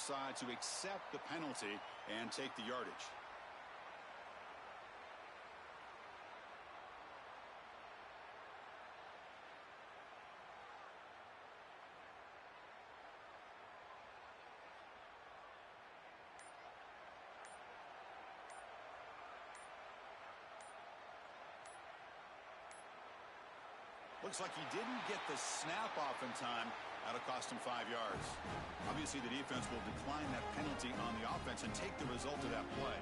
decide to accept the penalty and take the yardage. Looks like he didn't get the snap off in time. That'll cost him 5 yards. Obviously, the defense will decline that penalty on the offense and take the result of that play.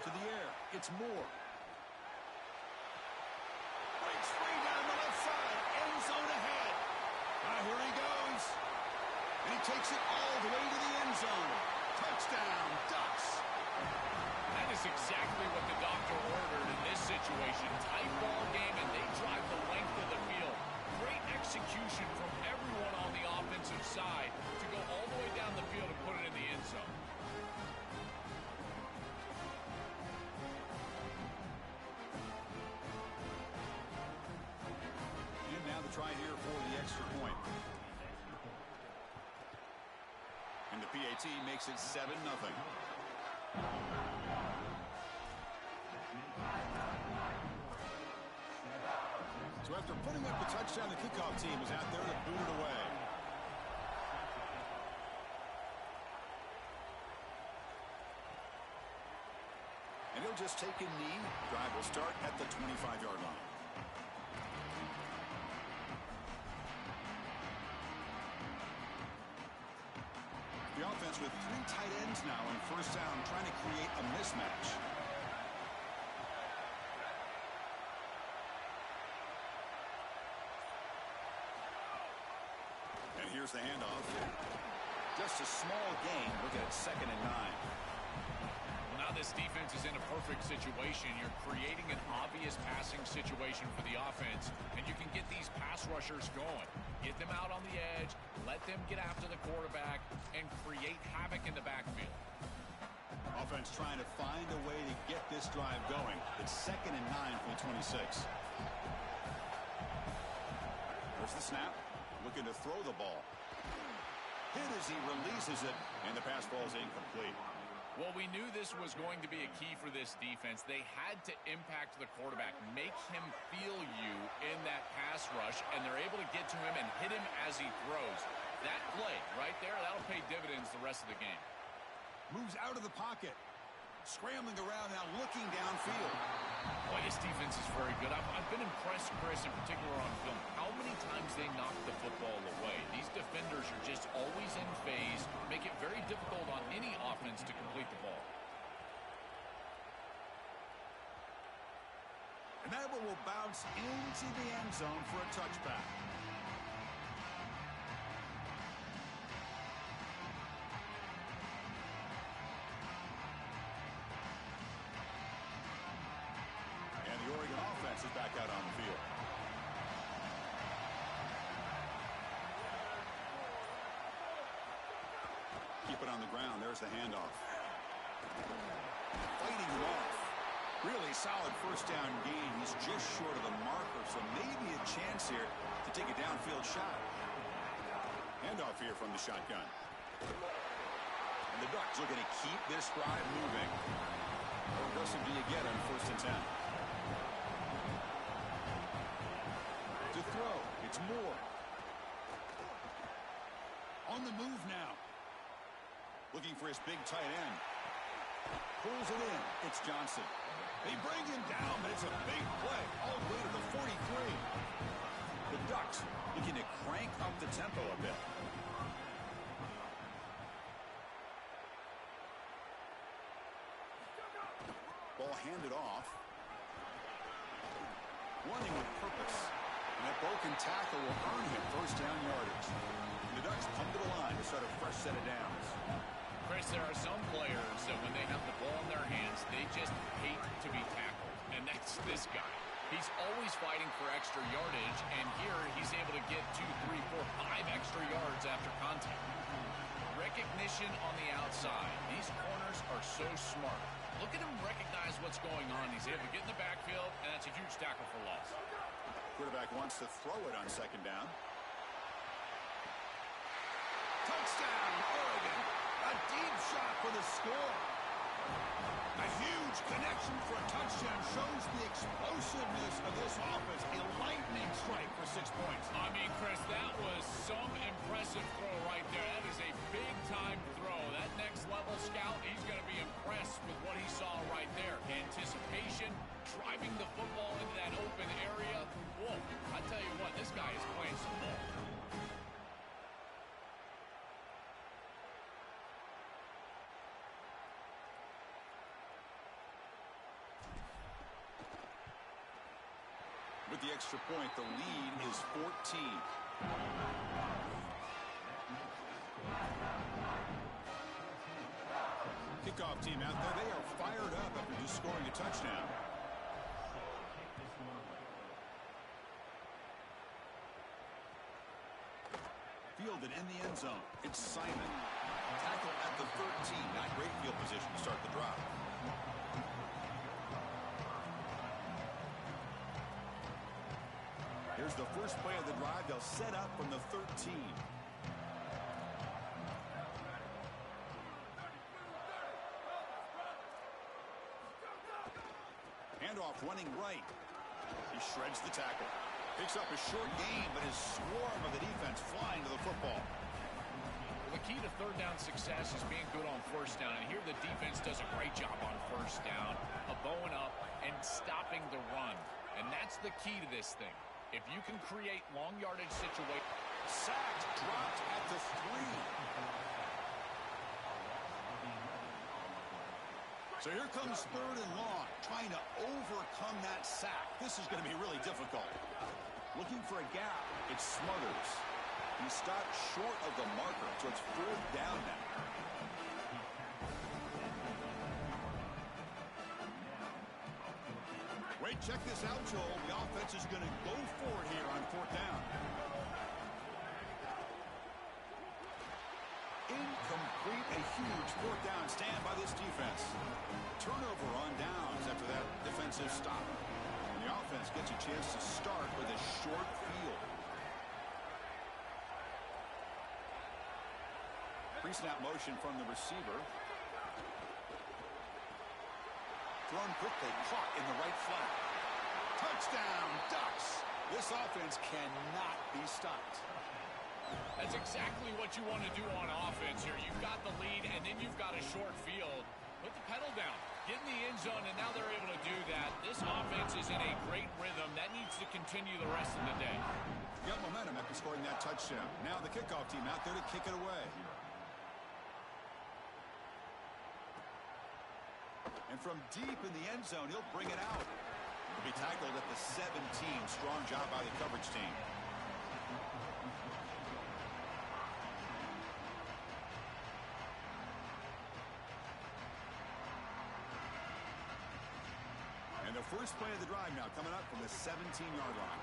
To the air, it's Moore. Breaks free down the left side, end zone ahead. Here he goes. And he takes it all the way to the end zone. Touchdown, Ducks. That is exactly what the doctor ordered in this situation. Tight ball game, and they drive the length of the field. Great execution from everyone on the offensive side to go all the way down the field and put it in the end zone. And now the try here for the extra point. And the PAT makes it 7-0. So after putting up the touchdown, the kickoff team is out there to boot it away. And he'll just take a knee. Drive will start at the 25-yard line. The offense with 3 tight ends now on first down, trying to create a mismatch. And here's the handoff. Just a small gain. Looking at 2nd and 9. Now this defense is in a perfect situation. You're creating an obvious passing situation for the offense, and you can get these pass rushers going. Get them out on the edge, let them get after the quarterback, and create havoc in the backfield. Offense trying to find a way to get this drive going. It's 2nd and 9 from the 26. There's the snap. Looking to throw the ball. Hit as he releases it, and the pass ball is incomplete. Well, we knew this was going to be a key for this defense. They had to impact the quarterback, make him feel you in that pass rush, and they're able to get to him and hit him as he throws. That play right there, that'll pay dividends the rest of the game. Moves out of the pocket. Scrambling around now, looking downfield. Boy, this defense is very good. I've been impressed, Chris, in particular on film, how many times they knock the football away. These defenders are just always in phase, make it very difficult on any offense to complete the ball. And that one will bounce into the end zone for a touchback. The Oregon offense is back out on the field. Keep it on the ground. There's the handoff. Fighting him off. Really solid first down gain. He's just short of the marker, so maybe a chance here to take a downfield shot. Handoff here from the shotgun. And the Ducks looking to keep this drive moving. How aggressive do you get on 1st and 10? To throw, it's Moore. On the move now. Looking for his big tight end. Pulls it in. It's Johnson. They bring him down, but it's a big play. All the way to the 43. The Ducks looking to crank up the tempo a bit. Ball handed off. Running with purpose. And that broken tackle will earn him first down yardage. And the Ducks come to the line to start a fresh set of downs. Chris, there are some players that when they have the ball in their hands, they just hate to be tackled. And that's this guy. He's always fighting for extra yardage, and here he's able to get 2, 3, 4, 5 extra yards after contact. Recognition on the outside. These corners are so smart. Look at him recognize what's going on. He's able to get in the backfield, and that's a huge tackle for loss. Quarterback wants to throw it on second down. Touchdown, Oregon. A deep shot for the score. A huge connection for a touchdown shows the explosiveness of this offense. A lightning strike for 6 points. I mean, Chris, that was some impressive throw right there. That is a big-time throw. That next-level scout, he's going to be impressed with what he saw right there. Anticipation, driving the football into that open area. Whoa, I tell you what, this guy is playing some ball. With the extra point, the lead is 14. Kickoff team out there. They are fired up after just scoring a touchdown. Fielded in the end zone. It's Simon. Tackle at the 13. Not great field position to start the drive. Here's the first play of the drive. They'll set up from the 13. Handoff running right. He shreds the tackle. Picks up a short gain, but his swarm of the defense flying to the football. The key to third down success is being good on first down. And here the defense does a great job on first down of bowing up and stopping the run. And that's the key to this thing. If you can create long yardage situations. Sacked, dropped at the 3. So here comes third and long, trying to overcome that sack. This is going to be really difficult. Looking for a gap. It's Smothers. He stopped short of the marker, so it's fourth down now. Wait, check this out, Joel. The offense is going to go for it here on fourth down. Incomplete, a huge fourth down stand by this defense. Turnover on downs after that defensive stop. And the offense gets a chance to start with a short field. Pre-snap motion from the receiver. Thrown quickly, caught in the right flat. Touchdown, Ducks. This offense cannot be stopped. That's exactly what you want to do on offense here. You've got the lead, and then you've got a short field. Put the pedal down. Get in the end zone, and now they're able to do that. This offense is in a great rhythm. That needs to continue the rest of the day. Got momentum after scoring that touchdown. Now the kickoff team out there to kick it away. And from deep in the end zone, he'll bring it out. He'll be tackled at the 17. Strong job by the coverage team. And the first play of the drive now coming up from the 17-yard line.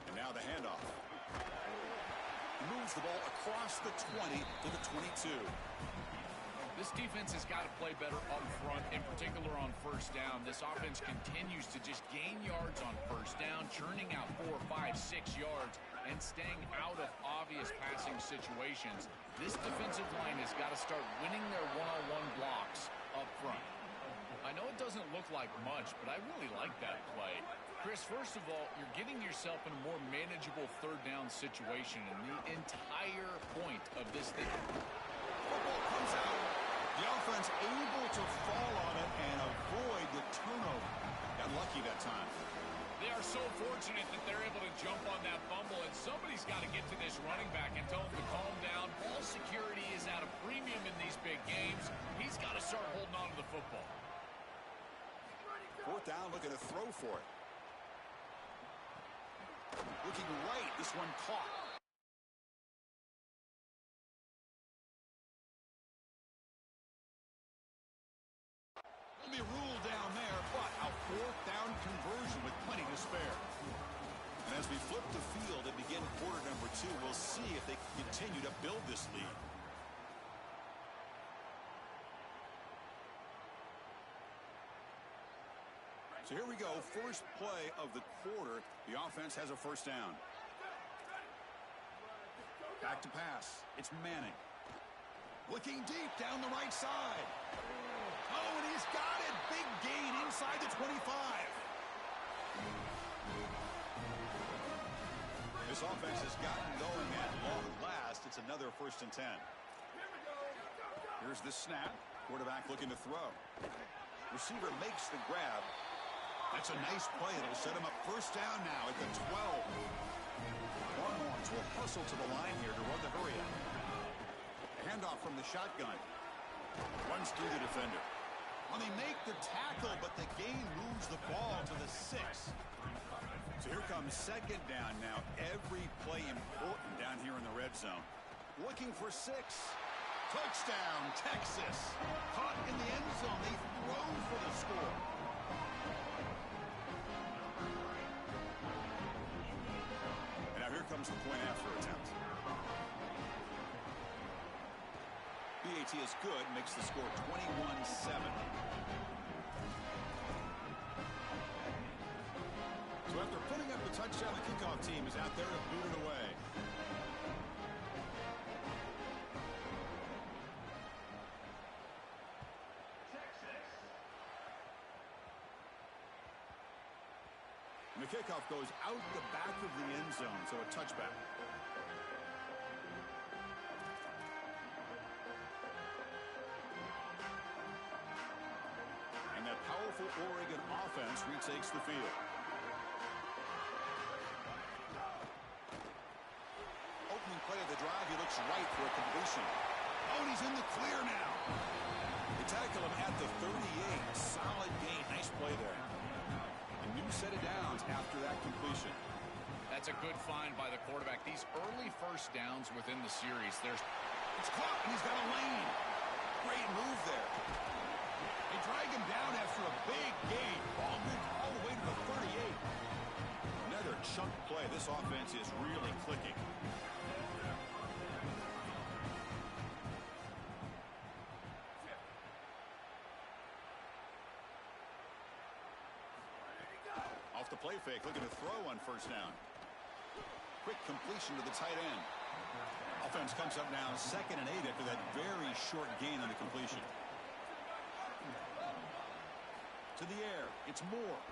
And now the handoff. Moves the ball across the 20 to the 22. This defense has got to play better up front, in particular on first down. This offense continues to just gain yards on first down, churning out 4, 5, 6 yards, and staying out of obvious passing situations. This defensive line has got to start winning their one-on-one blocks up front. I know it doesn't look like much, but I really like that play. Chris, first of all, you're getting yourself in a more manageable third down situation, and the entire point of this thing. Football comes out. The offense able to fall on it and avoid the turnover. Got lucky that time. They are so fortunate that they're able to jump on that fumble, and somebody's got to get to this running back and tell him to calm down. Ball security is at a premium in these big games. He's got to start holding on to the football. Fourth down, looking to throw for it. Looking right, this one caught. Will be ruled down there, but a fourth down conversion with plenty to spare. And as we flip the field and begin quarter number 2, we'll see if they can continue to build this lead. So here we go, first play of the quarter. The offense has a first down. Back to pass. It's Manning. Looking deep down the right side. Oh, and he's got it. Big gain inside the 25. This offense has gotten going at long last. It's another 1st and 10. Here's the snap. Quarterback looking to throw. Receiver makes the grab. That's a nice play. It'll set him up first down now at the 12. Longhorns will hustle to the line here to run the hurry up. Handoff from the shotgun. Runs through the defender. Well, they make the tackle, but the gain moves the ball to the 6. So here comes second down now. Every play important down here in the red zone. Looking for 6. Touchdown, Texas. Caught in the end zone. They throw for the score. And now here comes the point after attempt. BAT is good, makes the score 21-7. So after putting up the touchdown, the kickoff team is out there to boot it away. And the kickoff goes out the back of the end zone, so a touchback. And that powerful Oregon offense retakes the field. Opening play of the drive, he looks right for a completion. Oh, and he's in the clear now. They tackle him at the 38. Solid gain. Nice play there. A new set of downs after that completion. That's a good find by the quarterback. These early first downs within the series, it's caught, and he's got a lane. Great move there. They drag him down after a big gain. Ball moved all the way to the 38. Another chunk play. This offense is really clicking. Off the play fake, looking to throw on first down. Quick completion to the tight end. Offense comes up now 2nd and 8 after that very short gain on the completion. To the air, it's Moore.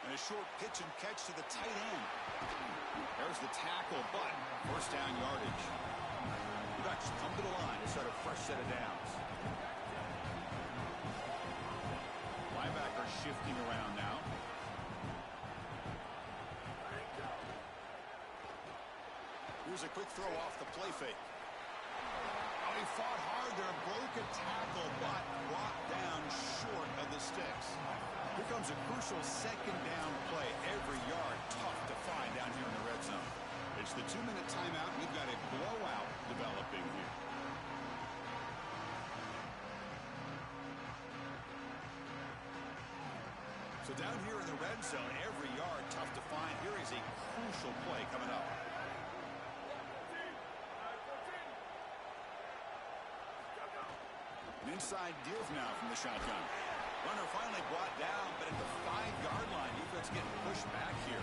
And a short pitch and catch to the tight end. There's the tackle, but first down yardage. The Ducks come to the line to start a fresh set of downs. Linebacker shifting around now. Here's a quick throw off the play fake. Oh, he fought hard there, broke a tackle, but brought down short of the sticks. Here comes a crucial second down play. Every yard tough to find down here in the red zone. It's the 2-minute timeout. We've got a blowout developing here. So down here in the red zone, every yard tough to find. Here is a crucial play coming up. An inside deals now from the shotgun. Runner finally brought down, but at the 5-yard line, defense getting pushed back here.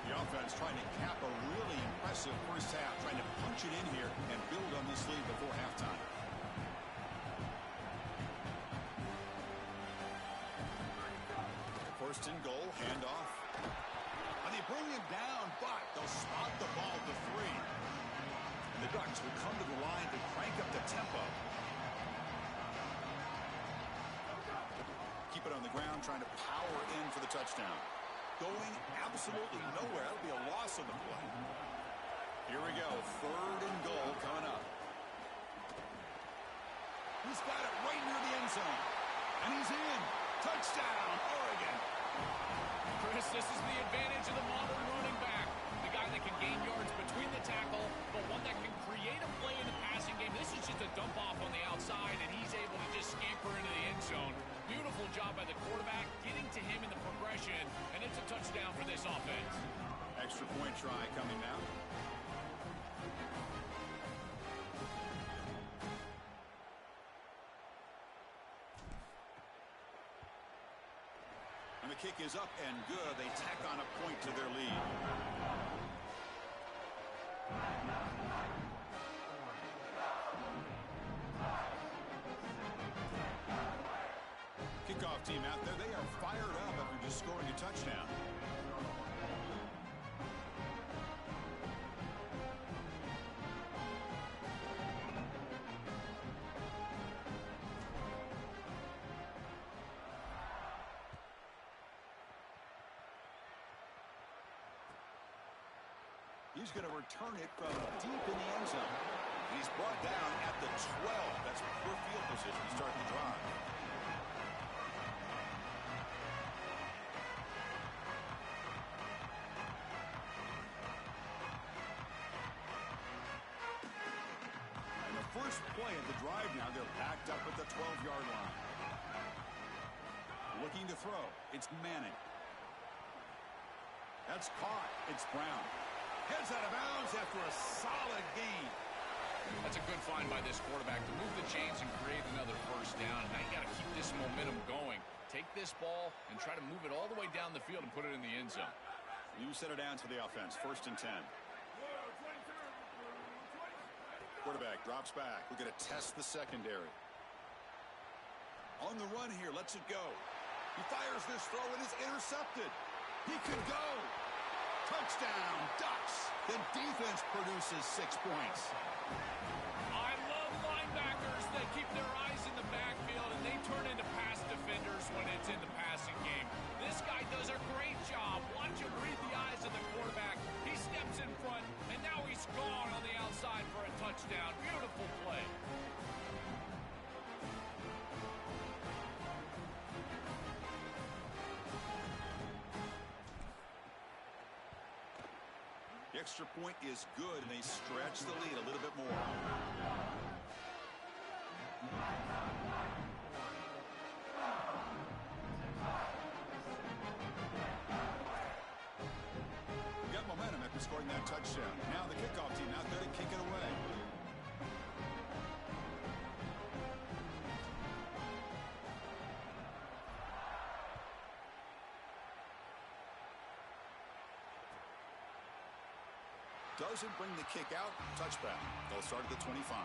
The offense trying to cap a really impressive first half, trying to punch it in here and build on this lead before halftime. First and goal, handoff. And they bring him down, but they'll spot the ball to 3. And the Ducks will come to the line to crank up the tempo. Keep it on the ground, trying to power in for the touchdown. Going absolutely nowhere. That'll be a loss of the play. Here we go. 3rd and goal coming up. He's got it right near the end zone. And he's in. Touchdown, Oregon. Chris, this is the advantage of the modern running back. The guy that can gain yards between the tackle, but one that can create a play in the passing game. This is just a dump off on the outside, and he's able to just scamper into the end zone. Beautiful job by the quarterback, getting to him in the progression, and it's a touchdown for this offense. Extra point try coming now. kick is up and good. They tack on a point to their lead. Kickoff team out there. They are fired up after just scoring a touchdown. He's going to return it from deep in the end zone. He's brought down at the 12. That's poor field position to start the drive. And the first play of the drive now, they're backed up at the 12-yard line. Looking to throw. It's Manning. That's caught. It's Brown. Heads out of bounds after a solid gain. That's a good find by this quarterback to move the chains and create another first down. Now you got to keep this momentum going. Take this ball and try to move it all the way down the field and put it in the end zone. You set it down to the offense. 1st and 10. Quarterback drops back. We're going to test the secondary. On the run here. Lets it go. He fires this throw and is intercepted. He could go. Touchdown, Ducks. The defense produces 6 points. I love linebackers that keep their eyes in the backfield and they turn into pass defenders when it's in the passing game. This guy does a great job. Watch him read the eyes of the quarterback. He steps in front, and now he's gone on the outside for a touchdown. Beautiful play. The extra point is good, and they stretch the lead a little bit more. We got momentum after scoring that touchdown. Now the kickoff team out there to kick it away. Doesn't bring the kick out. Touchback. They'll start at the 25.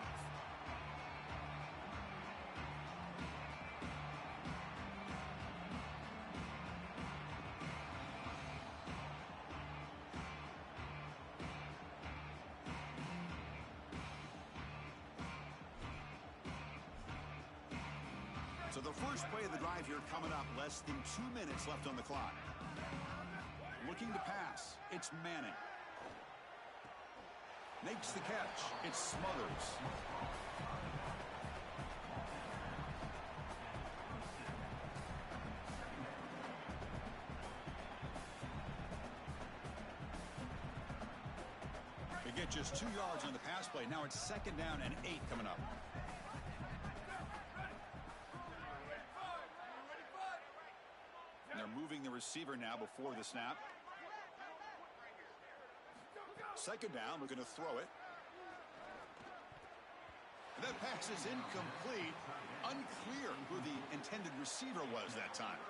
So the first play of the drive here coming up. Less than 2 minutes left on the clock. Looking to pass. It's Manning. Makes the catch. It's Smothers. They get just 2 yards on the pass play. Now it's 2nd down and 8 coming up. And they're moving the receiver now before the snap. 2nd down, we're going to throw it. And that pass is incomplete. Unclear who the intended receiver was that time.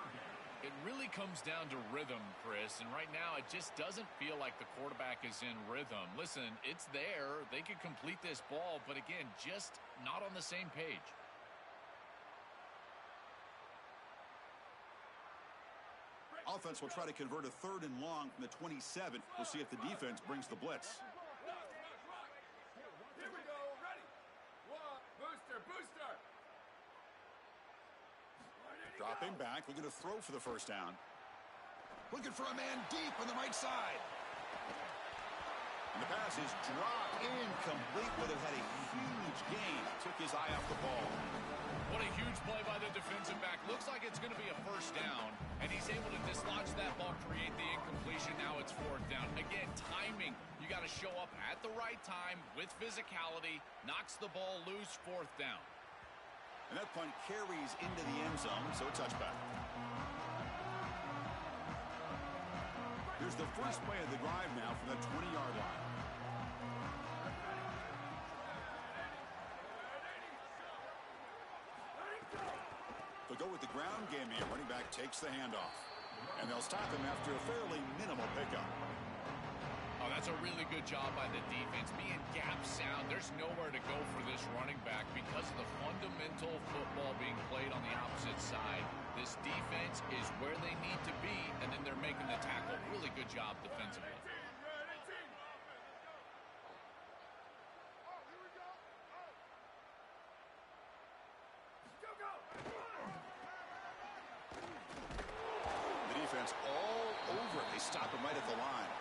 It really comes down to rhythm, Chris, and right now it just doesn't feel like the quarterback is in rhythm. Listen, it's there. They could complete this ball, but again, just not on the same page. Offense will try to convert a 3rd and long from the 27. We'll see if the defense brings the blitz. Here we go. Ready. Booster. Dropping back. Looking to throw for the 1st down. Looking for a man deep on the right side. And the pass is dropped incomplete, but it had a huge gain. Took his eye off the ball. What a huge play by the defensive back. Looks like it's going to be a 1st down, and he's able to dislodge that ball, create the incompletion. Now it's 4th down. Again, timing. You got to show up at the right time with physicality. Knocks the ball loose, 4th down. And that punt carries into the end zone, so a touchback. Here's the first play of the drive now from the 20-yard line. They'll go with the ground game here. Running back takes the handoff. And they'll stop him after a fairly minimal pickup. Oh, that's a really good job by the defense. Being gap sound, there's nowhere to go for this running back because of the fundamental football being played on the opposite side. This defense is where they need to be, and then they're making the tackle. Really good job defensively. The defense all over it. They stop him right at the line.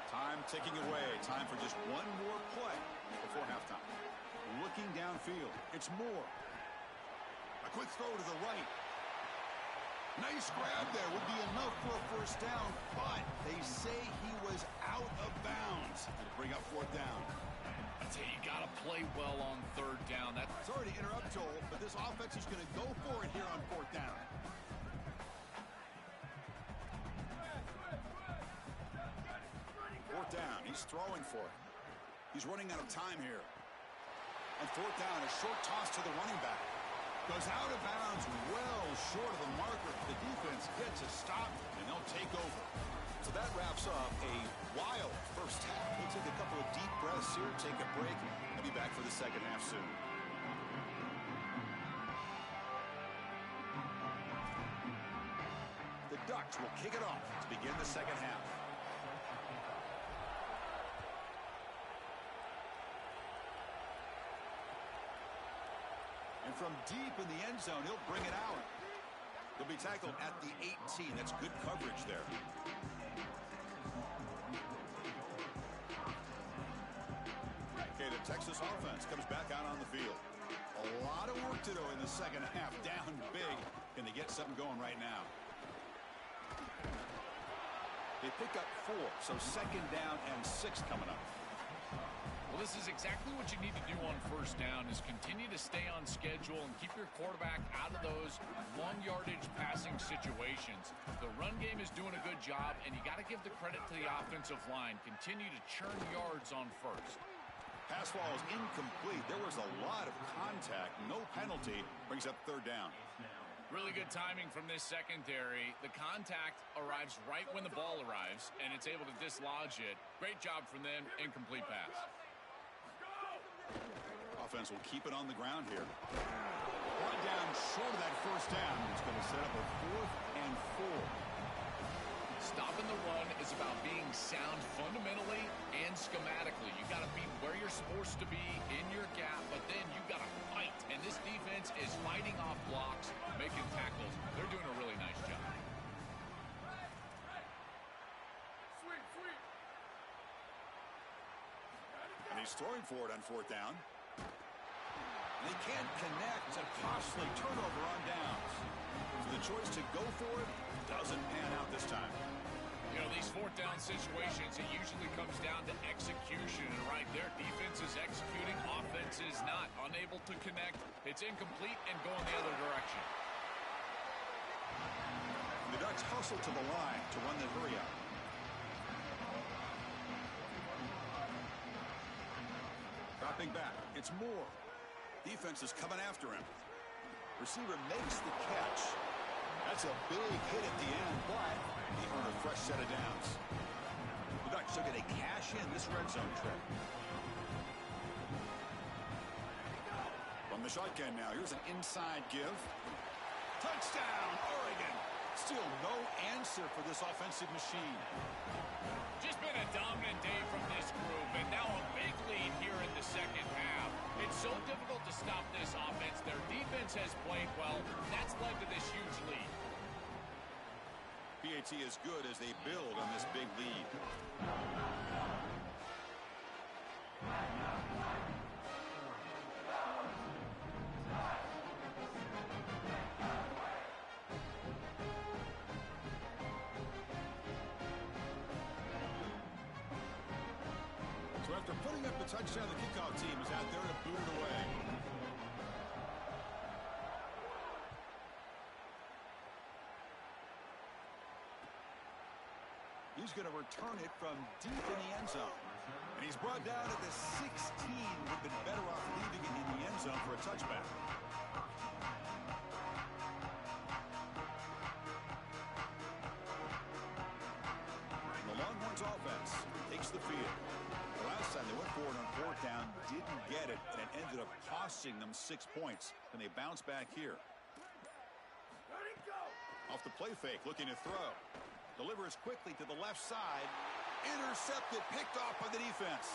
Time ticking away. Time for just one more play before halftime. Looking downfield. It's Moore. A quick throw to the right. Nice grab there. Would be enough for a first down, but they say he was out of bounds. It'll bring up fourth down. I tell you, you got to play well on third down. Sorry to interrupt, Joel, but this offense is going to go for it here on fourth down. Fourth down. He's throwing for it. He's running out of time here. And fourth down, a short toss to the running back. Goes out of bounds, well short of the marker. The defense gets a stop, and they'll take over. So that wraps up a wild first half. We'll take a couple of deep breaths here, take a break, and be back for the second half soon. The Ducks will kick it off to begin the second half. And from deep in the end zone, he'll bring it out. He'll be tackled at the 18. That's good coverage there. Okay, the Texas offense comes back out on the field. A lot of work to do in the second half. Down big. Can they get something going right now? They pick up 4, so second down and 6 coming up. Well, this is exactly what you need to do on first down is continue to stay on schedule and keep your quarterback out of those long yardage passing situations. The run game is doing a good job, and you got to give the credit to the offensive line. Continue to churn yards on first. Pass ball is incomplete. There was a lot of contact. No penalty. Brings up third down. Really good timing from this secondary. The contact arrives right when the ball arrives, and it's able to dislodge it. Great job from them. Incomplete pass. Offense will keep it on the ground here. One down short of that first down. It's going to set up a 4th and 4. Stopping the run is about being sound fundamentally and schematically. You got to be where you're supposed to be in your gap, but then you got to fight. And this defense is fighting off blocks, making tackles. They're doing a really nice job. And he's throwing for it on fourth down. They can't connect. A costly turnover on downs. So the choice to go for it doesn't pan out this time. You know, these fourth down situations, it usually comes down to execution. And right there, defense is executing, offense is not. Unable to connect. It's incomplete and going the other direction. The Ducks hustle to the line to run the hurry up. Dropping back. It's Moore. Defense is coming after him. Receiver makes the catch. That's a big hit at the end, but he earned a fresh set of downs. The Ducks are going to cash in this red zone trip. From the shotgun now, here's an inside give. Touchdown, Oregon. Still no answer for this offensive machine. Just been a dominant day from this group, and now a big lead here in the second half. It's so difficult to stop this offense. Their defense has played well. That's led to this huge lead. PAT is good as they build on this big lead. So after putting up the touchdown, the kickoff team is out there to boot it away. He's going to return it from deep in the end zone. And he's brought down at the 16. Would have been better off leaving it in the end zone for a touchback. didn't get it, and it ended up costing them 6 points. And they bounce back here. Off the play fake, looking to throw. Delivers quickly to the left side. Intercepted, picked off by the defense.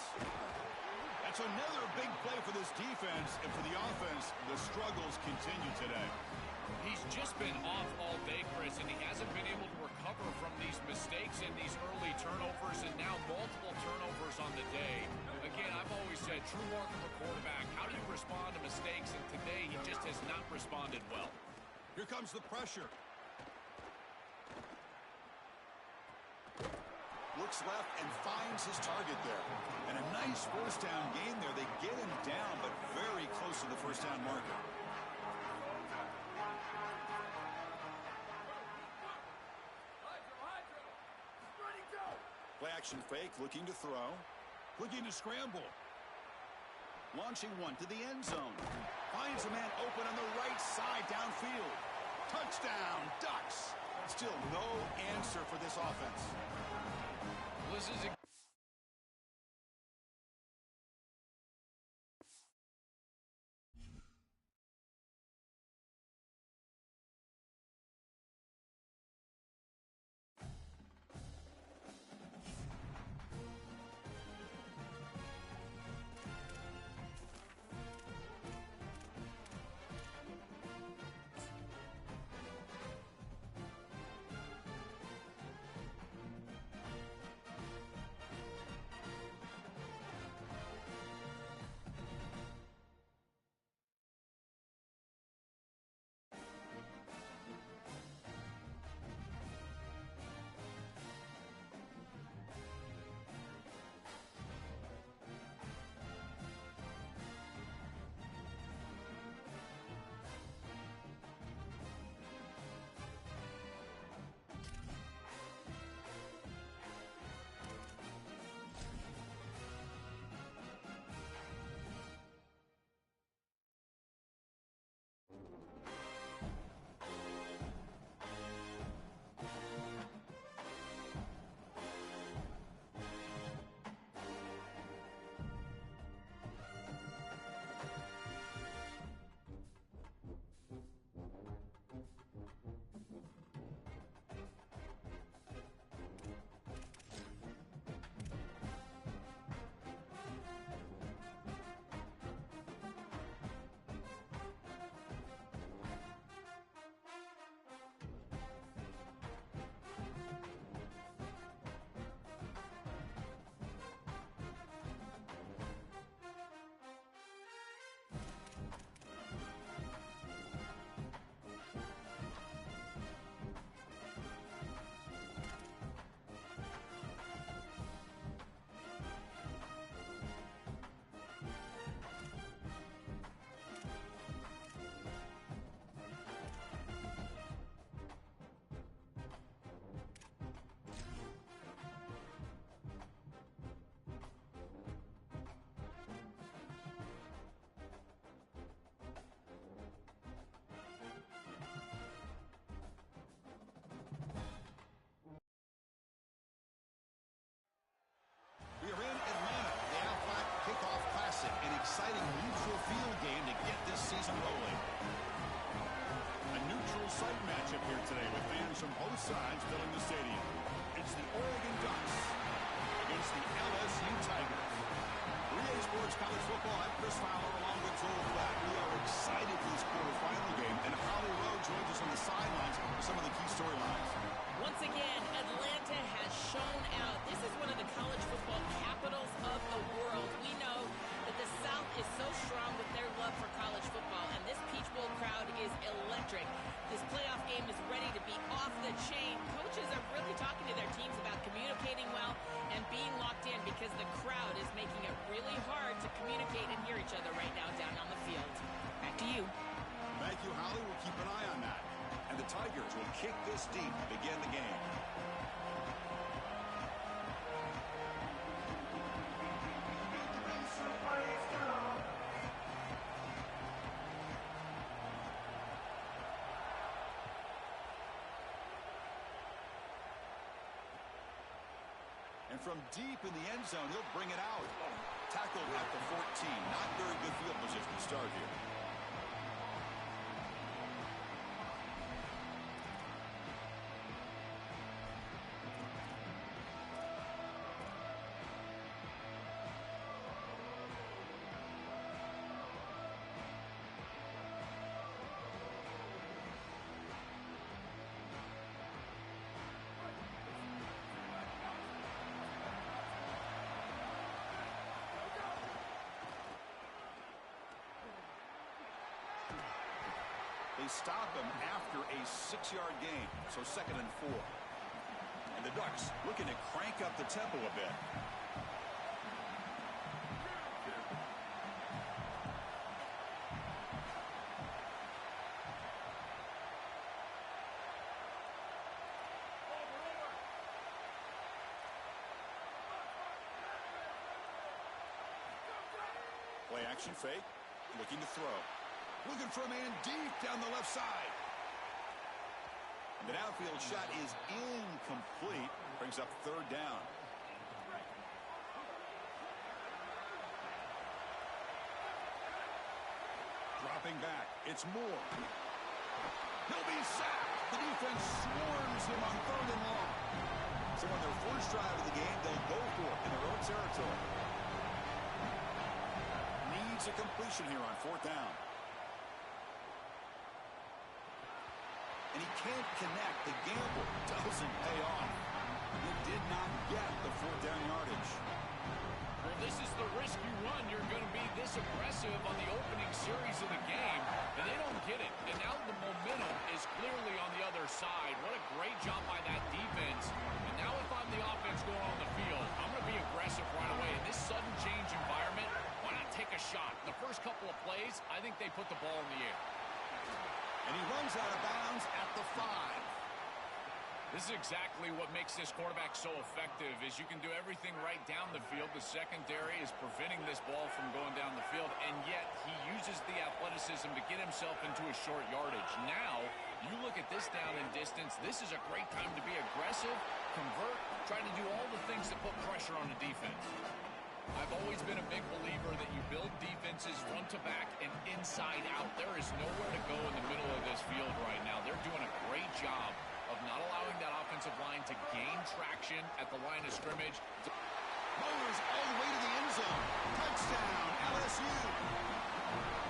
That's another big play for this defense, and for the offense, the struggles continue today. He's just been off all day, Chris, and he hasn't been able to recover from these mistakes in these early turnovers, and now multiple turnovers on the day. Again, I've always said, true mark of a quarterback, how do you respond to mistakes? And today, he just has not responded well. Here comes the pressure. Looks left and finds his target there. And a nice first down gain there. They get him down, but very close to the first down marker. Play action fake, looking to throw. Looking to scramble. Launching one to the end zone. Finds a man open on the right side downfield. Touchdown, Ducks. Still no answer for this offense. This is exciting neutral field game to get this season rolling. A neutral site matchup here today with fans from both sides filling the stadium. It's the Oregon Ducks against the LSU Tigers. 3A Sports College Football. I'm Chris Fowler along with Joel Klatt. We are excited for this quarterfinal game, and Holly Rowe joins us on the sidelines for some of the key storylines. Once again, Atlanta has shown out. This is one of the college football capitals of the world. We know that the South is so strong with their love for college football, and this Peach Bowl crowd is electric. This playoff game is ready to be off the chain. Coaches are really talking to their teams about communicating well and being locked in because the crowd is making it really hard to communicate and hear each other right now down on the field. Back to you. Thank you, Holly. We'll keep an eye on that. And the Tigers will kick this deep to begin the game. And from deep in the end zone, he'll bring it out. Tackled at the 14. Not very good field position to start here. They stop him after a 6-yard gain, so 2nd and 4. And the Ducks looking to crank up the tempo a bit. Play action fake, looking to throw. Looking for a man deep down the left side. And the downfield shot is incomplete. Brings up 3rd down. Dropping back. It's Moore. He'll be sacked. The defense swarms him on 3rd and long. So on their first drive of the game, they'll go for it in their own territory. Needs a completion here on 4th down. And he can't connect. The gamble doesn't pay off. He did not get the 4th down yardage. Well, this is the risk you run. You're going to be this aggressive on the opening series of the game, and they don't get it. And now the momentum is clearly on the other side. What a great job by that defense. And now if I'm the offense going on the field, I'm going to be aggressive right away. In this sudden change environment, why not take a shot? The first couple of plays, I think they put the ball in the air. And he runs out of bounds at the 5. This is exactly what makes this quarterback so effective, is you can do everything right down the field. The secondary is preventing this ball from going down the field, and yet he uses the athleticism to get himself into a short yardage. Now, you look at this down and distance, this is a great time to be aggressive, convert, try to do all the things that put pressure on the defense. I've always been a big believer that you build defenses front to back and inside out. There is nowhere to go in the middle of this field right now. They're doing a great job of not allowing that offensive line to gain traction at the line of scrimmage. Mowers all the way to the end zone. Touchdown, LSU.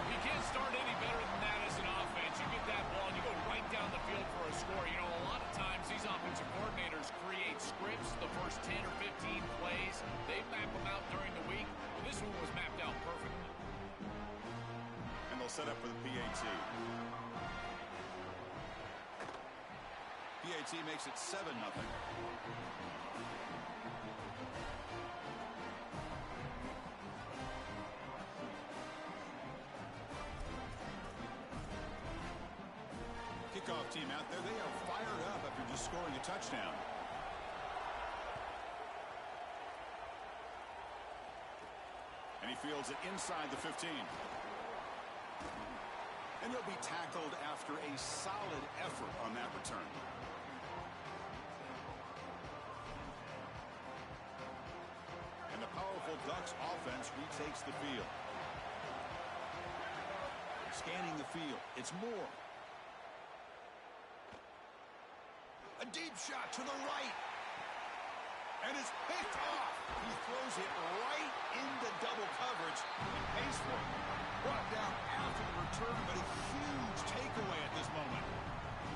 You can't start any better than that as an offense. You get that ball and you go right down the field for a score. You know, a lot of times these offensive coordinators create scripts the first 10 or 15 plays. They map them out during the week. Well, this one was mapped out perfectly. And they'll set up for the PAT. PAT makes it 7-0. Kickoff team out there. They are fired up after just scoring a touchdown. And he fields it inside the 15. And he'll be tackled after a solid effort on that return. And the powerful Ducks offense retakes the field. Scanning the field. It's Moore. A deep shot to the right. And it's picked off. He throws it right into double coverage and pays for it. Brought down after the return, but a huge takeaway at this moment.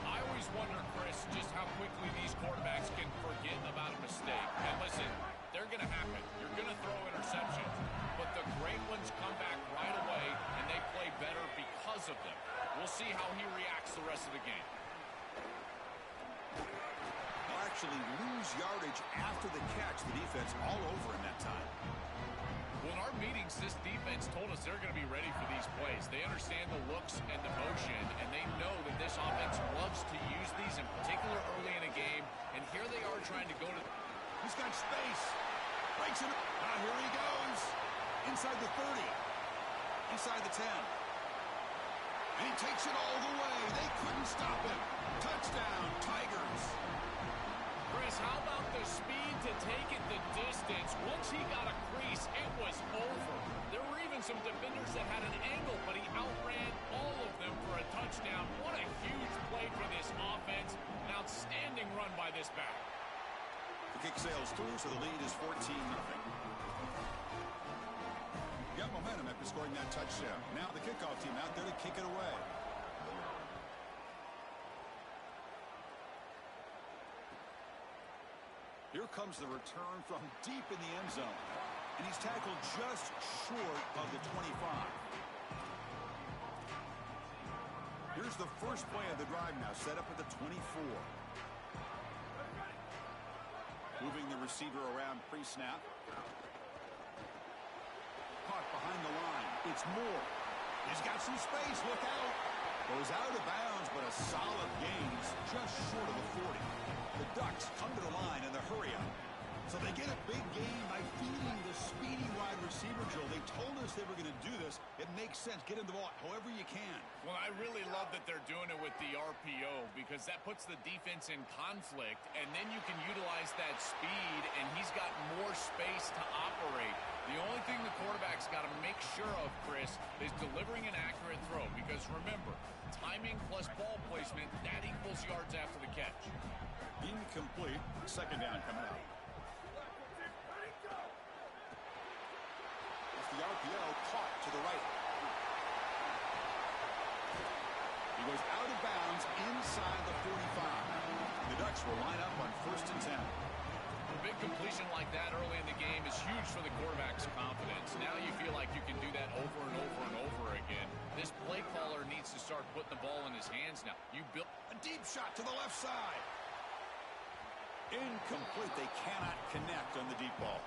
I always wonder, Chris, just how quickly these quarterbacks can forget about a mistake. And listen, they're going to happen. You're going to throw interceptions. But the great ones come back right away, and they play better because of them. We'll see how he reacts the rest of the game. They'll actually lose yardage after the catch. The defense all over him that time. Well, in our meetings, this defense told us they're going to be ready for these plays. They understand the looks and the motion, and they know that this offense loves to use these, in particular early in a game. And here they are trying to go to... He's got space. Breaks it. Here he goes. Inside the 30. Inside the 10. And he takes it all the way. They couldn't stop him. Touchdown, Tigers. Chris, how about the speed to take it the distance? Once he got a crease, it was over. kick sails through, so the lead is 14-0. Got momentum after scoring that touchdown. Now the kickoff team out there to kick it away. Here comes the return from deep in the end zone. And he's tackled just short of the 25. Here's the first play of the drive now, set up at the 24. Moving the receiver around pre-snap. Caught behind the line. It's Moore. He's got some space. Look out. Goes out of bounds, but a solid gain. He's just short of the 40. The Ducks come to the line in the hurry-up. So they get a big gain by feeding the speedy wide receiver, Joe. They told us they were going to do this. It makes sense. Get him the ball however you can. Well, I really love that they're doing it with the RPO because that puts the defense in conflict, and then you can utilize that speed, and he's got more space to operate. The only thing the quarterback's got to make sure of, Chris, is delivering an accurate throw because, remember, timing plus ball placement, that equals yards after the catch. Incomplete. Second down coming out. The RPO caught to the right. He goes out of bounds inside the 45. The Ducks will line up on 1st and 10. A big completion like that early in the game is huge for the quarterback's confidence. Now you feel like you can do that over and over and over again. This play caller needs to start putting the ball in his hands now. You built a deep shot to the left side. Incomplete. They cannot connect on the deep ball.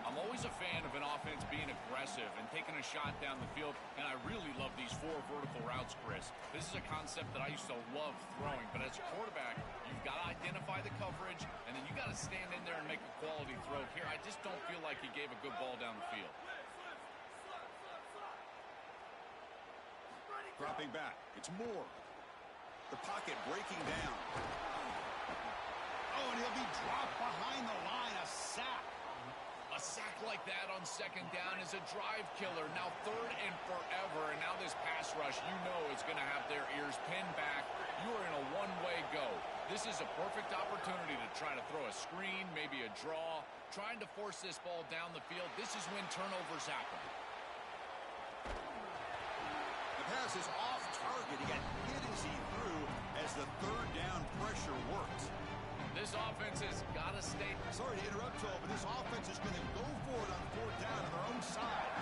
I'm always a fan of an offense being aggressive and taking a shot down the field, and I really love these 4 vertical routes, Chris. This is a concept that I used to love throwing, but as a quarterback, you've got to identify the coverage, and then you got to stand in there and make a quality throw. Here, I just don't feel like he gave a good ball down the field. Dropping back. It's Moore. The pocket breaking down. Oh, and he'll be dropped behind the line. A sack. A sack like that on second down is a drive killer. Now 3rd and forever, and now this pass rush, you know, is going to have their ears pinned back. You are in a one-way go. This is a perfect opportunity to try to throw a screen, maybe a draw, trying to force this ball down the field. This is when turnovers happen. The pass is off target. He got hit as he threw as the 3rd down pressure worked. This offense has got to stay. Sorry to interrupt, Joel, but this offense is going to go for it on 4th down on their own side.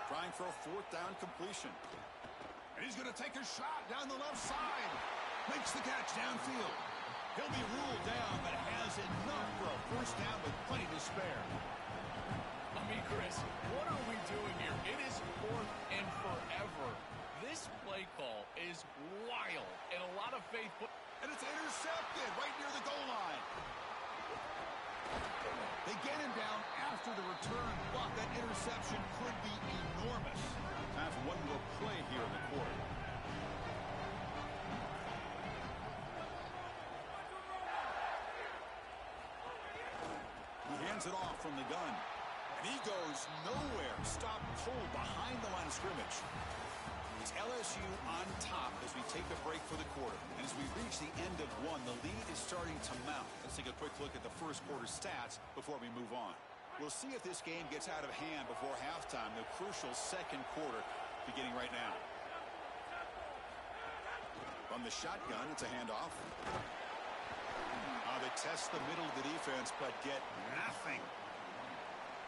Trying for a 4th down completion. And he's going to take a shot down the left side. Makes the catch downfield. He'll be ruled down, but has enough for a 1st down with plenty to spare. I mean, Chris, what are we doing here? It is 4th and forever. This play call is wild, and a lot of faith. And it's intercepted right near the goal line. They get him down after the return, but that interception could be enormous. Time for one more play here in the quarter. He hands it off from the gun. And he goes nowhere. Stop cold behind the line of scrimmage. It's LSU on top as we take a break for the quarter. And as we reach the end of 1, the lead is starting to mount. Let's take a quick look at the first quarter stats before we move on. We'll see if this game gets out of hand before halftime, the crucial second quarter beginning right now. From the shotgun, it's a handoff. They test the middle of the defense, but get nothing.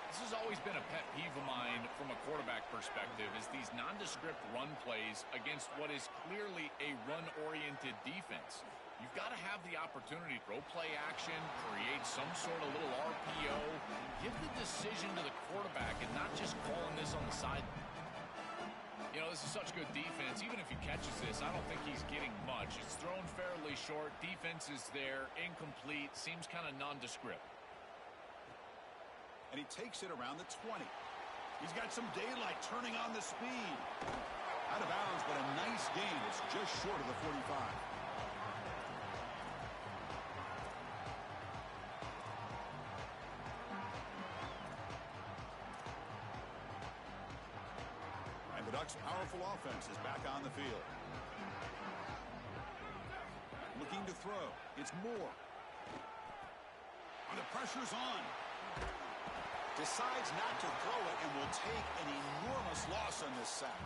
This has always been a pet peeve of mine from a quarterback perspective is these nondescript run plays against what is clearly a run-oriented defense. You've got to have the opportunity to throw play action, create some sort of little RPO, give the decision to the quarterback and not just calling this on the side. You know, this is such good defense. Even if he catches this, I don't think he's getting much. It's thrown fairly short. Defense is there, incomplete, seems kind of nondescript. And he takes it around the 20. He's got some daylight turning on the speed. Out of bounds, but a nice gain. It's just short of the 45. And the Ducks' powerful offense is back on the field. Looking to to throw. It's Moore. And the pressure's on. Decides not to throw it and will take an enormous loss on this sack.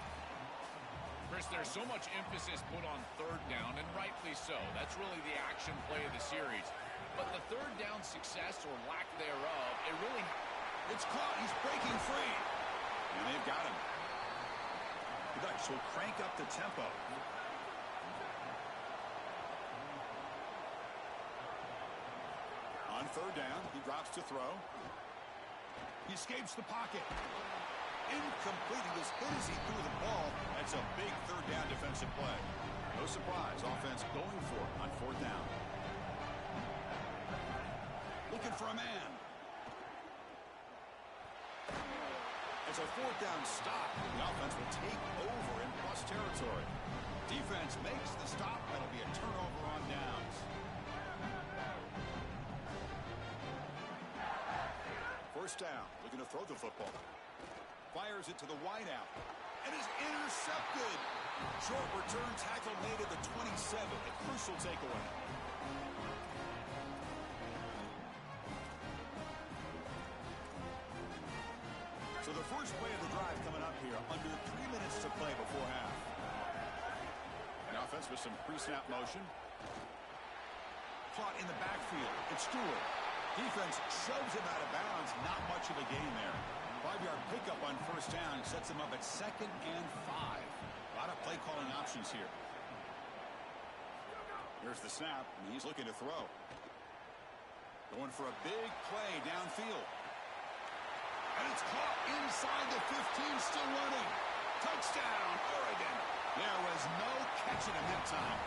Chris, there's so much emphasis put on third down, and rightly so. That's really the action play of the series. But the third down success or lack thereof, it really... It's caught. He's breaking free. And they've got him. The Ducks will crank up the tempo. On third down, he drops to throw. He escapes the pocket. Incomplete. He was hit as he threw the ball. That's a big third down defensive play. No surprise. Offense going for it on fourth down. Looking for a man. It's a fourth down stop. The offense will take over in plus territory. Defense makes the stop. That'll be a turnover on downs. First down, looking to throw the football. Fires it to the wideout. And is intercepted. Short return tackle made at the 27. A crucial takeaway. So the first play of the drive coming up here. Under 3 minutes to play before half. The offense with some pre-snap motion. Caught in the backfield. It's Stewart. Defense shoves him out of bounds. Not much of a gain there. 5-yard pickup on first down sets him up at 2nd and 5. A lot of play calling options here. Here's the snap, and he's looking to throw. Going for a big play downfield. And it's caught inside the 15, still running. Touchdown, Oregon. There was no catching him that time.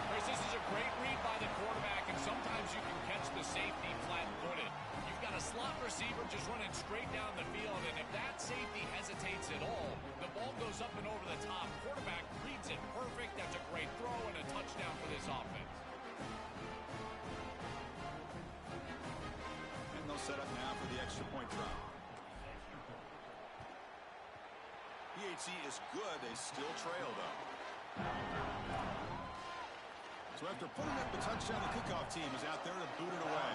Chris, this is a great read by the quarterback, and sometimes you can catch the safety flat-footed. You've got a slot receiver just running straight down the field, and if that safety hesitates at all, the ball goes up and over the top. Quarterback reads it perfect. That's a great throw and a touchdown for this offense. And they'll set up now for the extra point try. PHC is good. They still trail, though. So after putting up the touchdown, the kickoff team is out there to boot it away.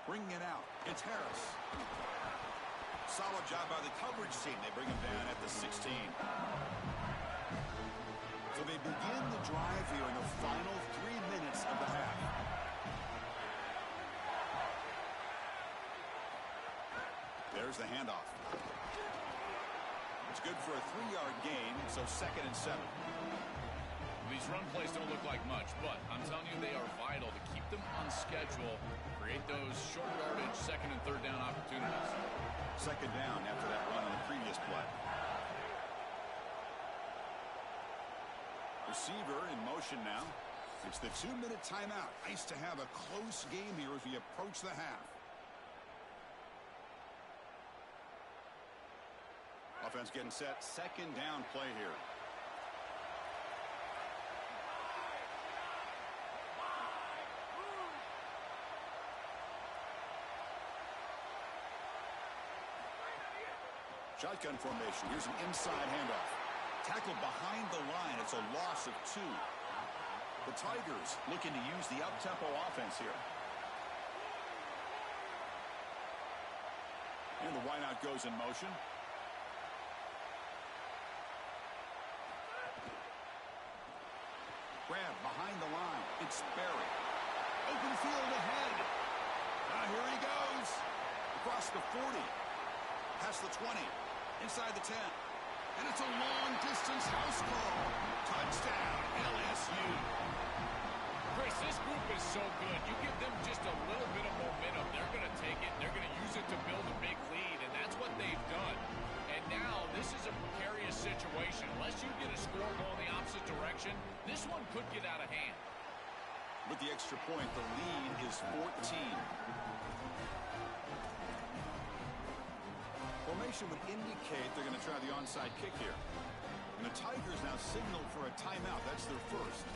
Bringing it out. It's Harris. Solid job by the coverage team. They bring him down at the 16. So they begin the drive here in the final 3 minutes of the half. There's the handoff. It's good for a 3-yard gain, so 2nd and 7. These run plays don't look like much, but I'm telling you they are vital to keep them on schedule, create those short yardage 2nd and 3rd down opportunities. 2nd down after that run on the previous play. Receiver in motion now. It's the 2-minute timeout. Nice to have a close game here as we approach the half. Offense getting set. 2nd down play here. Shotgun formation. Here's an inside handoff. Tackled behind the line. It's a loss of 2. The Tigers looking to use the up-tempo offense here. And the wideout goes in motion. Grab behind the line. It's Berry. Open field ahead. Here he goes. Across the 40. Past the 20. Inside the 10. And it's a long-distance house call. Touchdown, LSU. Chris, this group is so good. You give them just a little bit of momentum. They're going to take it. They're going to use it to build a big lead, and that's what they've done. And now this is a precarious situation. Unless you get a score going the opposite direction, this one could get out of hand. With the extra point, the lead is 14. Formation would indicate they're going to try the onside kick here. And the Tigers now signal for a timeout. That's their first.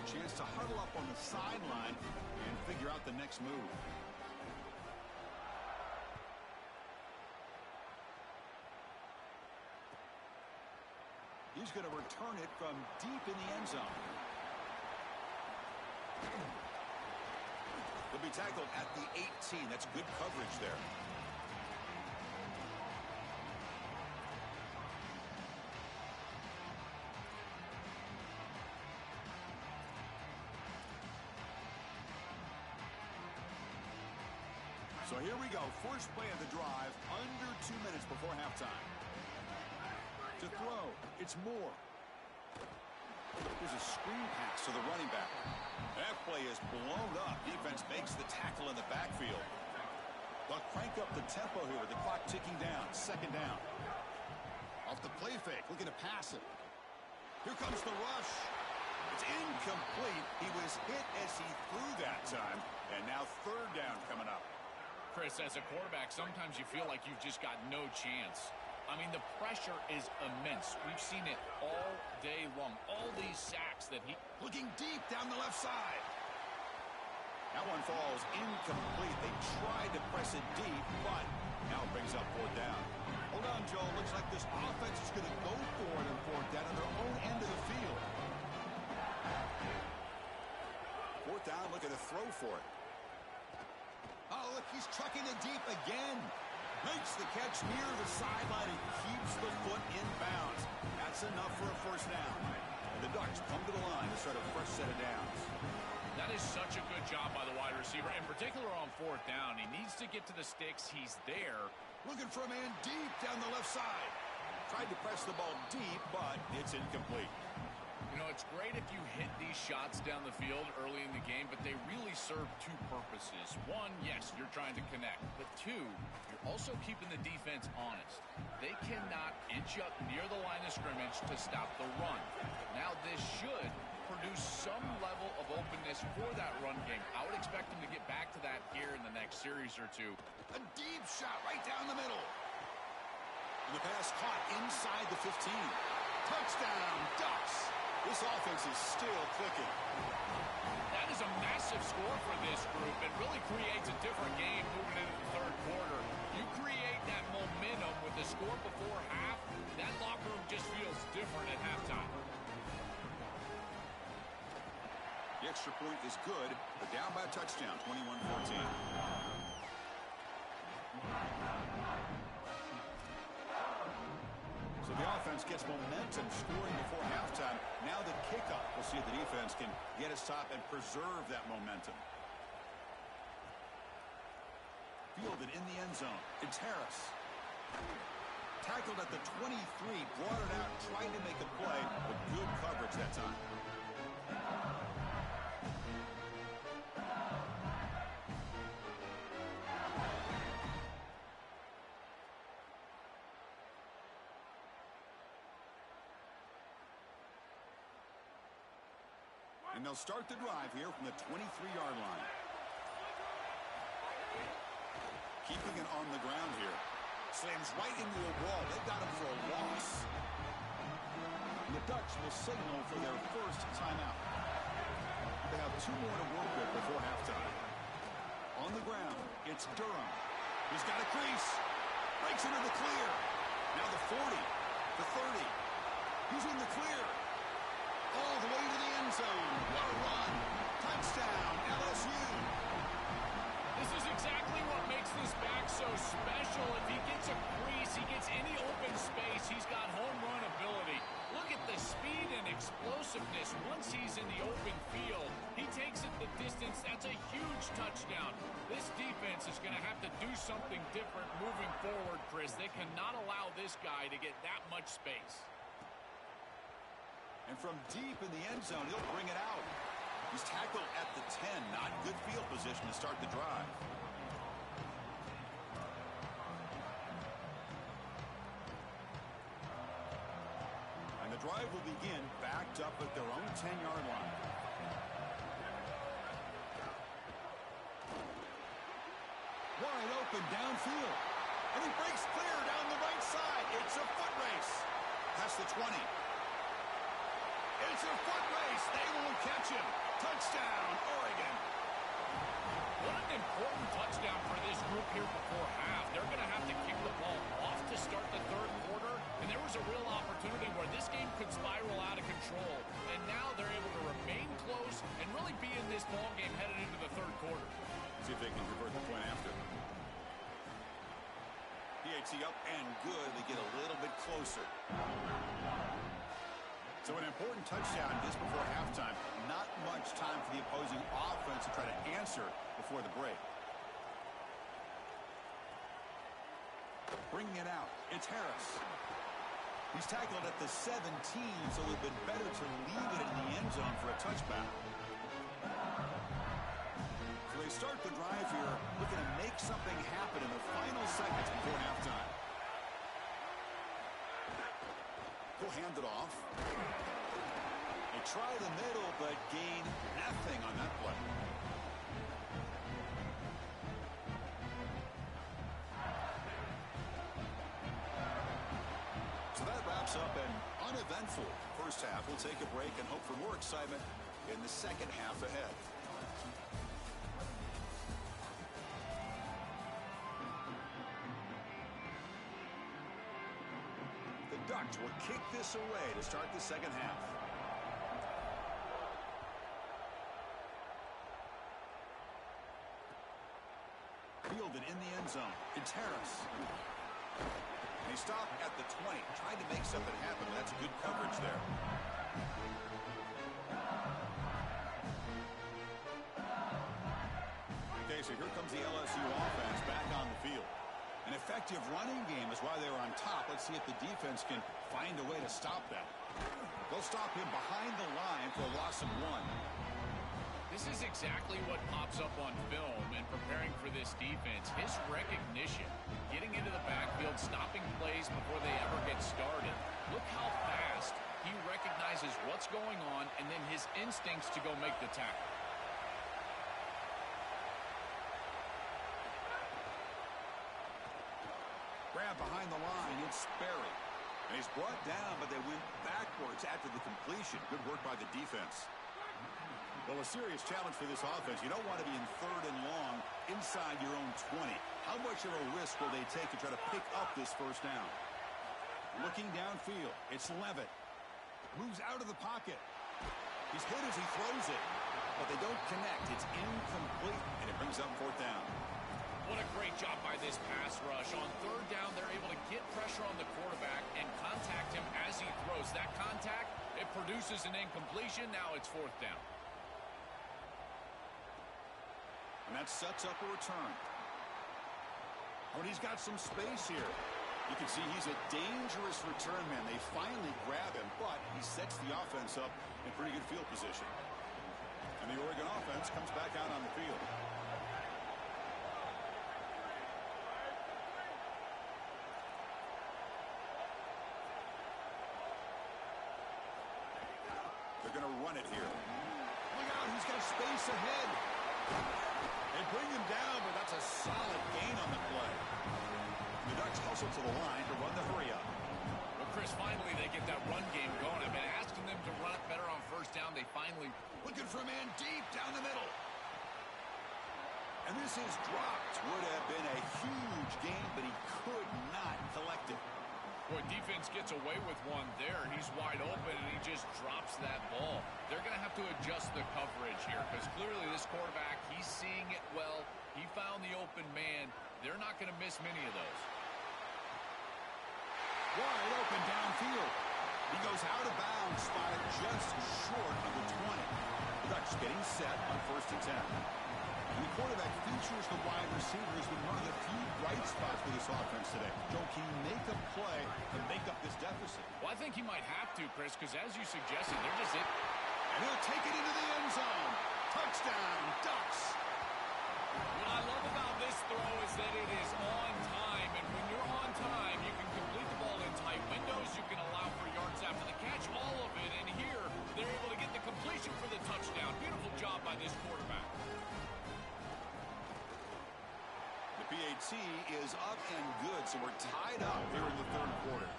Chance to huddle up on the sideline and figure out the next move. He's going to return it from deep in the end zone. He'll be tackled at the 18. That's good coverage there. So here we go. First play of the drive, under 2 minutes before halftime. To throw, it's Moore. There's a screen pass to the running back. That play is blown up. Defense makes the tackle in the backfield. They'll crank up the tempo here with the clock ticking down. Second down. Off the play fake, looking to pass it. Here comes the rush. It's incomplete. He was hit as he threw that time. And now third down coming up. Chris, as a quarterback, sometimes you feel like you've just got no chance. I mean, the pressure is immense. We've seen it all day long. All these sacks that he... Looking deep down the left side. That one falls incomplete. They tried to press it deep, but now it brings up fourth down. Hold on, Joe. Looks like this offense is going to go for it on fourth down on their own end of the field. Fourth down, looking to throw for it. Oh, look, he's trucking it deep again. Makes the catch near the sideline and keeps the foot in bounds. That's enough for a first down. And the Ducks come to the line to start a fresh set of downs. That is such a good job by the wide receiver, in particular on fourth down. He needs to get to the sticks. He's there. Looking for a man deep down the left side. Tried to press the ball deep, but it's incomplete. You know, it's great if you hit these shots down the field early in the game, but they really serve two purposes. One, yes, you're trying to connect. But two, you're also keeping the defense honest. They cannot inch up near the line of scrimmage to stop the run. Now, this should produce some level of openness for that run game. I would expect them to get back to that here in the next series or two. A deep shot right down the middle. And the pass caught inside the 15. Touchdown, Ducks. This offense is still clicking. That is a massive score for this group and really creates a different game moving into the third quarter. You create that momentum with the score before half, that locker room just feels different at halftime. The extra point is good, but down by a touchdown, 21-14. So the offense gets momentum scoring before halftime. Now the kickoff. We'll see if the defense can get a stop and preserve that momentum. Fielded in the end zone. It's Harris. Tackled at the 23. Brought it out. Tried to make a play, but good coverage that time. And they'll start the drive here from the 23-yard line. Keeping it on the ground here. Slams right into a wall. They got him for a loss. And the Ducks will signal for their first timeout. They have 2 more to work with before halftime. On the ground, it's Durham. He's got a crease. Breaks into the clear. Now the 40, the 30. He's in the clear. All the way to the end zone. What a run. Touchdown, LSU. This is exactly what makes this back so special. If he gets a crease, he gets any open space, he's got home run ability. Look at the speed and explosiveness once he's in the open field. He takes it the distance. That's a huge touchdown. This defense is going to have to do something different moving forward, Chris. They cannot allow this guy to get that much space. And from deep in the end zone, he'll bring it out. He's tackled at the 10. Not good field position to start the drive. And the drive will begin backed up at their own 10-yard line. Wide open downfield. And he breaks clear down the right side. It's a foot race. Past the 20. It's a foot race. They won't catch him. Touchdown, Oregon. What an important touchdown for this group here before half. They're going to have to kick the ball off to start the third quarter. And there was a real opportunity where this game could spiral out of control. And now they're able to remain close and really be in this ball game headed into the third quarter. See if they can convert the point after. PAT up and good. They get a little bit closer. So an important touchdown just before halftime. Not much time for the opposing offense to try to answer before the break. Bringing it out. It's Harris. He's tackled at the 17, so it would have been better to leave it in the end zone for a touchback. So they start the drive here, looking to make something happen in the final seconds before halftime. He'll hand it off. They try the middle, but gain nothing on that play. So that wraps up an uneventful first half. We'll take a break and hope for more excitement in the second half ahead. The Ducks will kick this away to start the second half. Fielded in the end zone. It's Harris. They stop at the 20, trying to make something happen, but that's good coverage there. Okay, so here comes the LSU offense back on the field. An effective running game is why they were on top. Let's see if the defense can find a way to stop that. They'll stop him behind the line for a loss of 1. This is exactly what pops up on film in preparing for this defense. His recognition, getting into the backfield, stopping plays before they ever get started. Look how fast he recognizes what's going on and then his instincts to go make the tackle. Grab behind the line, it's Sperry. And he's brought down, but they went backwards after the completion. Good work by the defense. Well, a serious challenge for this offense. You don't want to be in 3rd and long inside your own 20. How much of a risk will they take to try to pick up this first down? Looking downfield, it's Levitt. Moves out of the pocket. He's hit as he throws it, but they don't connect. It's incomplete, and it brings up 4th down. What a great job by this pass rush. On 3rd down, they're able to get pressure on the quarterback and contact him as he throws. That contact, it produces an incompletion. Now it's 4th down. And that sets up a return. Oh, and he's got some space here. You can see he's a dangerous return man. They finally grab him, but he sets the offense up in pretty good field position. And the Oregon offense comes back out on the field. They're going to run it here. Look out, he's got space ahead. They bring him down, but that's a solid gain on the play. The Ducks hustle to the line to run the hurry up. Well, Chris, finally they get that run game going. I've been asking them to run it better on 1st down. They finally... Looking for a man deep down the middle. And this is dropped. Would have been a huge gain, but he could not collect it. Boy, defense gets away with one there. He's wide open, and he just drops that ball. They're going to have to adjust the coverage here because clearly this quarterback, he's seeing it well. He found the open man. They're not going to miss many of those. Wide open downfield. He goes out of bounds, spotted just short of the 20. The Ducks getting set on 1st and 10. And the quarterback features the wide receiver has been one of the few bright spots for this offense today. Joe, can he make a play to make up this deficit? Well, I think he might have to, Chris, because as you suggested, they're just it. And he'll take it into the end zone. Touchdown, Ducks. What I love about this throw is that it is on time, and when you're on time, you can complete the ball in tight windows. You can allow for yards after the catch, all of it, and here they're able to get the completion for the touchdown. Beautiful job by this quarterback. The PAT is up and good, so we're tied up here in the 3rd quarter.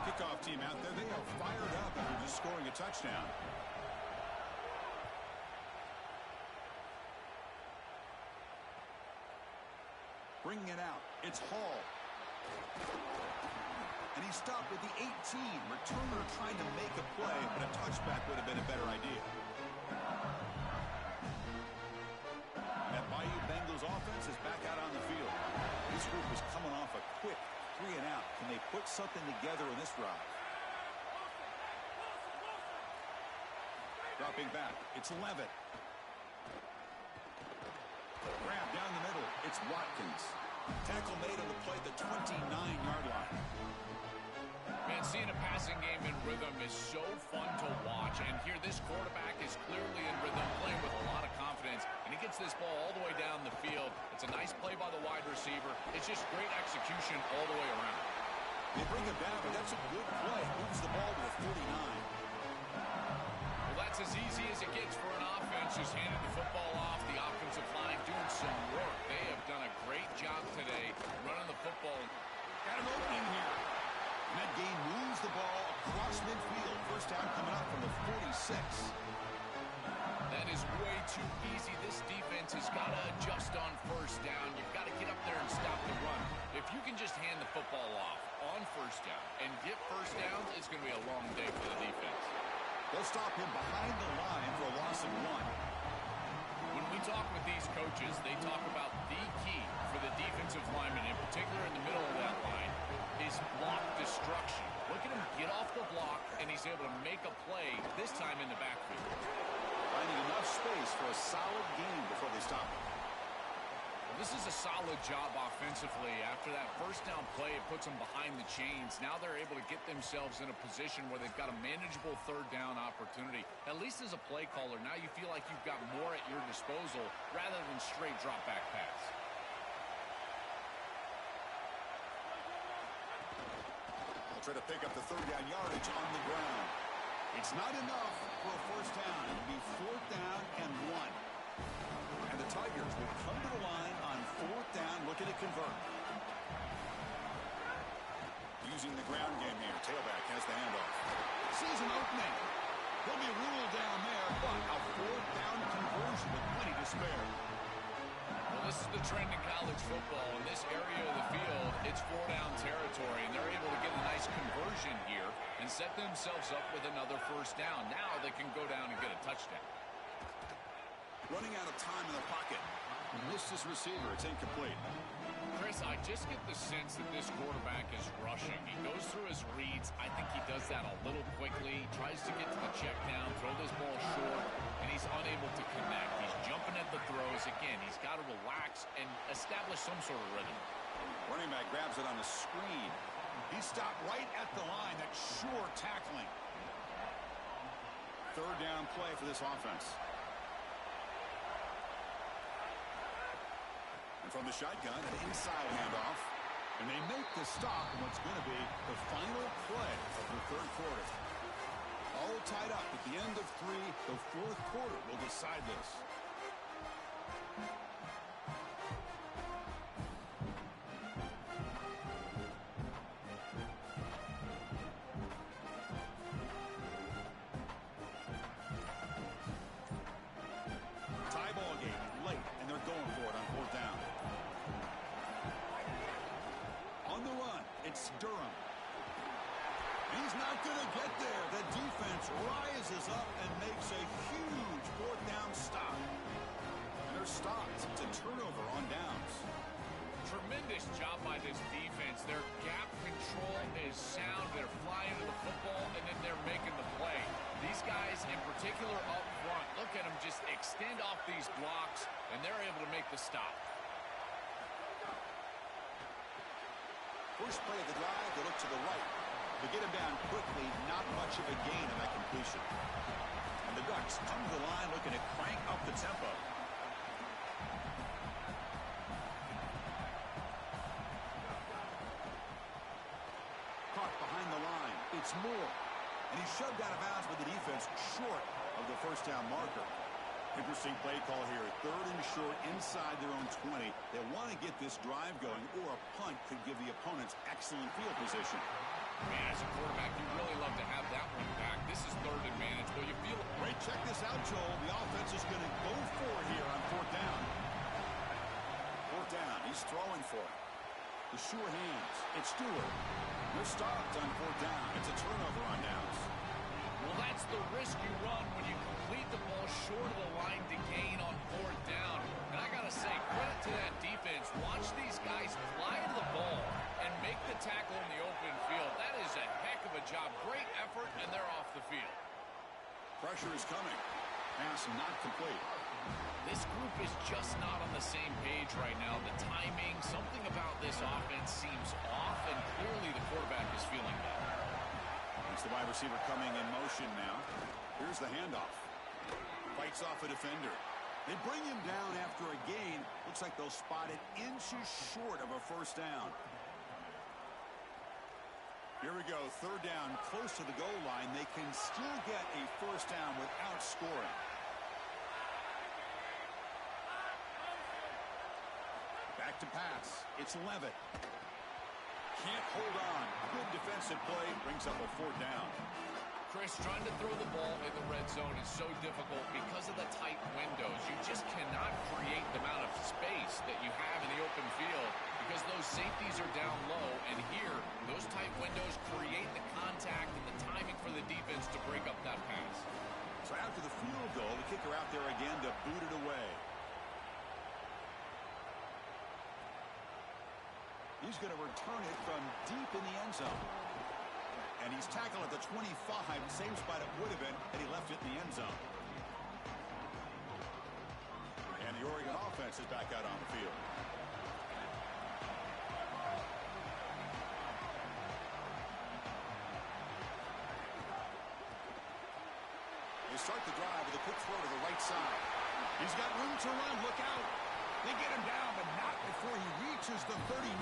Kickoff team out there, they are fired up after just scoring a touchdown. bringing it out. It's Hall. And he stopped with the 18. Returner trying to make a play, but a touchback would have been a better idea. That Bayou Bengals offense is back out on the field. This group is coming off a quick 3-and-out. Can they put something together in this drive? Dropping back, it's Levitt. Grab down the middle, it's Watkins. Tackle made on the play at the 29-yard line. Man, seeing a passing game in rhythm is so fun to watch. And here, this quarterback is clearly in rhythm, playing with a lot of confidence. And he gets this ball all the way down the field. It's a nice play by the wide receiver. It's just great execution all the way around. They bring him down, but that's a good play. Moves the ball to the 49. Well, that's as easy as it gets for an offense. Just handed the football off. The offensive line doing some work. They have done a great job today running the football. Got an opening here. And that game moves the ball across midfield. First down coming up from the 46. That is way too easy. This defense has got to adjust on first down. You've got to get up there and stop the run. If you can just hand the football off on first down and get first downs, it's going to be a long day for the defense. They'll stop him behind the line for a loss of 1. When we talk with these coaches, they talk about the key for the defensive lineman, in particular in the middle of that line, is block destruction. Look at him get off the block, and he's able to make a play, this time in the backfield. Finding enough space for a solid gain before they stop him. Well, this is a solid job offensively. After that first down play, it puts them behind the chains. Now they're able to get themselves in a position where they've got a manageable third down opportunity. At least as a play caller, now you feel like you've got more at your disposal rather than straight drop back pass. Try to pick up the third down yardage on the ground. It's not enough for a first down. It'll be 4th down and 1. And the Tigers will come to the line on 4th down, looking to convert. Using the ground game here. Tailback has the handoff. Sees an opening. He'll be ruled down there, but a 4th down conversion with plenty to spare. Well, this is the trend in college football. In this area of the field, it's 4-down territory, and they're able to get a nice conversion here and set themselves up with another first down. Now they can go down and get a touchdown. Running out of time in the pocket. Missed his receiver. It's incomplete. Chris, I just get the sense that this quarterback is rushing. He goes through his reads. I think he does that a little quickly. Tries to get to the check down, throw this ball short, and he's unable to connect. He's jumping at the throws. Again, he's got to relax and establish some sort of rhythm. Running back grabs it on the screen. He stopped right at the line. That sure tackling. Third down play for this offense. And from the shotgun, an inside handoff. And they make the stop in what's going to be the final play of the third quarter. All tied up at the end of 3. The fourth quarter will decide this. Tie ball game late, and they're going for it on 4th down. On the run, it's Durham. He's not going to get there. The defense rises up and makes a huge 4th down stop. And they're stopped. It's a turnover on downs. Tremendous job by this defense. Their gap control is sound. They're flying to the football, and then they're making the play. These guys, in particular up front, look at them just extend off these blocks, and they're able to make the stop. First play of the drive, they look to the right. To get him down quickly, not much of a gain on that completion. And the Ducks come to the line looking to crank up the tempo. Caught behind the line. It's Moore. And he's shoved out of bounds with the defense short of the first down marker. Interesting play call here. 3rd and short inside their own 20. They want to get this drive going, or a punt could give the opponents excellent field position. Man, as a quarterback, you really love to have that one back. This is 3rd and manageable. You feel it. Great, check this out, Joel. The offense is going to go for it here on 4th down. 4th down. He He's throwing for it. The sure hands. It's Stewart. They're stopped on 4th down. It's a turnover on downs. Well, that's the risk you run when you complete the ball short of the line to gain on 4th down. And I got to say, credit to that defense. Watch these guys fly to the ball and make the tackle in the open field. That is a heck of a job. Great effort, and they're off the field. Pressure is coming. Pass not complete. This group is just not on the same page right now. The timing, something about this offense seems off, and clearly the quarterback is feeling that. It's the wide receiver coming in motion now. Here's the handoff. Fights off a defender. They bring him down after a gain. Looks like they'll spot it inches short of a 1st down. Here we go, 3rd down, close to the goal line. They can still get a 1st down without scoring. Back to pass. It's Levitt. Can't hold on. Good defensive play. Brings up a 4th down. Chris, trying to throw the ball in the red zone is so difficult because of the tight windows. You just cannot create the amount of space that you have in the open field because those safeties are down low. And here, those tight windows create the contact and the timing for the defense to break up that pass. So after the field goal, the kicker out there again to boot it away. He's going to return it from deep in the end zone. And he's tackled at the 25, same spot it would have been had he left it in the end zone. And the Oregon offense is back out on the field. They start the drive with a quick throw to the right side. He's got room to run. Look out. They get him down, but not before he reaches the 39.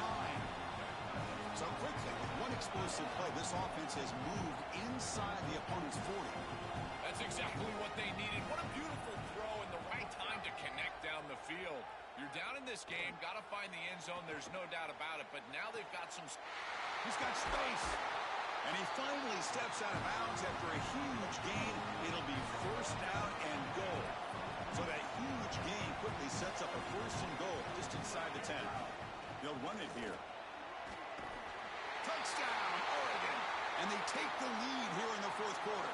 So quickly, one explosive play. This offense has moved inside the opponent's 40. That's exactly what they needed. What a beautiful throw and the right time to connect down the field. You're down in this game, got to find the end zone. There's no doubt about it. But now they've got some... He's got space. And he finally steps out of bounds after a huge gain. It'll be 1st down and goal. So that huge gain quickly sets up a 1st and goal just inside the 10. They'll run it here. Touchdown, Oregon. And they take the lead here in the 4th quarter.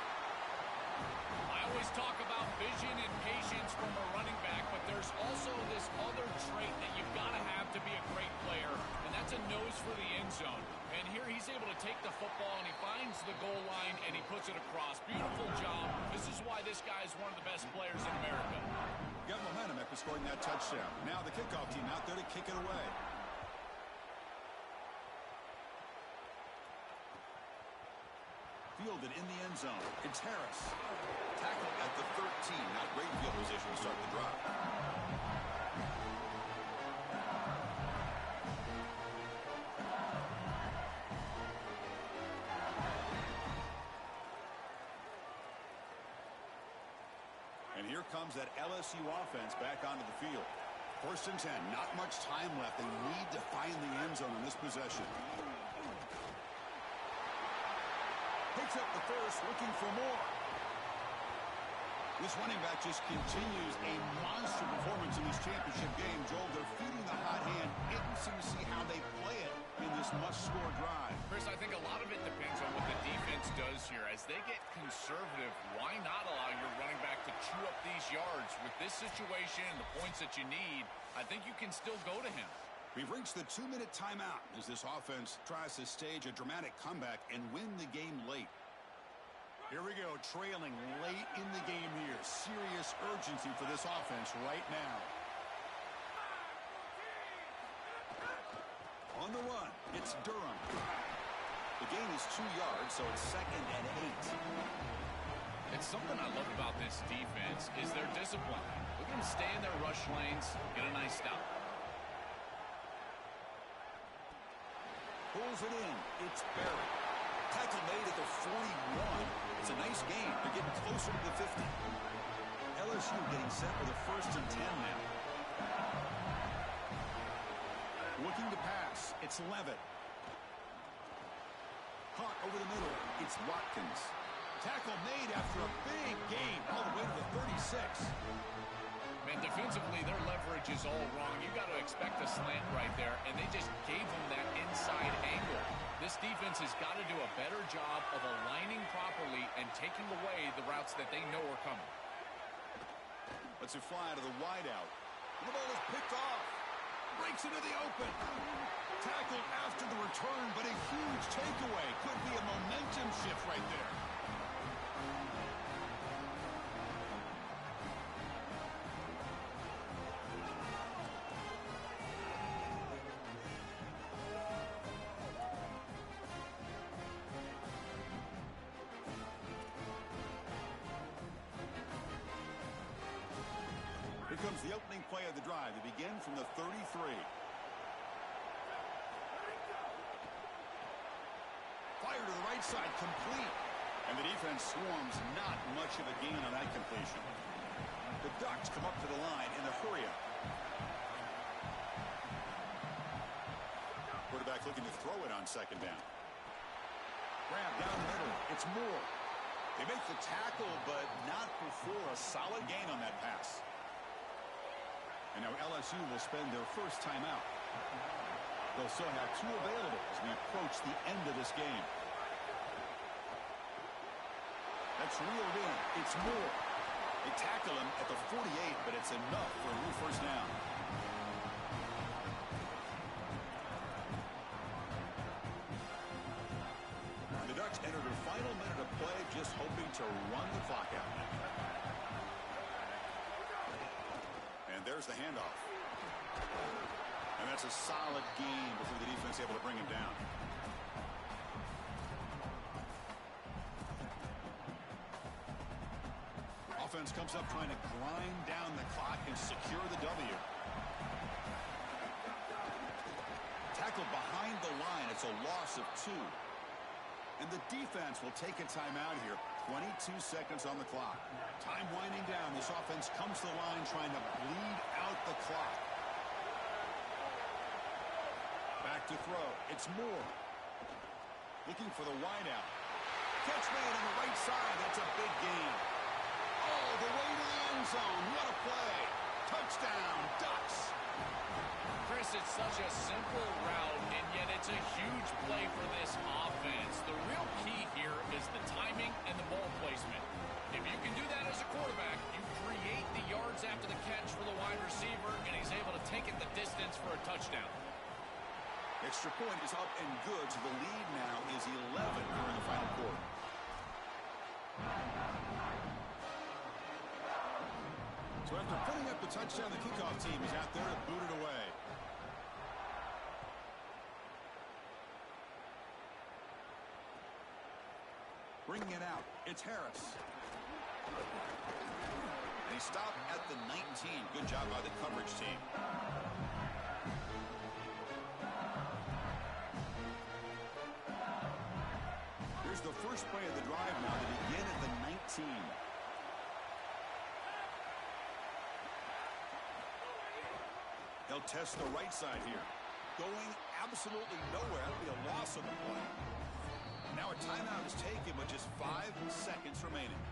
I always talk about vision and patience from a running back, but there's also this other trait that you've got to have to be a great player, and that's a nose for the end zone. And here he's able to take the football, and he finds the goal line, and he puts it across. Beautiful job. This is why this guy is one of the best players in America. Got momentum after scoring that touchdown. Now the kickoff team out there to kick it away. Fielded in the end zone. It's Harris. Tackled at the 13. Not great field position to start the drive. And here comes that LSU offense back onto the field. 1st and 10. Not much time left. They need to find the end zone in this possession. Picks up the 1st, looking for more. This running back just continues a monster performance in this championship game. Joel, they're feeding the hot hand. Interesting to see how they play it in this must-score drive. Chris, I think a lot of it depends on what the defense does here. As they get conservative, why not allow your running back to chew up these yards? With this situation and the points that you need, I think you can still go to him. We've reached the 2-minute timeout as this offense tries to stage a dramatic comeback and win the game late. Here we go, trailing late in the game here. Serious urgency for this offense right now. On the run, it's Durham. The gain is 2 yards, so it's 2nd and 8. It's something I love about this defense is their discipline. Look at them stay in their rush lanes, get a nice stop. Pulls it in. It's Barrett. Tackle made at the 41. It's a nice game. They're getting closer to the 50. LSU getting set with a 1st and 10 now. Looking to pass. It's Levitt. Caught over the middle. It's Watkins. Tackle made after a big gain all the way to the 36. Man, defensively, their leverage is all wrong. You got to expect a slant right there, and they just gave them that inside angle. This defense has got to do a better job of aligning properly and taking away the routes that they know are coming. Let's it fly to the wideout. The ball is picked off. Breaks into the open. Tackled after the return, but a huge takeaway. Could be a momentum shift right there. Here comes the opening play of the drive. They begin from the 33. Fire to the right side, complete. And the defense swarms, not much of a gain on that completion. The Ducks come up to the line in a hurry-up. Quarterback looking to throw it on second down. Grab down the middle. It's Moore. They make the tackle, but not before a solid gain on that pass. And now LSU will spend their first timeout. They'll still have two available as we approach the end of this game. That's reeled in. It's Moore. They tackle him at the 48, but it's enough for a new first down. The Ducks enter their final minute of play, just hoping to run the clock out. And there's the handoff. And that's a solid gain before the defense is able to bring him down. Offense comes up trying to grind down the clock and secure the W. Tackled behind the line. It's a loss of 2. And the defense will take a timeout here. 22 seconds on the clock. Time winding down. This offense comes to the line trying to bleed out the clock. Back to throw. It's Moore. Looking for the wideout. Catch made on the right side. That's a big gain. Oh, the way to the end zone. What a play. Touchdown, Ducks. Chris, it's such a simple route, and yet it's a huge play for this offense. The real key here is the timing and the ball placement. If you can do that as a quarterback, you create the yards after the catch for the wide receiver, and he's able to take it the distance for a touchdown. Extra point is up and good, so the lead now is 11 here in the final quarter. So after putting up the touchdown, the kickoff team is out there to boot it away. Bringing it out, it's Harris. And he stopped at the 19. Good job by the coverage team. Here's the first play of the drive now to begin at the 19. They'll test the right side here. Going absolutely nowhere. That'll be a loss on the play. Now a timeout is taken with just 5 seconds remaining.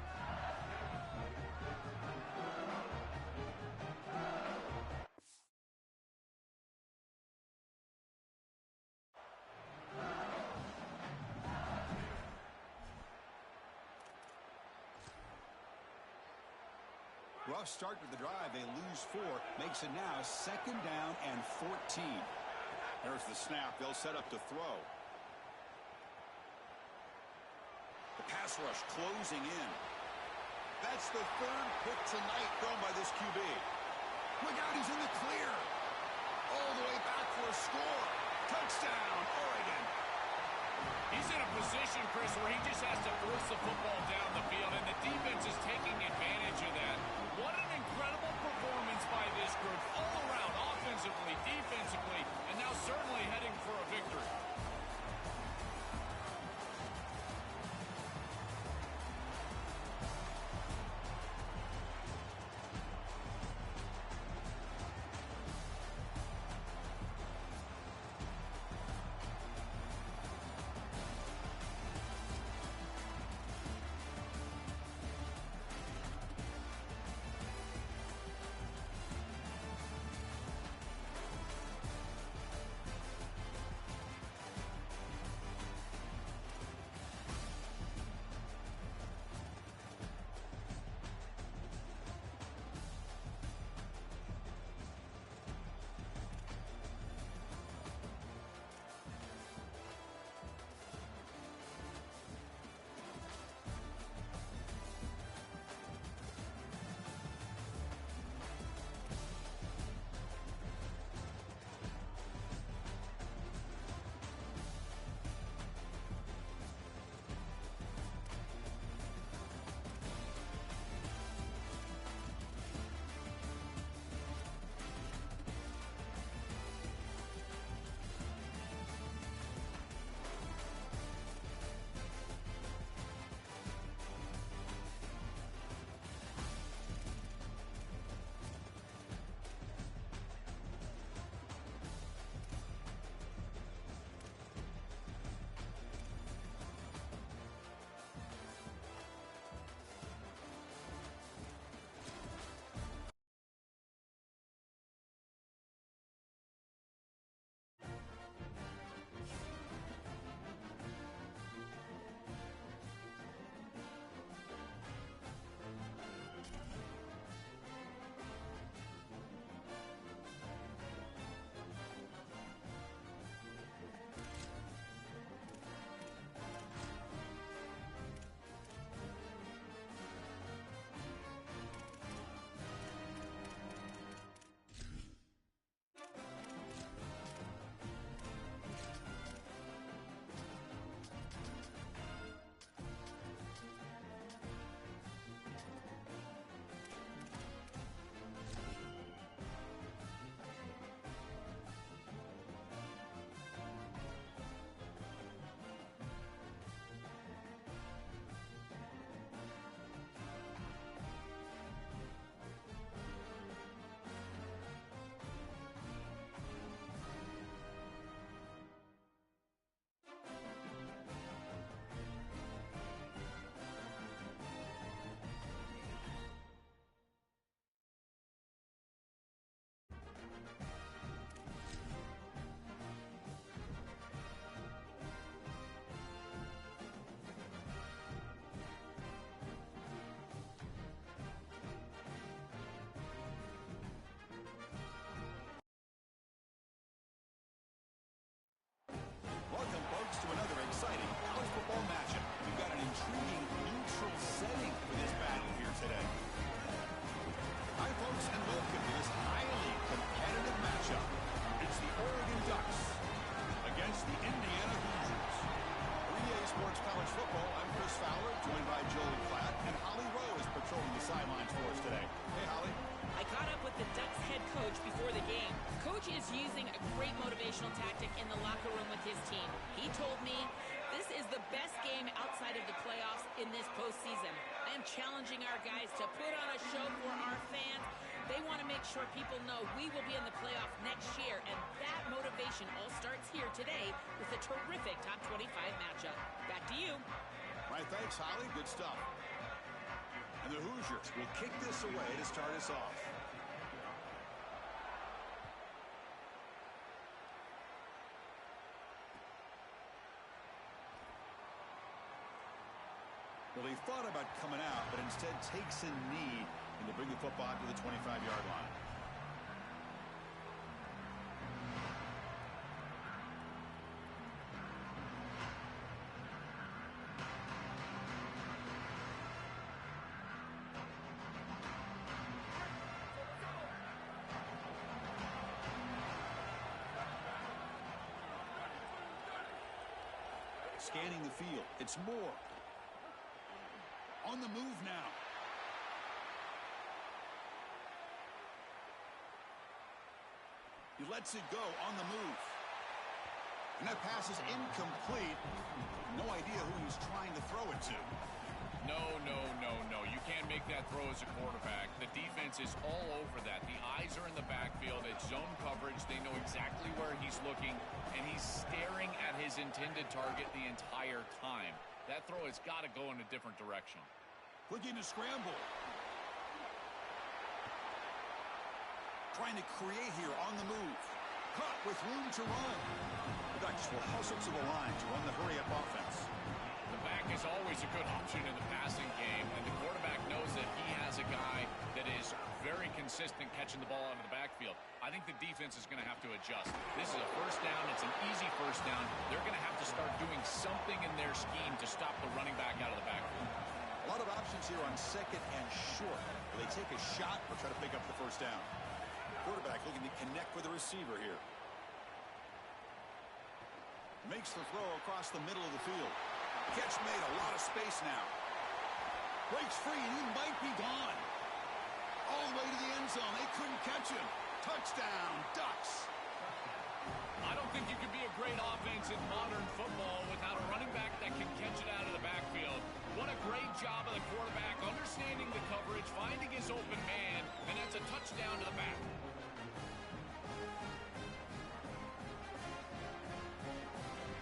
Rough start to the drive. They lose 4. Makes it now second down and 14. There's the snap. They'll set up to throw. The pass rush closing in. That's the 3rd pick tonight thrown by this QB. Look out, he's in the clear. All the way back for a score. Touchdown, Oregon. He's in a position, Chris, where he just has to force the football down the field, and the defense is taking advantage of that. What an incredible performance by this group all around, offensively, defensively, and now certainly heading for a victory. natural setting for this battle here today. Hi, folks, and welcome to this highly competitive matchup. It's the Oregon Ducks against the Indiana Hoosiers. For EA Sports College Football, I'm Chris Fowler, joined by Joel Klatt, and Holly Rowe is patrolling the sidelines for us today. Hey, Holly. I caught up with the Ducks head coach before the game. Coach is using a great motivational tactic in the locker room with his team. He told me this is the best game outside of the playoffs in this postseason. I am challenging our guys to put on a show for our fans. They want to make sure people know we will be in the playoff next year, and that motivation all starts here today with a terrific top 25 matchup. Back to you. Right, thanks, Holly. Good stuff. And the Hoosiers will kick this away to start us off. Well, he thought about coming out, but instead takes a knee and to bring the football to the 25-yard line. Scanning the field. It's Moore. On the move now. He lets it go on the move. And that pass is incomplete. No idea who he's trying to throw it to. No. You can't make that throw as a quarterback. The defense is all over that. The eyes are in the backfield. It's zone coverage. They know exactly where he's looking, and he's staring at his intended target the entire time. That throw has got to go in a different direction. Looking to scramble. Trying to create here on the move. Caught with room to run. The Ducks will hustle to the line to run the hurry-up offense. The back is always a good option in the passing game, and the quarterback knows that he has a guy that is very consistent catching the ball out of the backfield. I think the defense is going to have to adjust. This is a first down. It's an easy first down. They're going to have to start doing something in their scheme to stop the running back out of the backfield. A lot of options here on second and short. Will they take a shot or try to pick up the first down? Quarterback looking to connect with the receiver here. Makes the throw across the middle of the field. Catch made, a lot of space now. Breaks free, and he might be gone. All the way to the end zone. They couldn't catch him. Touchdown, Ducks. I don't think you can be a great offense in modern football without a running back that can catch it out of the backfield. What a great job of the quarterback, understanding the coverage, finding his open man, and that's a touchdown to the back.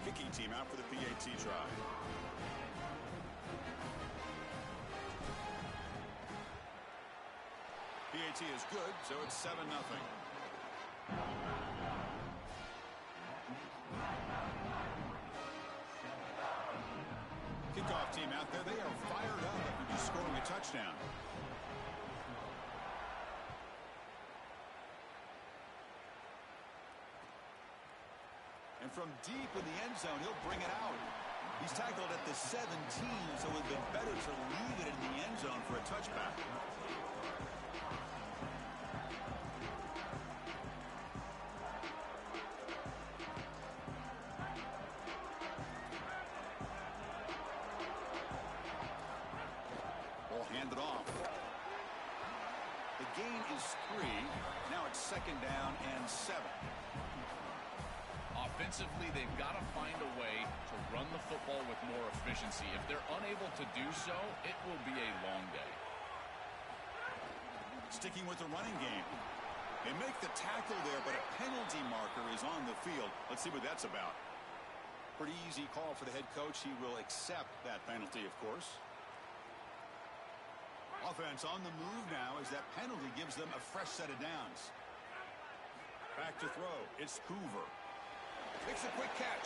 Kicking team out for the PAT try. PAT is good, so it's 7-0. Kickoff team out there. They are fired up after just scoring a touchdown. And from deep in the end zone, he'll bring it out. He's tackled at the 17, so it would have been better to leave it in the end zone for a touchback. Ball handed off. The gain is 3. Now it's second down and 7. Offensively, they've got to find a way to run the football with more efficiency. If they're unable to do so, it will be a long day. Sticking with the running game. They make the tackle there, but a penalty marker is on the field. Let's see what that's about. Pretty easy call for the head coach. He will accept that penalty, of course. Offense on the move now as that penalty gives them a fresh set of downs. Back to throw. It's Hoover. Makes a quick catch.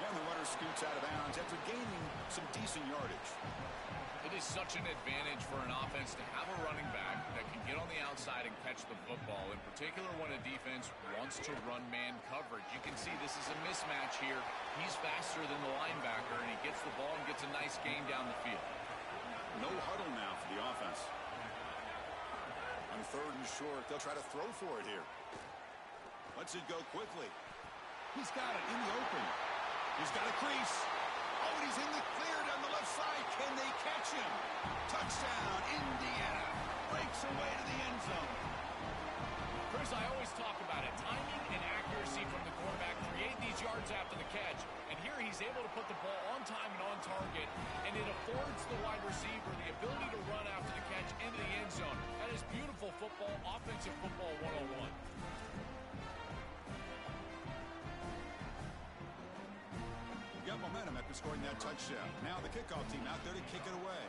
And the runner scoots out of bounds after gaining some decent yardage. It is such an advantage for an offense to have a running back that can get on the outside and catch the football, in particular when a defense wants to run man coverage. You can see this is a mismatch here. He's faster than the linebacker, and he gets the ball and gets a nice gain down the field. No huddle now for the offense. On 3rd and short, they'll try to throw for it here. Lets it go quickly. He's got it in the open. He's got a crease. Oh, and he's in the clear down the left side. Can they catch him? Touchdown, Indiana. Breaks away to the end zone. Chris, I always talk about it. Timing and accuracy from the quarterback create these yards after the catch. And here he's able to put the ball on time and on target. And it affords the wide receiver the ability to run after the catch into the end zone. That is beautiful football, offensive football 101. Got momentum after scoring that touchdown. Now the kickoff team out there to kick it away.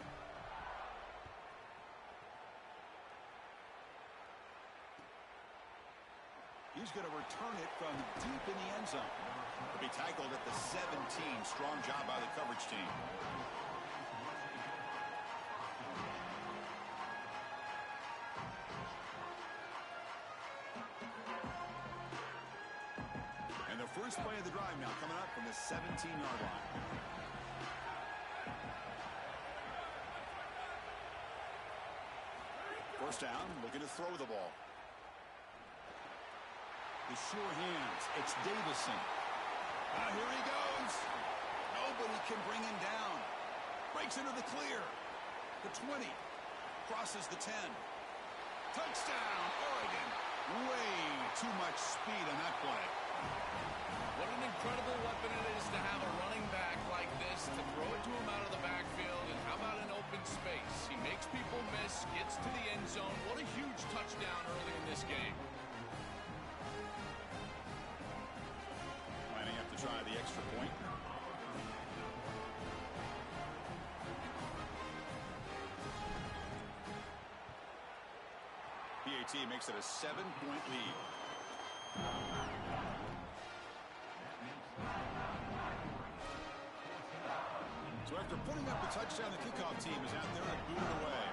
He's going to return it from deep in the end zone. He'll be tackled at the 17. Strong job by the coverage team. And the first play of the drive now coming up from the 17-yard line. First down, looking to throw the ball. The sure hands. It's Davison. Here he goes. Nobody can bring him down. Breaks into the clear. The 20. Crosses the 10. Touchdown, Oregon. Way too much speed on that play. What an incredible weapon it is to have a running back like this, to throw it to him out of the backfield, and how about an open space? He makes people miss, gets to the end zone. What a huge touchdown early in this game. Lining up to try the extra point. PAT makes it a 7-point lead. So after putting up the touchdown, the kickoff team is out there and boot it away.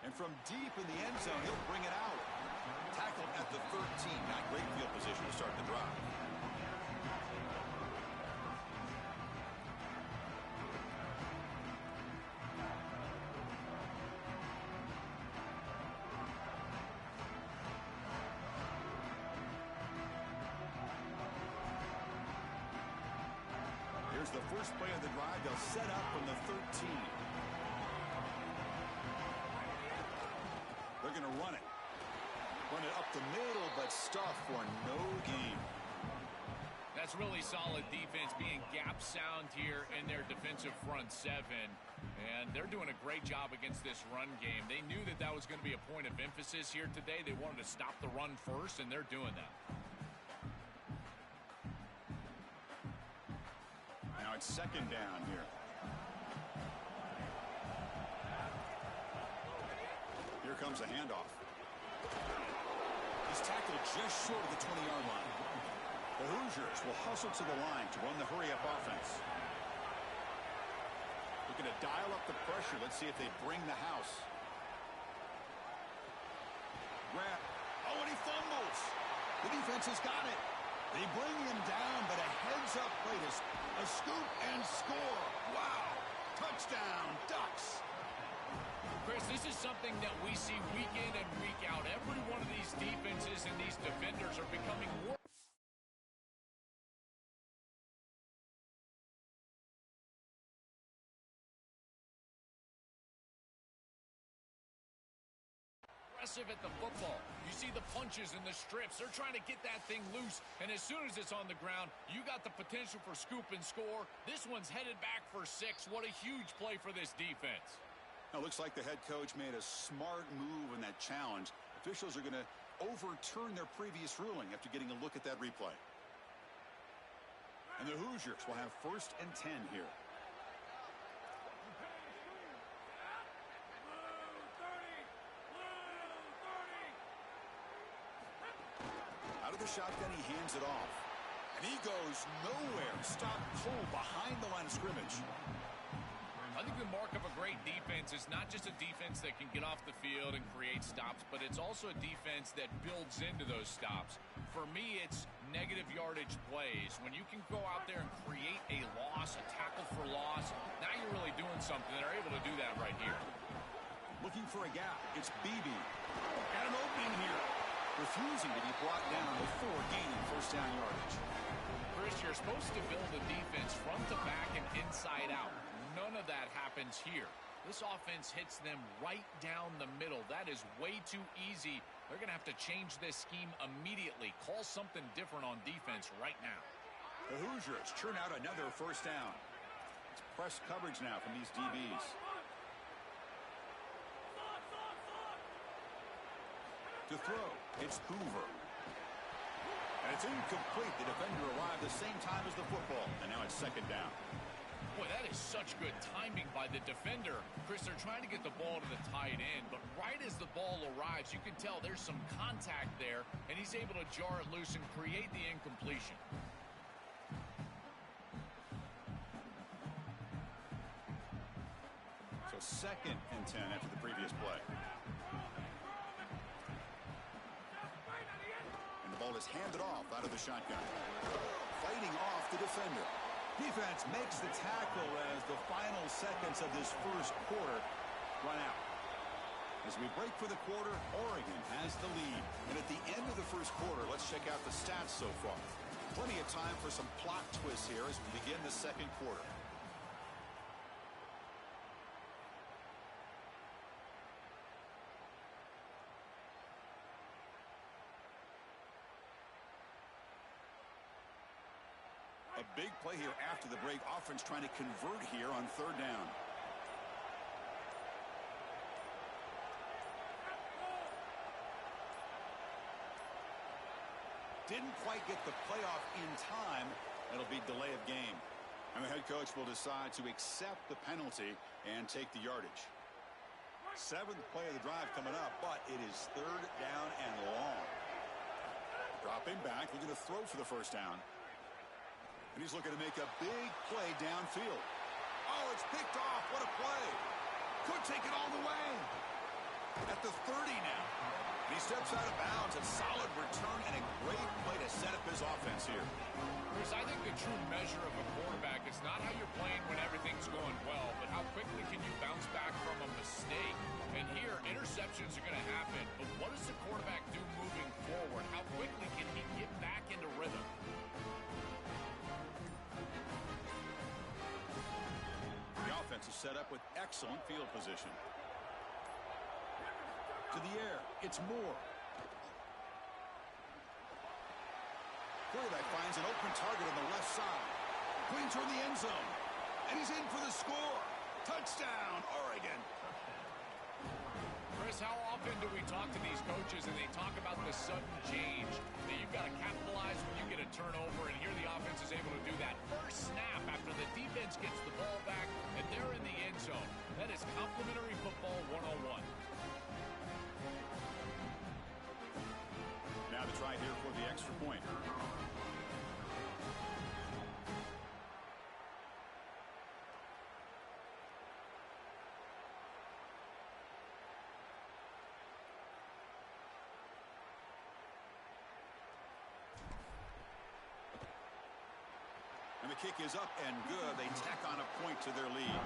And from deep in the end zone, he'll bring it out. Tackled at the 13. Not great field position to start the drive. Here's the first play of the drive. They'll set up from the 13. They're going to run it. Run it up the middle, but stuff for no gain. That's really solid defense, being gap sound here in their defensive front seven. And they're doing a great job against this run game. They knew that that was going to be a point of emphasis here today. They wanted to stop the run first, and they're doing that. Now it's second down here. Here comes a handoff. He's tackled just short of the 20-yard line. The Hoosiers will hustle to the line to run the hurry-up offense. Looking to dial up the pressure. Let's see if they bring the house. Grab. Oh, and he fumbles. The defense has got it. They bring him down, but a heads-up play to a scoop and score. Wow. Touchdown, Ducks. Chris, this is something that we see week in and week out. Every one of these defenses and these defenders are becoming more aggressive at the football. You see the punches and the strips. They're trying to get that thing loose, and as soon as it's on the ground, you got the potential for scoop and score. This one's headed back for 6. What a huge play for this defense. Now, looks like the head coach made a smart move in that challenge. Officials are going to overturn their previous ruling after getting a look at that replay. And the Hoosiers will have 1st and 10 here. Out of the shotgun, he hands it off. And And he goes nowhere. Stop cold behind the line of scrimmage. I think the mark of a great defense is not just a defense that can get off the field and create stops, but it's also a defense that builds into those stops. For me, it's negative yardage plays. When you can go out there and create a loss, a tackle for loss, now you're really doing something. They're able to do that right here. Looking for a gap. It's Beebe. Got an opening here. Refusing to be brought down before gaining first down yardage. Chris, you're supposed to build a defense front to back and inside out. None of that happens here. This offense hits them right down the middle. That is way too easy. They're going to have to change this scheme immediately. Call something different on defense right now. The Hoosiers churn out another first down. It's press coverage now from these DBs. To throw, it's Hoover. And it's incomplete. The defender arrived the same time as the football. And now it's second down. Boy, that is such good timing by the defender. Chris, they're trying to get the ball to the tight end, but right as the ball arrives, you can tell there's some contact there, and he's able to jar it loose and create the incompletion. So 2nd and 10 after the previous play. And the ball is handed off out of the shotgun. Fighting off the defender. Defense makes the tackle as the final seconds of this first quarter run out. As we break for the quarter, Oregon has the lead. And at the end of the first quarter, let's check out the stats so far. Plenty of time for some plot twists here as we begin the second quarter. A big play here after the break. Offense trying to convert here on third down. Didn't quite get the playoff in time. It'll be delay of game. And the head coach will decide to accept the penalty and take the yardage. 7th play of the drive coming up, but it is third down and long. Dropping back, looking to throw for the first down. And he's looking to make a big play downfield. Oh, it's picked off. What a play. Could take it all the way. At the 30 now. And he steps out of bounds. A solid return and a great play to set up his offense here. Chris, I think the true measure of a quarterback is not how you're playing when everything's going well, but how quickly can you bounce back from a mistake. And here, interceptions are going to happen, but what does the quarterback do moving forward? How quickly can he get back into rhythm? The offense is set up with excellent field position. To the air, it's Moore. Quarterback finds an open target on the left side. Going toward the end zone. And he's in for the score. Touchdown, Oregon. Chris, how often do we talk to these coaches and they talk about the sudden change, that you've got to capitalize when you get a turnover, and here the offense is able to do that. First snap after the defense gets the ball back, and they're in the end zone. That is complimentary football 101. Now to try here for the extra point. And the kick is up and good. They tack on a point to their lead.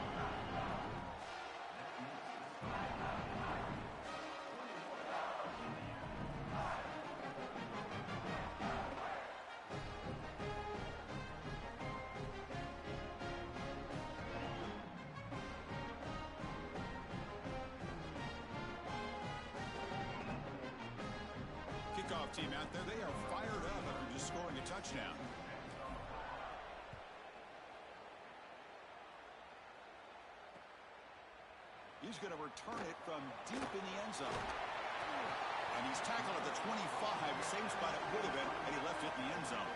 Kickoff team out there, they are fired up after just scoring a touchdown. He's going to return it from deep in the end zone. And he's tackled at the 25, same spot it would have been, and he left it in the end zone.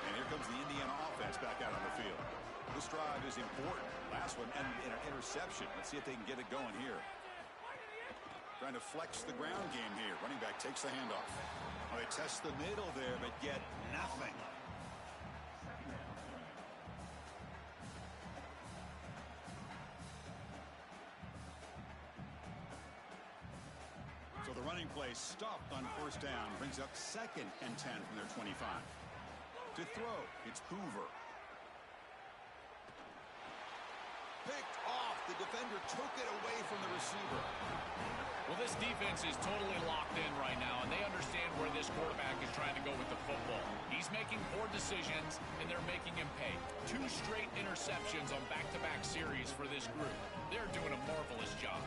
And here comes the Indiana offense back out on the field. This drive is important. Last one and an interception. Let's see if they can get it going here. Trying to flex the ground game here. Running back takes the handoff. Well, they test the middle there, but get nothing. So the running play stopped on first down. Brings up 2nd and 10 from their 25. To throw, it's Hoover. Picked off. The defender took it away from the receiver. Well, this defense is totally locked in right now, and they understand where this quarterback is trying to go with the football. He's making poor decisions, and they're making him pay. 2 straight interceptions on back-to-back series for this group. They're doing a marvelous job.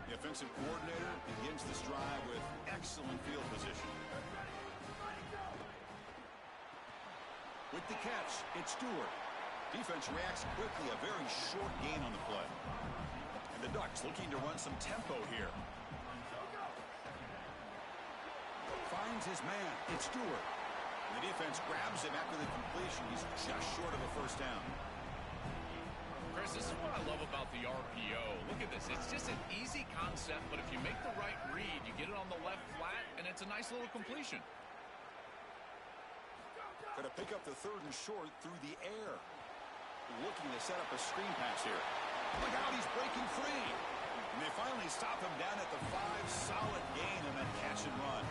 The offensive coordinator begins this drive with excellent field position. With the catch, it's Stewart. Defense reacts quickly. A very short gain on the play. And the Ducks looking to run some tempo here. Finds his man. It's Stewart. And the defense grabs him after the completion. He's just short of a first down. Chris, this is what I love about the RPO. Look at this. It's just an easy concept, but if you make the right read, you get it on the left flat, and it's a nice little completion. Going to pick up the 3rd and short through the air. Looking to set up a screen pass here. Look out, he's breaking free. And they finally stop him down at the 5. Solid gain on that catch and run.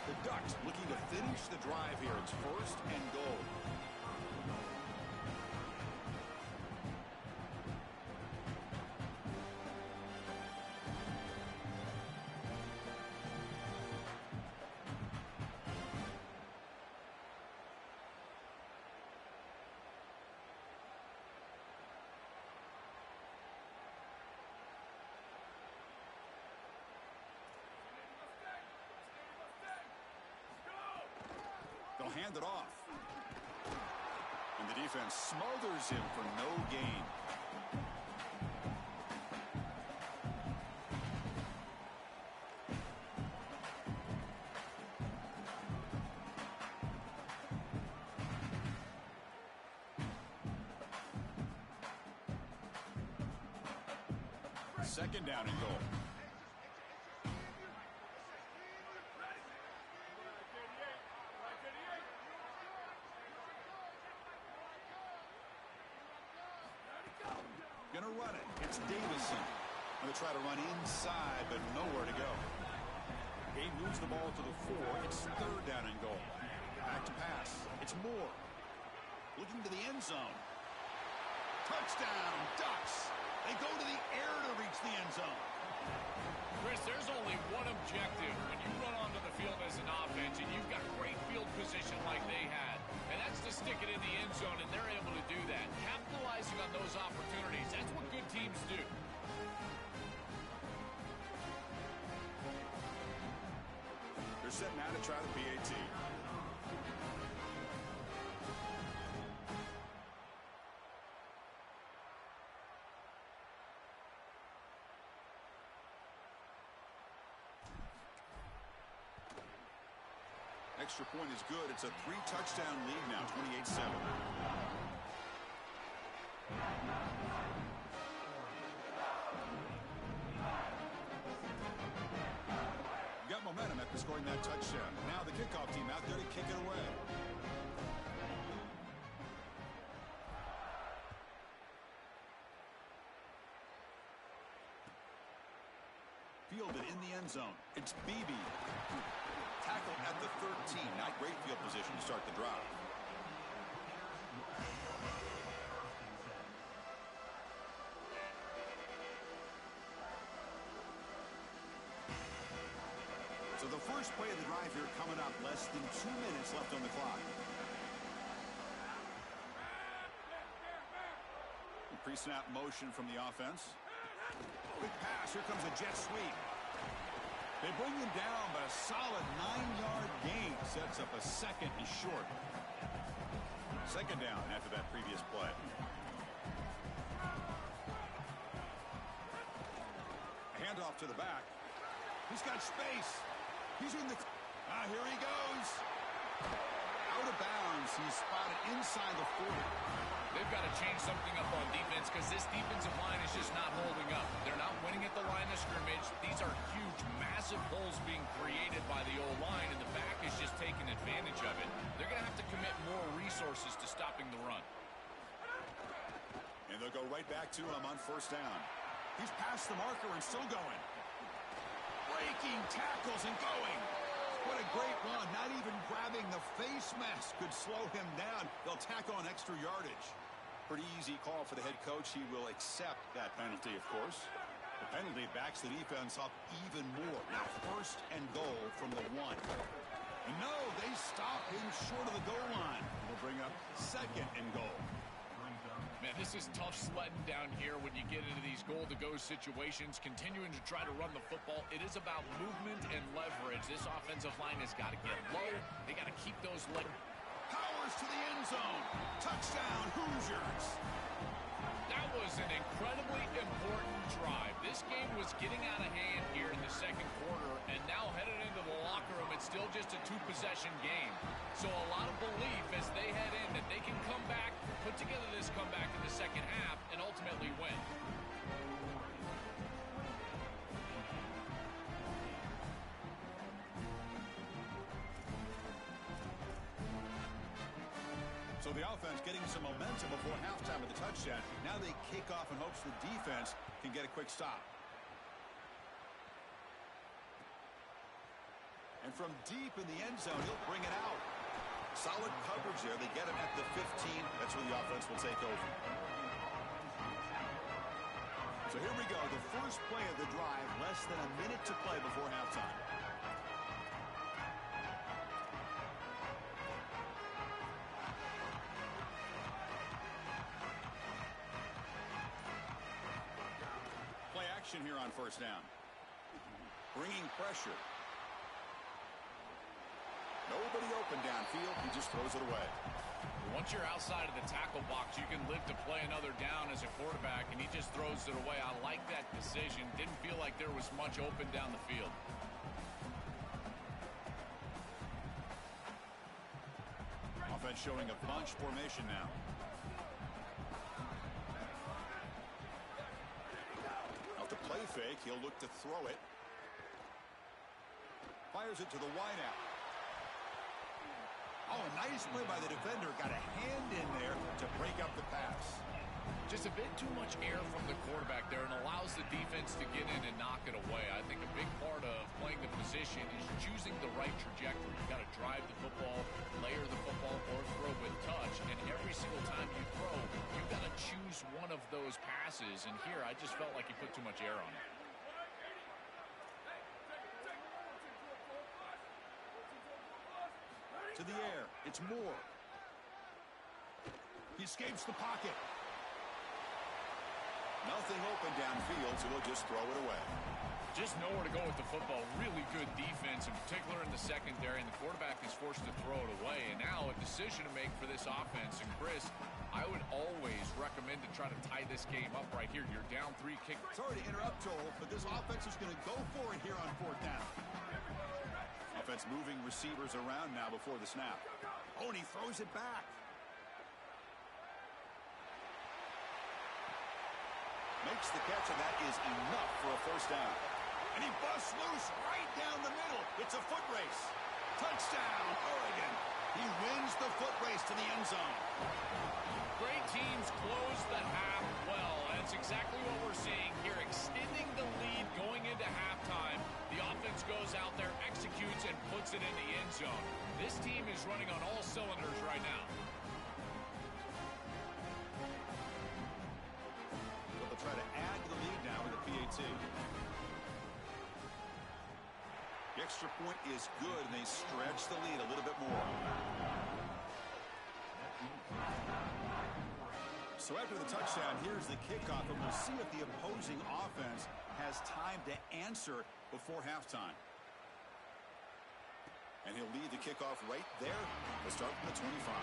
The Ducks looking to finish the drive here. It's 1st and goal. They'll hand it off. And the defense smothers him for no gain. Second down and goal. Gonna run it. It's Davison. Gonna try to run inside, but nowhere to go. Gabe moves the ball to the 4. It's 3rd down and goal. Back to pass. It's Moore. Looking to the end zone. Touchdown, Ducks. They go to the air to reach the end zone. Chris, there's only one objective when you run onto the field as an offense and you've got great field position like they had. And that's to stick it in the end zone, and they're able to do that. Capitalizing on those opportunities, that's what good teams do. They're setting out to try the PAT. Extra point is good. It's a 3-touchdown lead now, 28-7. Got momentum after scoring that touchdown. Now the kickoff team out there to kick it away. Fielded in the end zone. It's Beebe. Tackle at the 13. Not great field position to start the drive. So the first play of the drive here coming up. Less than 2 minutes left on the clock. Pre-snap motion from the offense. Quick pass. Here comes a jet sweep. They bring him down, but a solid 9-yard gain sets up a 2nd and short. 2nd down after that previous play. Handoff to the back. He's got space. He's in the... here he goes. Out of bounds. downs. He's spotted inside the 40. They've got to change something up on defense because this defensive line is just not holding up. They're not winning at the line of scrimmage. These are huge, massive holes being created by the O-line, and the back is just taking advantage of it. They're going to have to commit more resources to stopping the run. And they'll go right back to him on first down. He's past the marker and still going. Breaking tackles and going. What a great run. Not even grabbing the face mask could slow him down. They'll tack on extra yardage. Pretty easy call for the head coach. He will accept that penalty, of course. The penalty backs the defense up even more. Now first and goal from the 1. And no, they stop him short of the goal line. They'll bring up second and goal. Man, this is tough sledding down here when you get into these goal-to-go situations, continuing to try to run the football. It is about movement and leverage. This offensive line has got to get low. They got to keep those legs. Powers to the end zone. Touchdown, Hoosiers. That was an incredibly important drive. This game was getting out of hand here in the second quarter, and now headed into the locker room, it's still just a two-possession game. So a lot of belief as they head in that they can come back, put together this comeback in the second half, and ultimately win. So the offense getting some momentum before halftime with the touchdown. Now they kick off in hopes the defense can get a quick stop. And from deep in the end zone, he'll bring it out. Solid coverage there. They get him at the 15. That's where the offense will take over. So here we go. The first play of the drive. Less than a minute to play before halftime. Play action here on first down. Bringing pressure. Nobody open downfield. He just throws it away. Once you're outside of the tackle box, you can live to play another down as a quarterback, and he just throws it away. I like that decision. Didn't feel like there was much open down the field. Offense showing a bunch formation now. Off the play fake, he'll look to throw it. Fires it to the wideout. Oh, a nice play by the defender. Got a hand in there to break up the pass. Just a bit too much air from the quarterback there and allows the defense to get in and knock it away. I think a big part of playing the position is choosing the right trajectory. You've got to drive the football, layer the football, or throw with touch. And every single time you throw, you've got to choose one of those passes. And here, I just felt like he put too much air on it. To the air. It's Moore. He escapes the pocket. Nothing open downfield, so he'll just throw it away. Just nowhere to go with the football. Really good defense, in particular in the secondary, and the quarterback is forced to throw it away. And now a decision to make for this offense. And Chris, I would always recommend to try to tie this game up right here. You're down 3 kick. Sorry to interrupt, Joel, but this offense is going to go for it here on fourth down. Offense moving receivers around now before the snap. Oh, and he throws it back. Makes the catch, and that is enough for a first down. And he busts loose right down the middle. It's a foot race. Touchdown, Oregon. He wins the foot race to the end zone. Great teams close the half well. That's exactly what we're seeing here, extending the lead going into halftime. The offense goes out there, executes, and puts it in the end zone. This team is running on all cylinders right now. They'll try to add to the lead now with a PAT. The extra point is good, and they stretch the lead a little bit more. So after the touchdown, here's the kickoff, and we'll see if the opposing offense has time to answer before halftime. And he'll lead the kickoff right there. We'll start from the 25.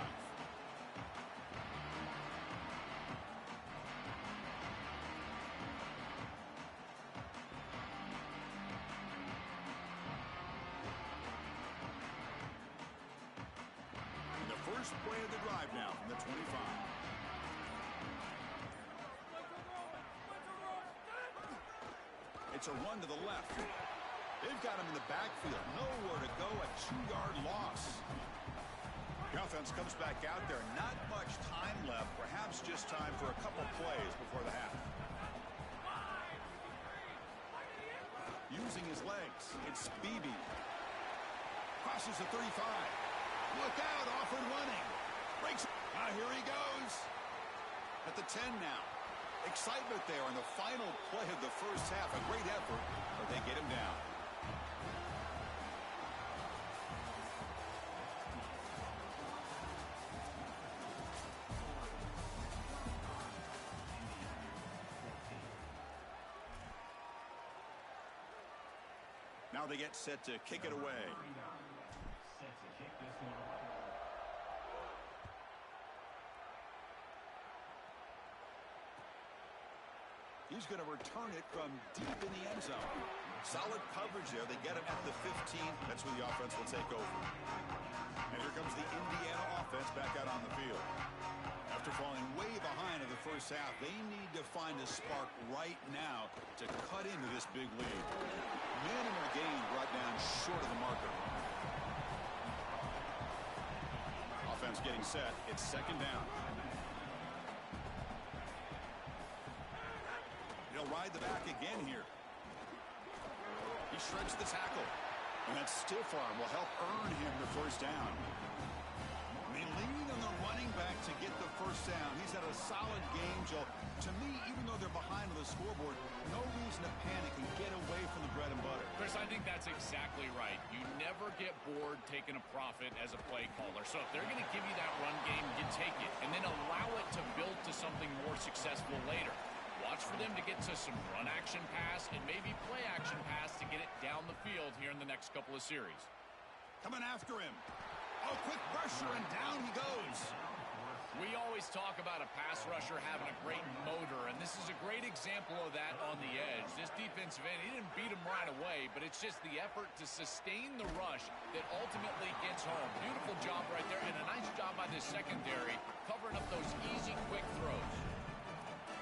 First play of the drive now from the 25. It's a run to the left. They've got him in the backfield. Nowhere to go. A 2-yard loss. The offense comes back out there. Not much time left. Perhaps just time for a couple plays before the half. Using his legs. It's Beebe. Crosses the 35. Look out. Off and running. Breaks. Here he goes. At the 10 now. Excitement there on the final play of the first half. A great effort, but they get him down. Now they get set to kick it away. He's going to return it from deep in the end zone. Solid coverage there. They get him at the 15. That's where the offense will take over. And here comes the Indiana offense back out on the field. After falling way behind in the first half, they need to find a spark right now to cut into this big lead. Minimal gain brought down short of the marker. Offense getting set. It's second down. He'll ride the back again here. He shreds the tackle. And that stiff arm will help earn him the first down. They lean on the running back to get the first down. He's had a solid game, Joe. To me, even though they're behind on the scoreboard, no reason to panic and get away from the bread and butter. Chris, I think that's exactly right. You never get bored taking a profit as a play caller. So if they're going to give you that run game, you take it. And then allow it to build to something more successful later. Watch for them to get to some run action pass and maybe play action pass to get it down the field here in the next couple of series. Coming after him. Oh, quick pressure, and down he goes. We always talk about a pass rusher having a great motor, and this is a great example of that on the edge. This defensive end, he didn't beat him right away, but it's just the effort to sustain the rush that ultimately gets home. Beautiful job right there, and a nice job by this secondary covering up those easy, quick throws.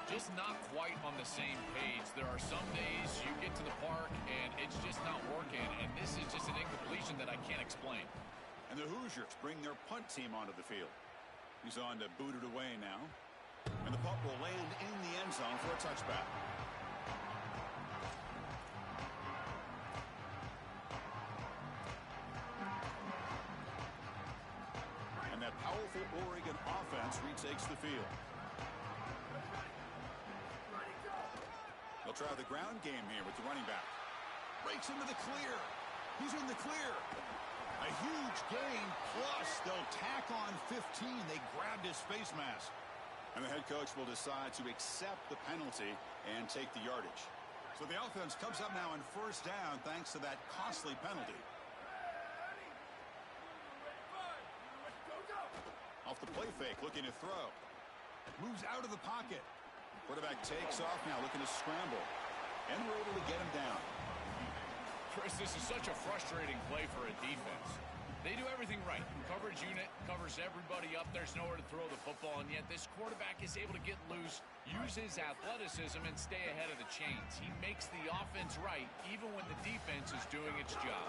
Just not quite on the same page. There are some days you get to the park, and it's just not working, and this is just an incompletion that I can't explain. And the Hoosiers bring their punt team onto the field. He's on to boot it away now. And the punt will land in the end zone for a touchback. And that powerful Oregon offense retakes the field. They'll try the ground game here with the running back. Breaks into the clear. He's in the clear. A huge gain, plus they'll tack on 15. They grabbed his face mask. And the head coach will decide to accept the penalty and take the yardage. So the offense comes up now on first down thanks to that costly penalty. Off the play fake, looking to throw. Moves out of the pocket. Quarterback takes off now, looking to scramble. And we're able to get him down. Chris, this is such a frustrating play for a defense. They do everything right. Coverage unit covers everybody up. There's nowhere to throw the football, and yet this quarterback is able to get loose, use his athleticism, and stay ahead of the chains. He makes the offense right, even when the defense is doing its job.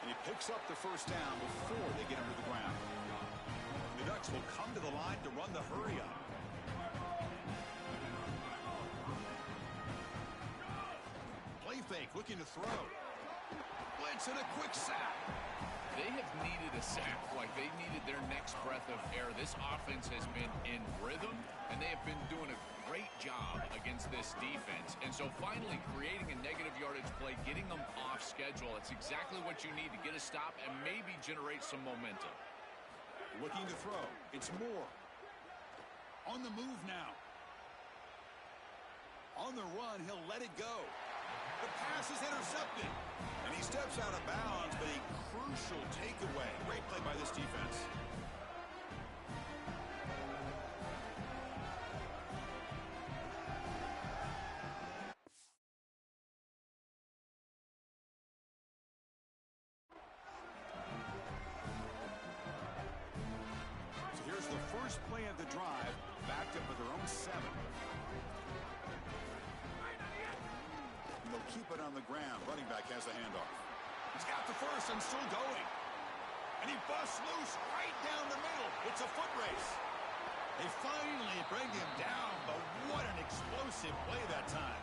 And he picks up the first down before they get him to the ground. The Ducks will come to the line to run the hurry up. Play fake, looking to throw. Blitz and a quick sack. They have needed a sack like they needed their next breath of air. This offense has been in rhythm, and they have been doing a great job against this defense. And so finally creating a negative yardage play, getting them off schedule, it's exactly what you need to get a stop and maybe generate some momentum. Looking to throw. It's Moore. On the move now. On the run, he'll let it go. The pass is intercepted. And he steps out of bounds, but a crucial takeaway. Great play by this defense. first play of the drive, backed up with their own 7. And they'll keep it on the ground. Running back has the handoff. He's got the first and still going. And he busts loose right down the middle. It's a foot race. They finally bring him down, but what an explosive play that time.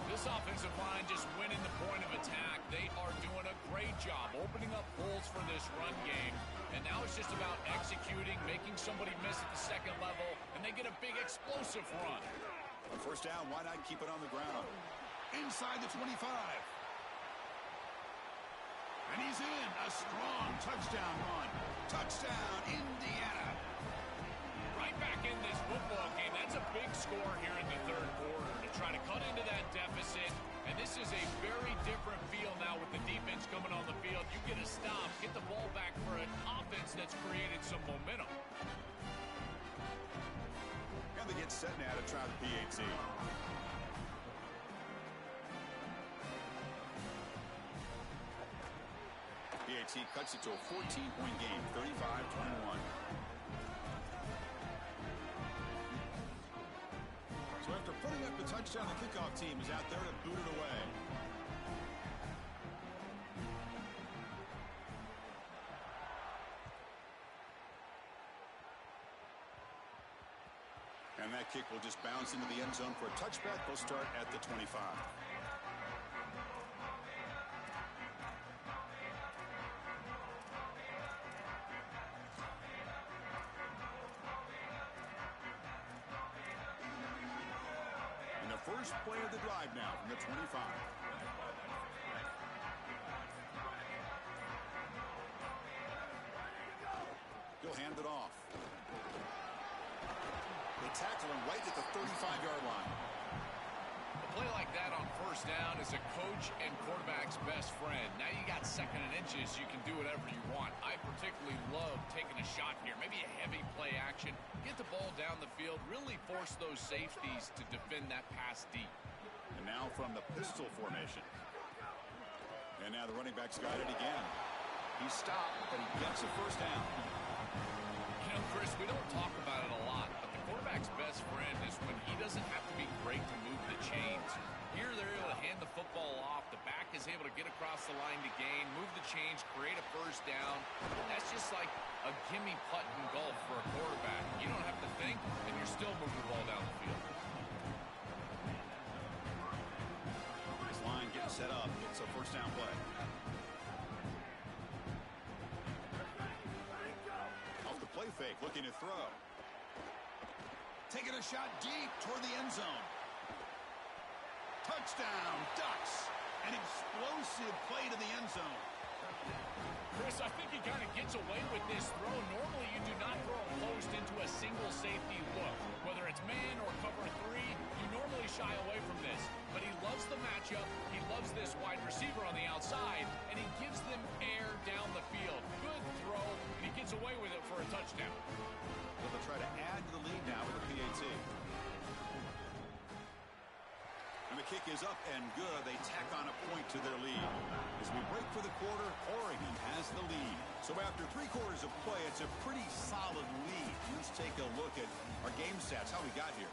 This offensive line just winning the point of attack. They are doing a great job opening up holes for this run game. And now it's just about executing, making somebody miss at the second level, and they get a big explosive run. On first down, why not keep it on the ground? Inside the 25. And he's in. A strong touchdown run. Touchdown, Indiana. Right back in this football game. That's a big score here in the third quarter to try to cut into that deficit. And this is a very different feel now with the defense coming on the field. You get a stop, get the ball back for an offense that's created some momentum. And they get set now to try the PAT. PAT cuts it to a 14-point game, 35-21. So after putting up the touchdown, the kickoff team is out there to boot it away. And that kick will just bounce into the end zone for a touchback. They'll start at the 25. First play of the drive now from the 25. He'll hand it off. They tackle him right at the 35-yard line. A play like that on first down is a coach and quarterback's best friend. Now you got second and inches, you can do whatever you want. I particularly love taking a shot here, maybe a heavy play action. Get the ball down the field, really force those safeties to defend that pass deep. And now from the pistol formation. And now the running back's got it again. He stopped, but he gets a first down. You know, Chris, we don't talk about it a lot, but the quarterback's best friend is when he doesn't have to be great to move the chains. Here they're able to hand the football off. The back is able to get across the line to gain, move the chains, create a first down. That's just like a gimme putt in golf for a quarterback. You don't have to think, and you're still moving the ball down the field. This line getting set up. It's a first down play. Off the play fake, looking to throw. Taking a shot deep toward the end zone. Touchdown, Ducks. An explosive play to the end zone. Chris, I think he kind of gets away with this throw. Normally, you do not throw a post into a single safety look. Whether it's man or cover three, you normally shy away from this. But he loves the matchup. He loves this wide receiver on the outside, and he gives them air down the field. Good throw, and he gets away with it for a touchdown. Well, they'll try to add to the lead now with the PAT. And the kick is up and good. They tack on a point to their lead. As we break for the quarter, Oregon has the lead. So after 3 quarters of play, it's a pretty solid lead. Let's take a look at our game stats, how we got here.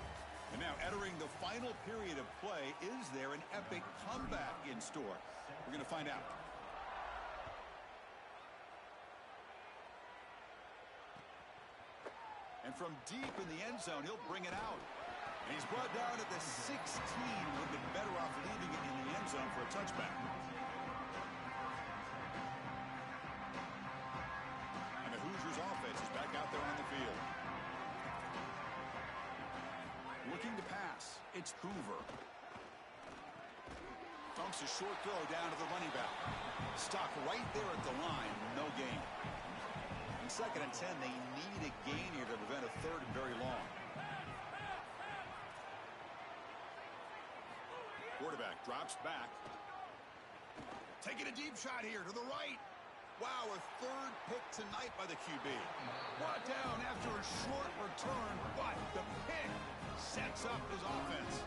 And now entering the final period of play, is there an epic comeback in store? We're going to find out. And from deep in the end zone, he'll bring it out. And he's brought down at the 16. Would have been better off leaving it in the end zone for a touchback. And the Hoosiers offense is back out there on the field. Looking to pass. It's Hoover. Dumps a short throw down to the running back. Stopped right there at the line. No gain. In 2nd and 10, they need a gain here to prevent a 3rd and very long. Quarterback drops back. Taking a deep shot here to the right. Wow, a 3rd pick tonight by the QB. Brought down after a short return, but the pick sets up his offense.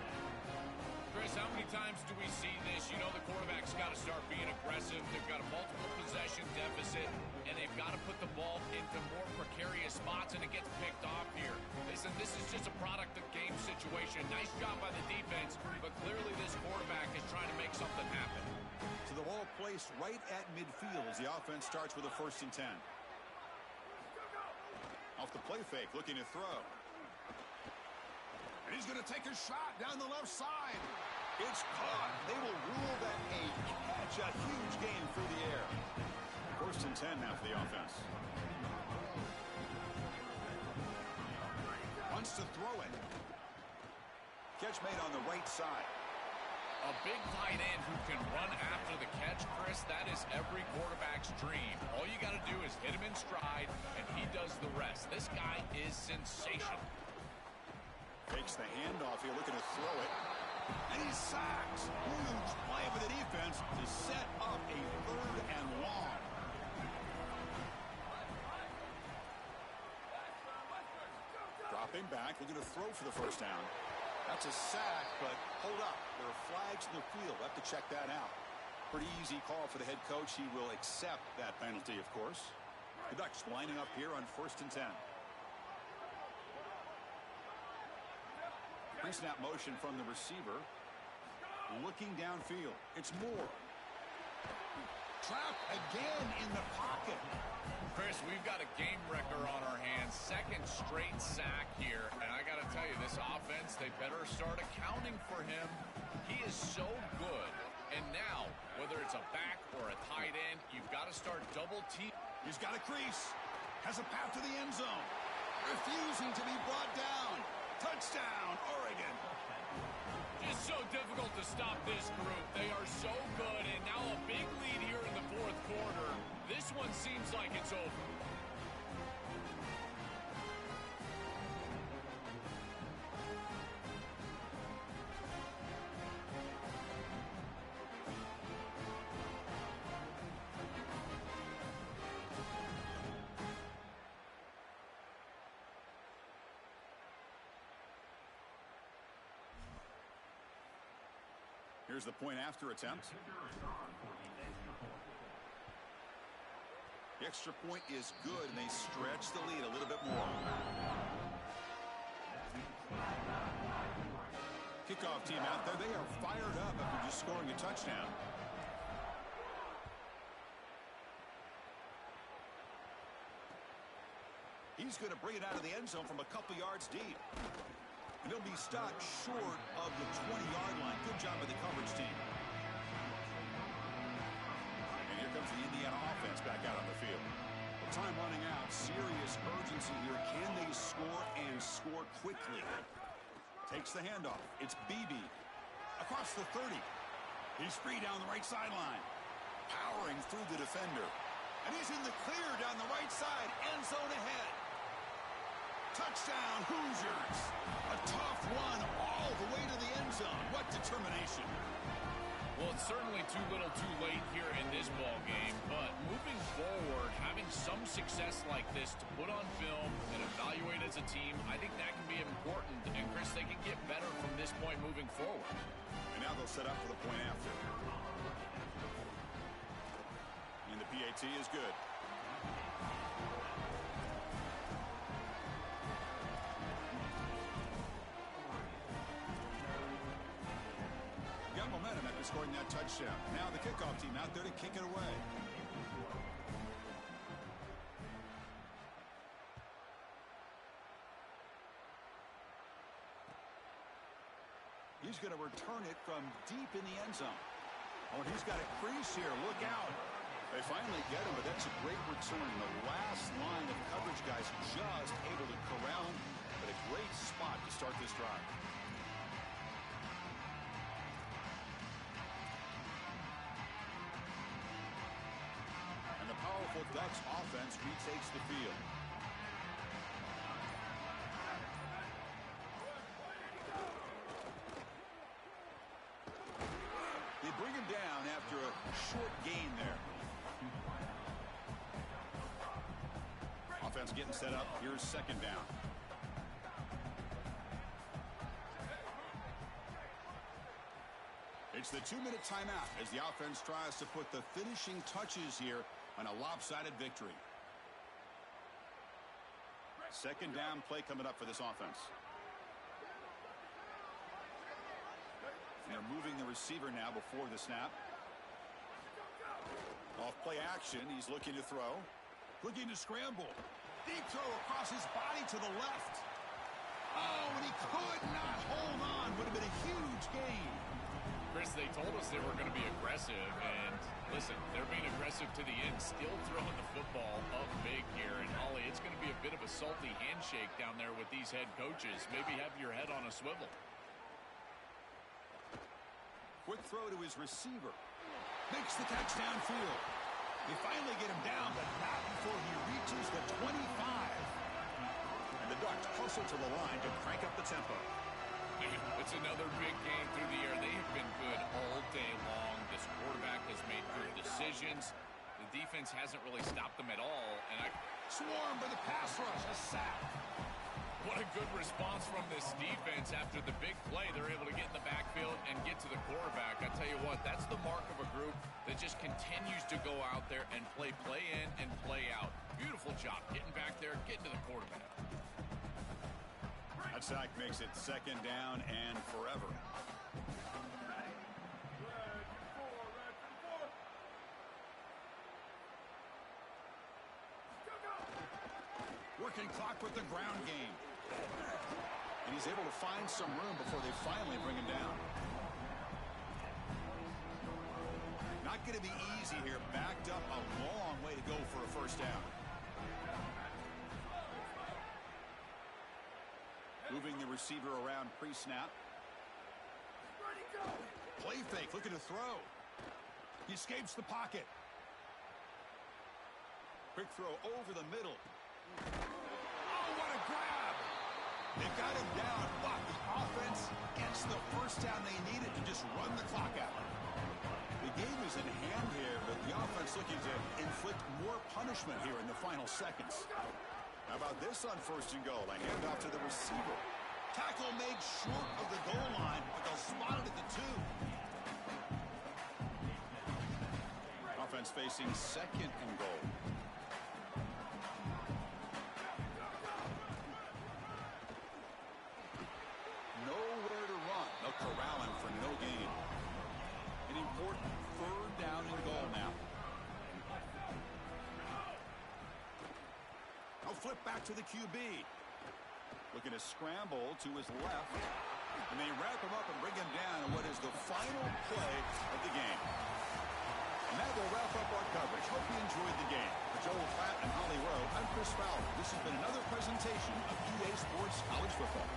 Chris, how many times do we see this? You know the quarterback's got to start being aggressive. They've got a multiple possession possession deficit, and they've got to put the ball into more precarious spots, and it gets picked off here. Listen, this is just a product of game situation. Nice job by the defense, but clearly this quarterback is trying to make something happen. So the ball placed right at midfield as the offense starts with a 1st and 10. Off the play fake, looking to throw. And he's going to take a shot down the left side. It's caught. They will rule that a catch. A huge gain through the air. 1st and 10 now for the offense. Wants to throw it. Catch made on the right side. A big tight end who can run after the catch, Chris, that is every quarterback's dream. All you got to do is hit him in stride, and he does the rest. This guy is sensational. Takes the handoff here, looking to throw it. And he's sacked. Huge play for the defense to set up a 3rd and long. Dropping back, looking to throw for the 1st down. That's a sack, but hold up. There are flags in the field. We'll have to check that out. Pretty easy call for the head coach. He will accept that penalty, of course. The Ducks lining up here on 1st and 10. Pre-snap motion from the receiver. Looking downfield. It's Moore. Trapped again in the pocket. Chris, we've got a game wrecker on our hands. 2nd straight sack here. And I got to tell you, this offense, they better start accounting for him. He is so good. And now, whether it's a back or a tight end, you've got to start double team. He's got a crease. Has a path to the end zone. Refusing to be brought down. Touchdown, Oregon. It's so difficult to stop this group. They are so good, and now a big lead here in the 4th quarter. This one seems like it's over. Here's the point after attempt. The extra point is good, and they stretch the lead a little bit more. Kickoff team out there. They are fired up after just scoring a touchdown. He's going to bring it out of the end zone from a couple yards deep. And he'll be stopped short of the 20-yard line. Good job by the coverage team. And here comes the Indiana offense back out on the field. Well, time running out. Serious urgency here. Can they score and score quickly? Takes the handoff. It's Beebe. Across the 30. He's free down the right sideline. Powering through the defender. And he's in the clear down the right side. End zone ahead. Touchdown, Hoosiers. A tough run all the way to the end zone. What determination. Well, it's certainly too little too late here in this ball game, but moving forward, having some success like this to put on film and evaluate as a team, I think that can be important. And, Chris, they can get better from this point moving forward. And now they'll set up for the point after. And the PAT is good. Momentum after scoring that touchdown. Now the kickoff team out there to kick it away. He's going to return it from deep in the end zone. Oh, and he's got a crease here. Look out. They finally get him, but that's a great return. The last line of coverage guys just able to corral him, but a great spot to start this drive. Powerful Ducks offense retakes the field. They bring him down after a short gain there. Offense getting set up. Here's 2nd down. It's the 2-minute timeout as the offense tries to put the finishing touches here on a lopsided victory. Second down play coming up for this offense. They're moving the receiver now before the snap. Off play action. He's looking to throw. Looking to scramble. Deep throw across his body to the left. Oh, and he could not hold on. Would have been a huge gain. Chris, they told us they were going to be aggressive, and listen, they're being aggressive to the end, still throwing the football up big here. And Ollie, it's going to be a bit of a salty handshake down there with these head coaches. Maybe have your head on a swivel. Quick throw to his receiver. Makes the catch downfield. They finally get him down, but not before he reaches the 25. And the Ducks hustle to the line to crank up the tempo. It's another big game through the air. They have been good all day long. This quarterback has made good decisions. The defense hasn't really stopped them at all. And Swarm by the pass rush. A sack. What a good response from this defense after the big play. They're able to get in the backfield and get to the quarterback. I tell you what, that's the mark of a group that just continues to go out there and play in and play out. Beautiful job getting back there, getting to the quarterback. That sack makes it second down and forever. Working clock with the ground game. And he's able to find some room before they finally bring him down. Not going to be easy here. Backed up a long way to go for a first down. Moving the receiver around pre-snap. Play fake, looking to throw. He escapes the pocket. Quick throw over the middle. Oh, what a grab! They got him down, but the offense gets the first down they needed to just run the clock out. The game is in hand here, but the offense looking to inflict more punishment here in the final seconds. How about this on first and goal? A handoff to the receiver. Tackle made short of the goal line, but they'll spot it at the 2. Offense facing second and goal. Nowhere to run. They'll corral him for no gain. An important third down and goal now. I'll flip back to the QB. Looking to scramble to his left. And they wrap him up and bring him down in what is the final play of the game. And that will wrap up our coverage. Hope you enjoyed the game. For Joel Klatt and Holly Rowe, I'm Chris Fowler. This has been another presentation of EA Sports College Football.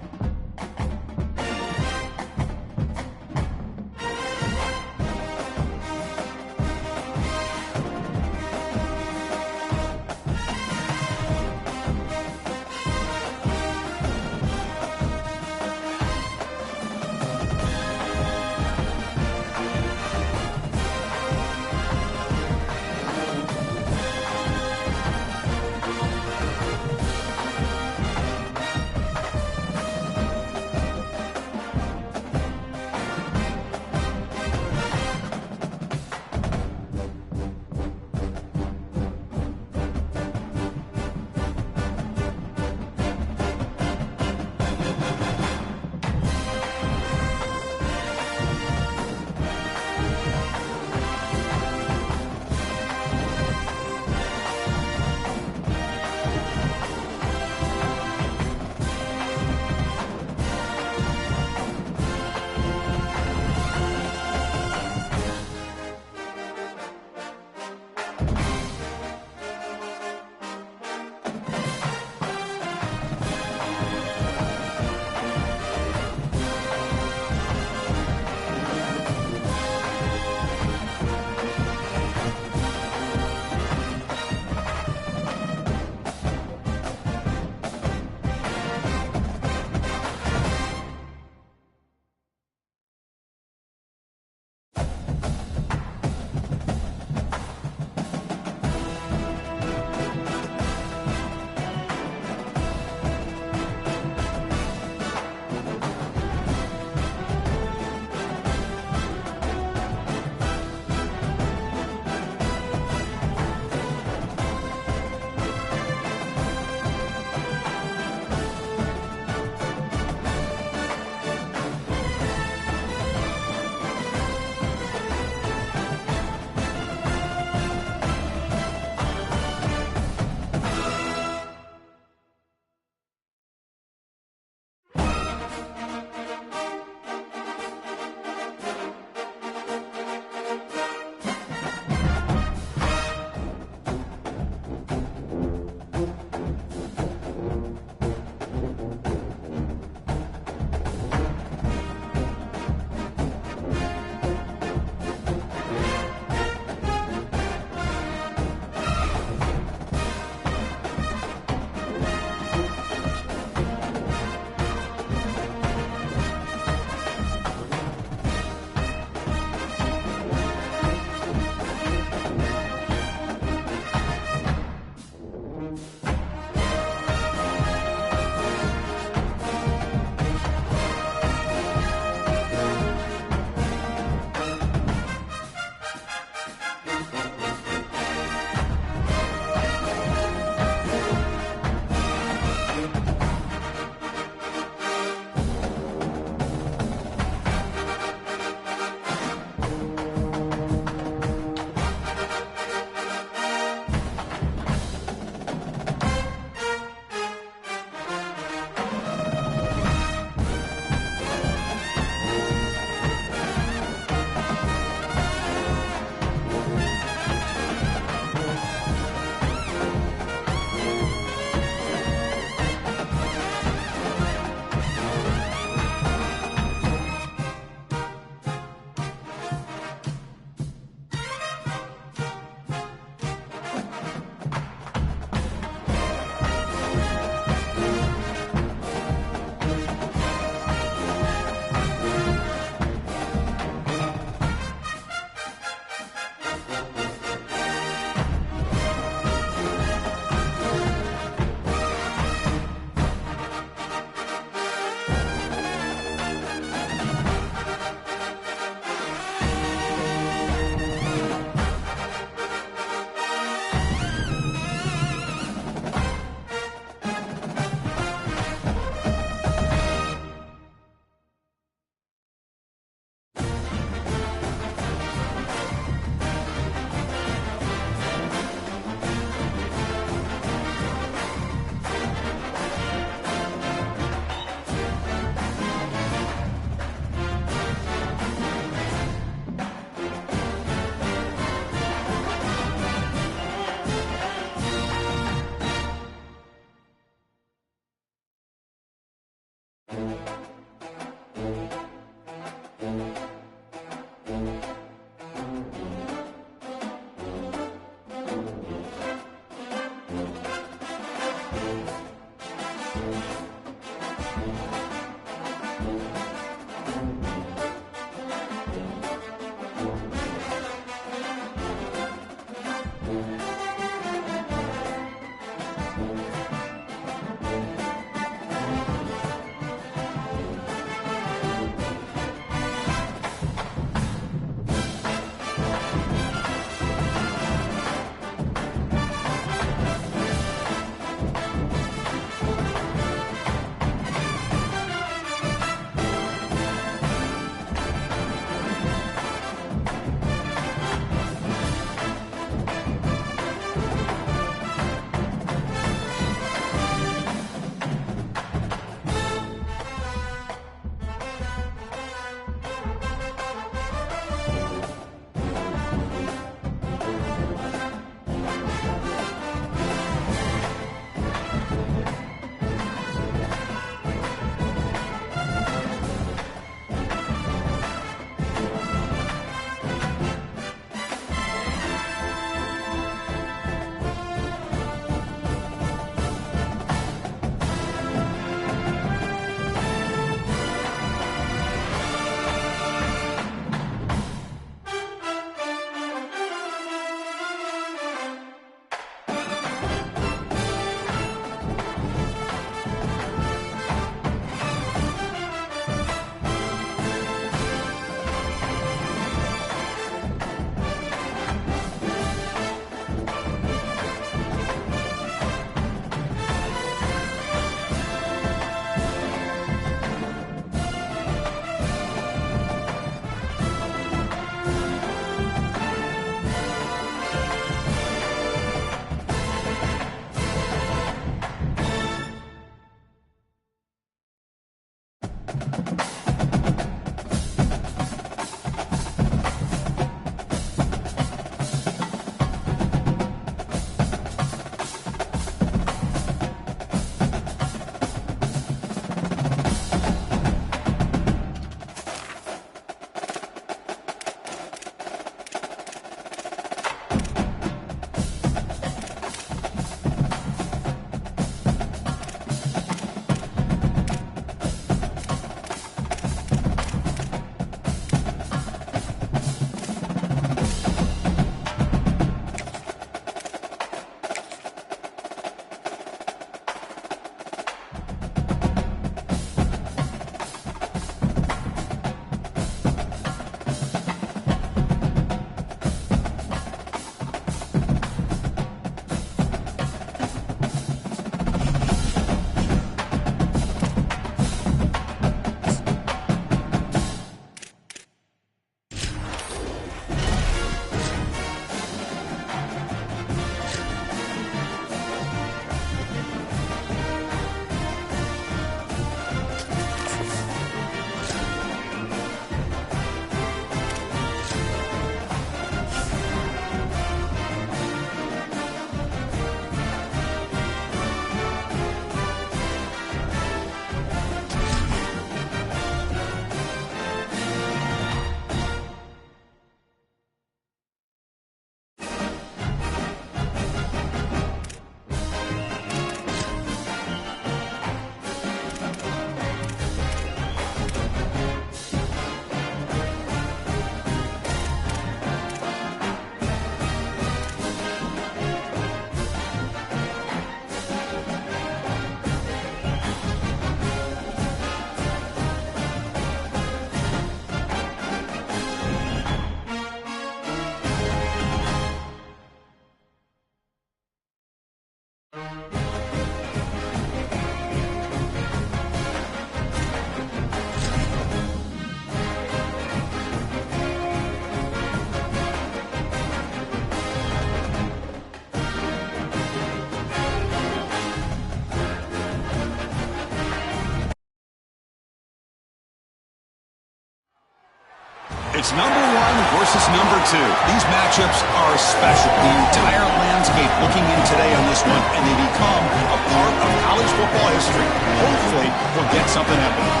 It's number one versus number two. These matchups are special. The entire landscape looking in today on this one, and they become a part of college football history. Hopefully, we'll get something out of it.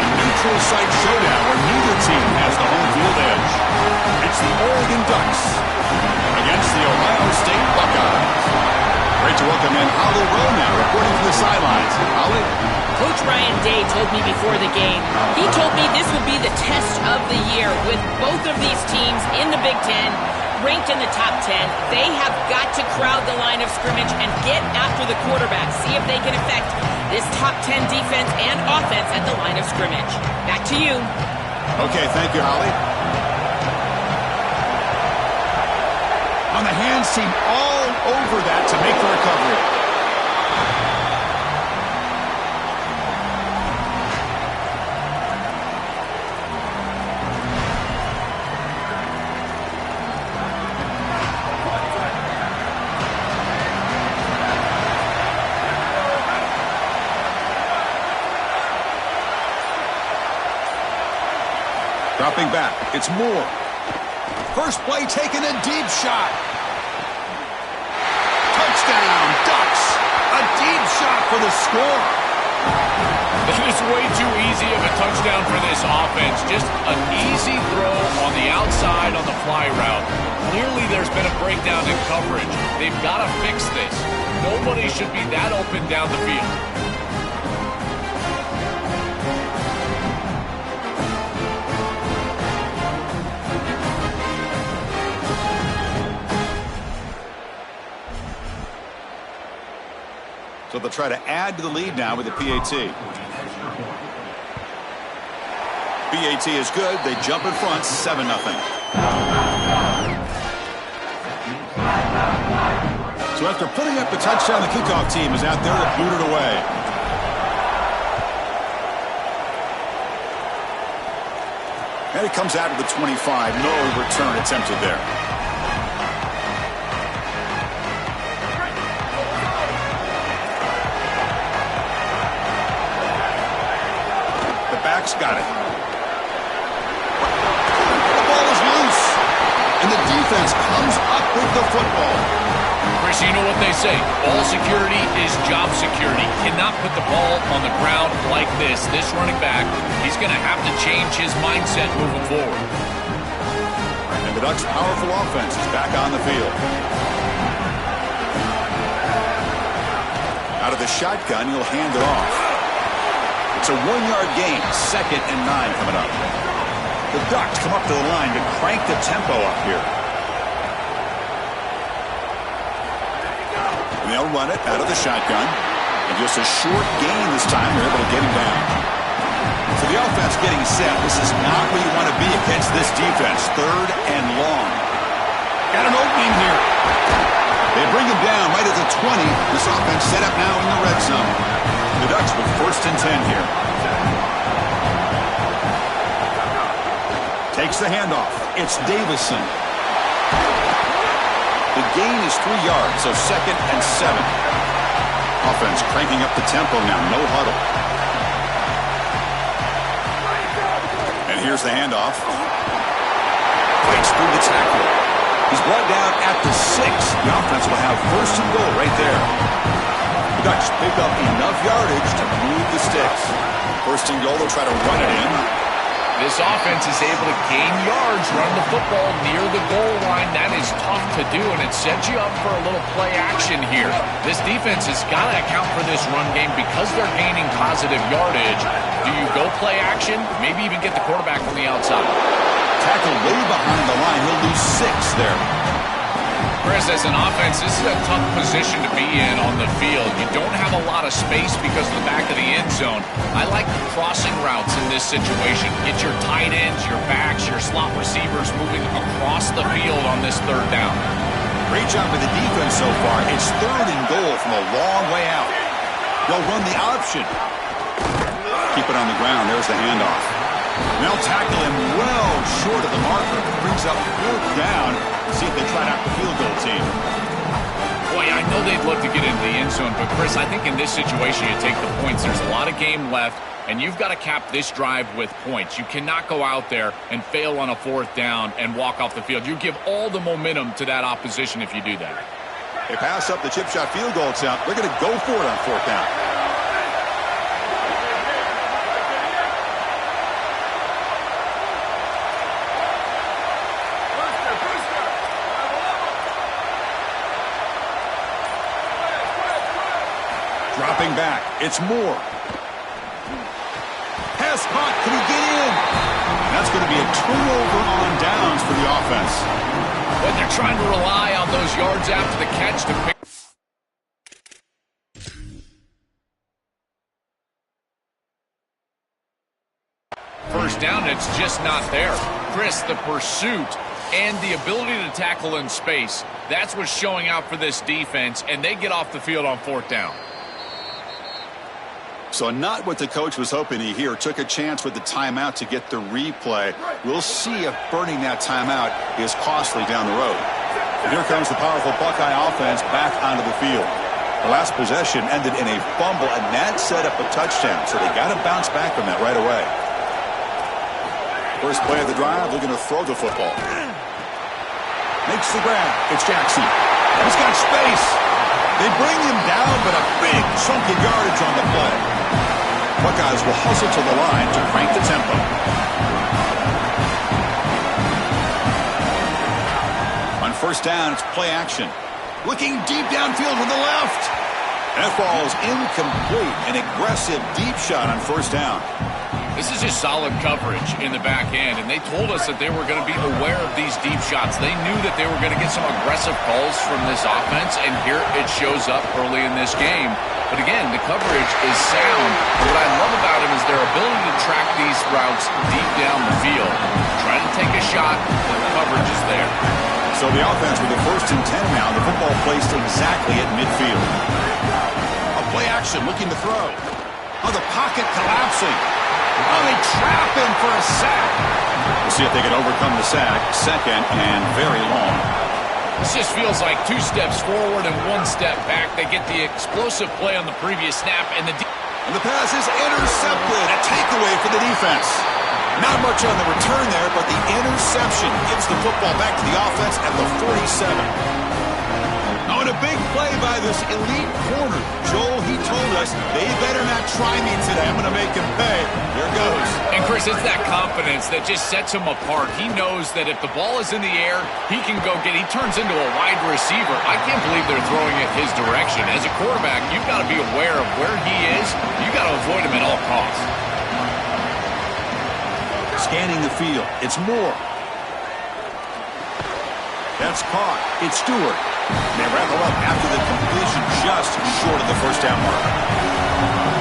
A neutral site showdown where neither team has the home field edge. It's the Oregon Ducks against And Holly Rowe now reporting from the sidelines. Holly? Coach Ryan Day told me before the game, he told me this would be the test of the year with both of these teams in the Big Ten, ranked in the top 10. They have got to crowd the line of scrimmage and get after the quarterback, see if they can affect this top 10 defense and offense at the line of scrimmage. Back to you. Okay, thank you, Holly. On the hands team all over that to make the recovery. Dropping back, it's Moore. First play taken, a deep shot. Touchdown, Ducks. A deep shot for the score. That is way too easy of a touchdown for this offense. Just an easy throw on the outside on the fly route. Clearly there's been a breakdown in coverage. They've got to fix this. Nobody should be that open down the field. So they'll try to add to the lead now with the PAT. PAT is good. They jump in front, 7-0. So after putting up the touchdown, the kickoff team is out there to boot it away. And it comes out of the 25. No return attempted there. Got it. The ball is loose. And the defense comes up with the football. Chris, you know what they say. Ball security is job security. Cannot put the ball on the ground like this. This running back, he's going to have to change his mindset moving forward. And the Ducks' powerful offense is back on the field. Out of the shotgun, he'll hand it off. It's a 1-yard gain, 2nd and 9 coming up. The Ducks come up to the line to crank the tempo up here. And they'll run it out of the shotgun. And just a short gain this time, they're able to get him down. So the offense getting set. This is not where you want to be against this defense. 3rd and long. Got an opening here. They bring him down right at the 20. This offense set up now in the red zone. The Ducks with 1st and 10 here. Takes the handoff. It's Davison. The gain is 3 yards, so 2nd and 7. Offense cranking up the tempo now. No huddle. And here's the handoff. Breaks through the tackle. He's brought down at the 6. The offense will have 1st and goal right there. The Ducks pick up enough yardage to move the sticks. 1st and goal, they'll try to run it in. This offense is able to gain yards, run the football near the goal line. That is tough to do, and it sets you up for a little play action here. This defense has got to account for this run game because they're gaining positive yardage. Do you go play action? Maybe even get the quarterback from the outside. Tackle way behind the line. He'll lose 6 there. Chris, as an offense, this is a tough position to be in on the field. You don't have a lot of space because of the back of the end zone. I like the crossing routes in this situation. Get your tight ends, your backs, your slot receivers moving across the field on this 3rd down. Great job with the defense so far. It's 3rd and goal from a long way out. They'll run the option. Keep it on the ground. There's the handoff. They'll tackle him well short of the marker. Brings up 4th down. See if they try out the field goal team. Boy, I know they'd love to get into the end zone, but Chris, I think in this situation you take the points. There's a lot of game left, and you've got to cap this drive with points. You cannot go out there and fail on a 4th down and walk off the field. You give all the momentum to that opposition if you do that. They pass up the chip shot field goal attempt. They're going to go for it on 4th down. Dropping back. It's Moore. Pass caught. Can he get in? And that's going to be a turnover on downs for the offense. But they're trying to rely on those yards after the catch to pick. First down, it's just not there. Chris, the pursuit and the ability to tackle in space, that's what's showing out for this defense, and they get off the field on 4th down. So not what the coach was hoping to hear. Took a chance with the timeout to get the replay. We'll see if burning that timeout is costly down the road. And here comes the powerful Buckeye offense back onto the field. The last possession ended in a fumble, and that set up a touchdown. So they got to bounce back from that right away. First play of the drive, they're going to throw the football. Makes the grab. It's Jackson. He's got space. They bring him down, but a big chunk of yardage on the play. Buckeyes will hustle to the line to crank the tempo. On first down, it's play action. Looking deep downfield to the left. That ball is incomplete. An aggressive deep shot on first down. This is just solid coverage in the back end, and they told us that they were going to be aware of these deep shots. They knew that they were going to get some aggressive calls from this offense, and here it shows up early in this game. But again, the coverage is sound. What I love about him is their ability to track these routes deep down the field. Trying to take a shot, but the coverage is there. So the offense with the 1st and 10 now, the football placed exactly at midfield. A play action, looking to throw. Oh, the pocket collapsing. Oh, they trap him for a sack. We'll see if they can overcome the sack. 2nd and very long. This just feels like 2 steps forward and 1 step back. They get the explosive play on the previous snap, and the pass is intercepted. A takeaway for the defense. Not much on the return there, but the interception gives the football back to the offense at the 47. Oh, and a big play by this elite corner. Joel, he told us, they better not try me today. I'm going to make him pay. Here goes. And, Chris, it's that confidence that just sets him apart. He knows that if the ball is in the air, he can go get it. He turns into a wide receiver. I can't believe they're throwing it his direction. As a quarterback, you've got to be aware of where he is. You've got to avoid him at all costs. Scanning the field. It's Moore. That's caught. It's Stewart. They wrap up after the completion just short of the first down mark.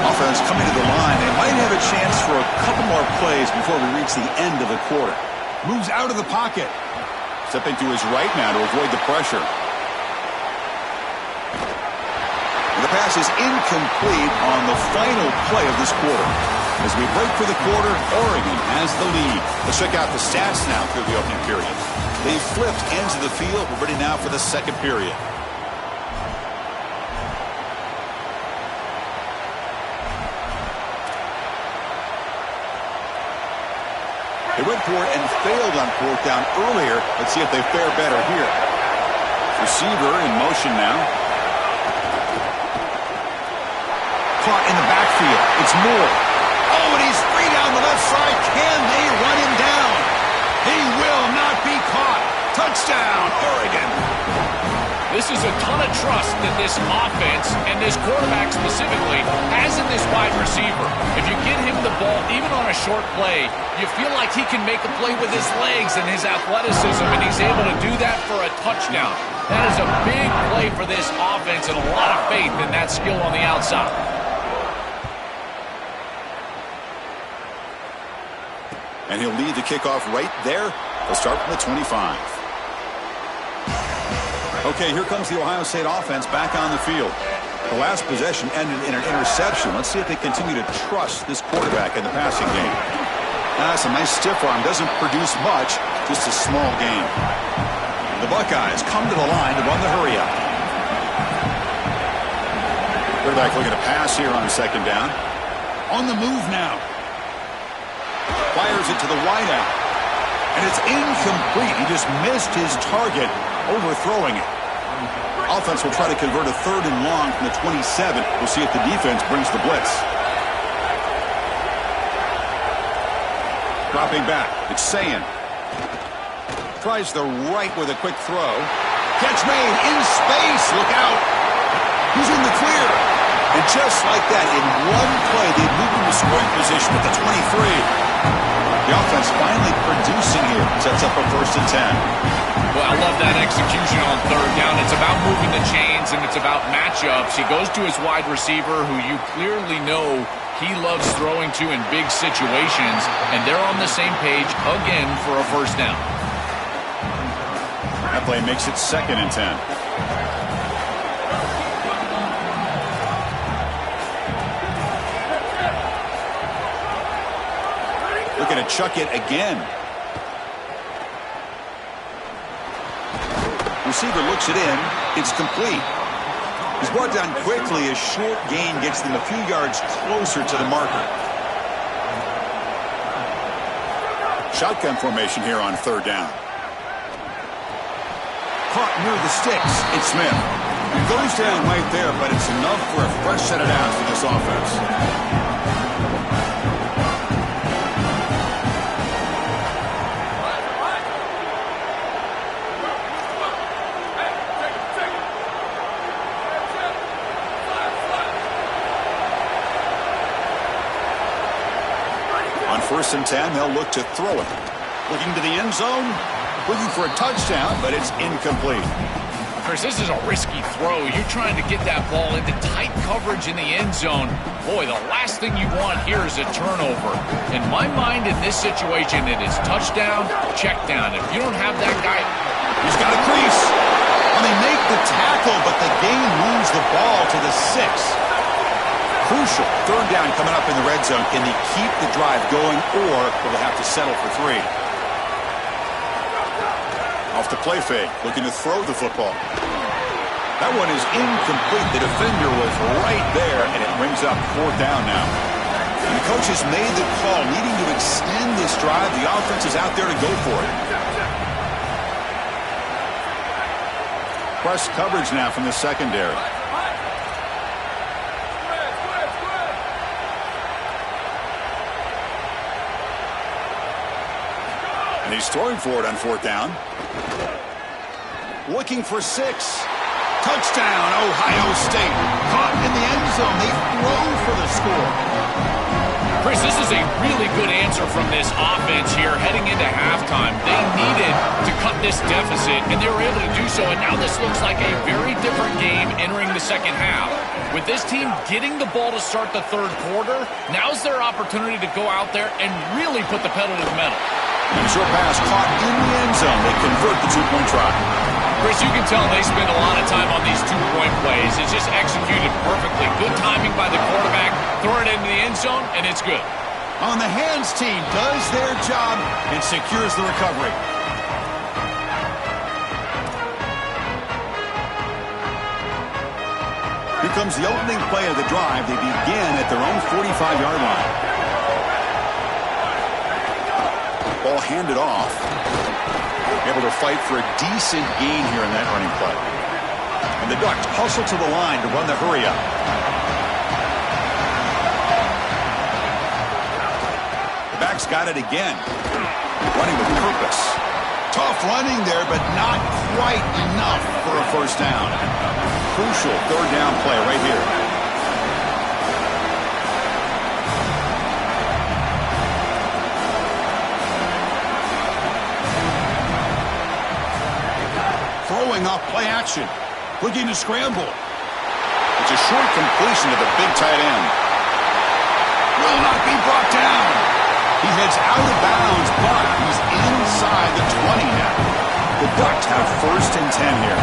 Offense coming to the line. They might have a chance for a couple more plays before we reach the end of the quarter. Moves out of the pocket. Stepping to his right now to avoid the pressure. And the pass is incomplete on the final play of this quarter. As we break for the quarter, Oregon has the lead. Let's check out the stats now through the opening period. They flipped ends of the field. We're ready now for the second period. They went for it and failed on 4th down earlier. Let's see if they fare better here. Receiver in motion now. Caught in the backfield. It's Moore. Oh, and he's free down the left side. Can they run him down? He will not be caught. Touchdown, Oregon. This is a ton of trust that this offense and this quarterback specifically has in this wide receiver. If you get him the ball, even on a short play, you feel like he can make a play with his legs and his athleticism, and he's able to do that for a touchdown. That is a big play for this offense and a lot of faith in that skill on the outside. And he'll lead the kickoff right there. They'll start from the 25. Okay, here comes the Ohio State offense back on the field. The last possession ended in an interception. Let's see if they continue to trust this quarterback in the passing game. That's a nice stiff arm. Doesn't produce much, just a small gain. The Buckeyes come to the line to run the hurry up. Quarterback looking to pass here on the 2nd down. On the move now. Fires it to the wideout. And it's incomplete. He just missed his target, overthrowing it. Offense will try to convert a 3rd and long from the 27. We'll see if the defense brings the blitz. Dropping back. It's Sayin. Tries the right with a quick throw. Catch made in space. Look out. He's in the clear. And just like that, in one play, they moved into scoring position at the 23. The offense finally producing here. Sets up a 1st and 10. Well, I love that execution on 3rd down. It's about moving the chains, and it's about matchups. He goes to his wide receiver, who you clearly know he loves throwing to in big situations, and they're on the same page again for a 1st down. That play makes it 2nd and 10. Looking to chuck it again. Receiver looks it in. It's complete. He's brought down quickly. A short gain gets them a few yards closer to the marker. Shotgun formation here on 3rd down. Caught near the sticks. It's Smith. He goes down right there, but it's enough for a fresh set of downs for this offense. On 1st and 10, they'll look to throw it. Looking to the end zone, looking for a touchdown, but it's incomplete. Chris, this is a risky throw. You're trying to get that ball into tight coverage in the end zone. Boy, the last thing you want here is a turnover. In my mind, in this situation, it is touchdown, check down. If you don't have that guy... He's got a crease. And they make the tackle, but the game moves the ball to the 6. Crucial 3rd down coming up in the red zone. Can they keep the drive going, or will they have to settle for 3? Off the play fake, looking to throw the football. That one is incomplete. The defender was right there, and it brings up 4th down now. And the coach has made the call, needing to extend this drive. The offense is out there to go for it. Press coverage now from the secondary. And he's throwing for it on 4th down. Looking for 6. Touchdown, Ohio State. Caught in the end zone. They throw for the score. Chris, this is a really good answer from this offense here heading into halftime. They needed to cut this deficit, and they were able to do so. And now this looks like a very different game entering the 2nd half. With this team getting the ball to start the 3rd quarter, now's their opportunity to go out there and really put the pedal to the metal. And a short pass caught in the end zone. They convert the 2-point try. Chris, you can tell they spend a lot of time on these 2-point plays. It's just executed perfectly. Good timing by the quarterback. Throw it into the end zone, and it's good. On the hands team does their job and secures the recovery. Here comes the opening play of the drive. They begin at their own 45-yard line. Ball handed off. Able to fight for a decent gain here in that running play. And the Ducks hustle to the line to run the hurry up. The back's got it again. Running with purpose. Tough running there, but not quite enough for a 1st down. Crucial 3rd down play right here. Throwing off play action. Looking to scramble. It's a short completion to the big tight end. Will not be brought down. He heads out of bounds, but he's inside the 20 now. The Ducks have 1st and 10 here.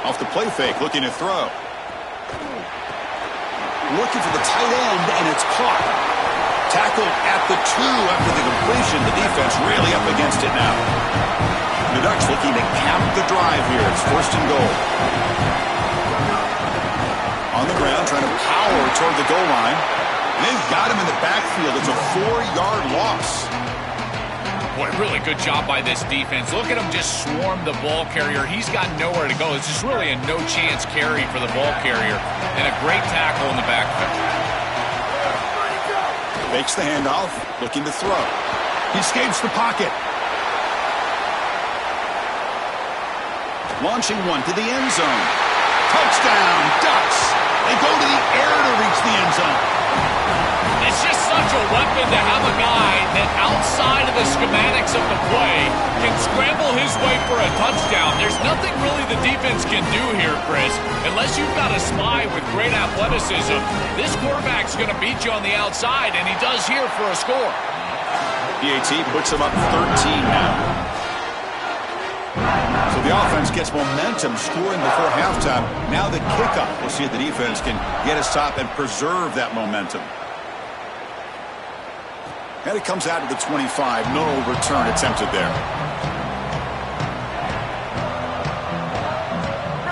Off the play fake, looking to throw. Looking for the tight end, and it's caught. Tackled at the 2 after the completion. The defense really up against it now. The Ducks looking to cap the drive here. It's 1st and goal. On the ground, trying to power toward the goal line. They've got him in the backfield. It's a 4-yard loss. Boy, really good job by this defense. Look at him just swarm the ball carrier. He's got nowhere to go. It's just really a no-chance carry for the ball carrier. And a great tackle in the backfield. Fakes the handoff, looking to throw. He escapes the pocket. Launching one to the end zone. Touchdown, Ducks. They go to the air to reach the end zone. It's just such a weapon to have a guy that outside of the schematics of the play can scramble his way for a touchdown. There's nothing really the defense can do here, Chris, unless you've got a spy with great athleticism. This quarterback's going to beat you on the outside, and he does here for a score. PAT puts him up 13 now. So the offense gets momentum scoring before halftime. Now the kickoff. We'll see if the defense can get a stop and preserve that momentum. And it comes out to the 25. No return attempted there.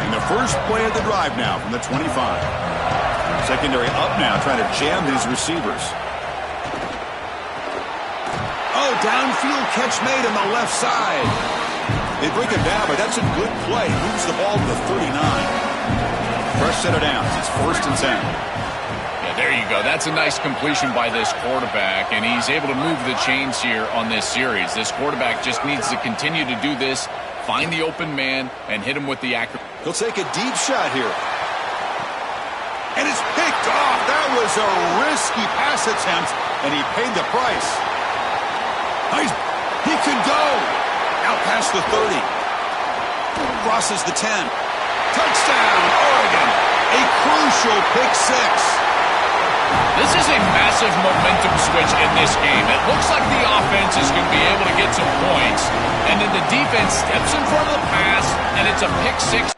And the first play of the drive now from the 25. Secondary up now, trying to jam his receivers. Oh, downfield catch made on the left side. They bring him down, but that's a good play. Moves the ball to the 39. Fresh set of downs. It's 1st and 10. Yeah, there you go. That's a nice completion by this quarterback, and he's able to move the chains here on this series. This quarterback just needs to continue to do this, find the open man, and hit him with the accuracy. He'll take a deep shot here. And it's picked off. That was a risky pass attempt, and he paid the price. He can go. Out past the 30. Crosses the 10. Touchdown, Oregon. A crucial pick 6. This is a massive momentum switch in this game. It looks like the offense is going to be able to get some points, and then the defense steps in front of the pass, and it's a pick 6.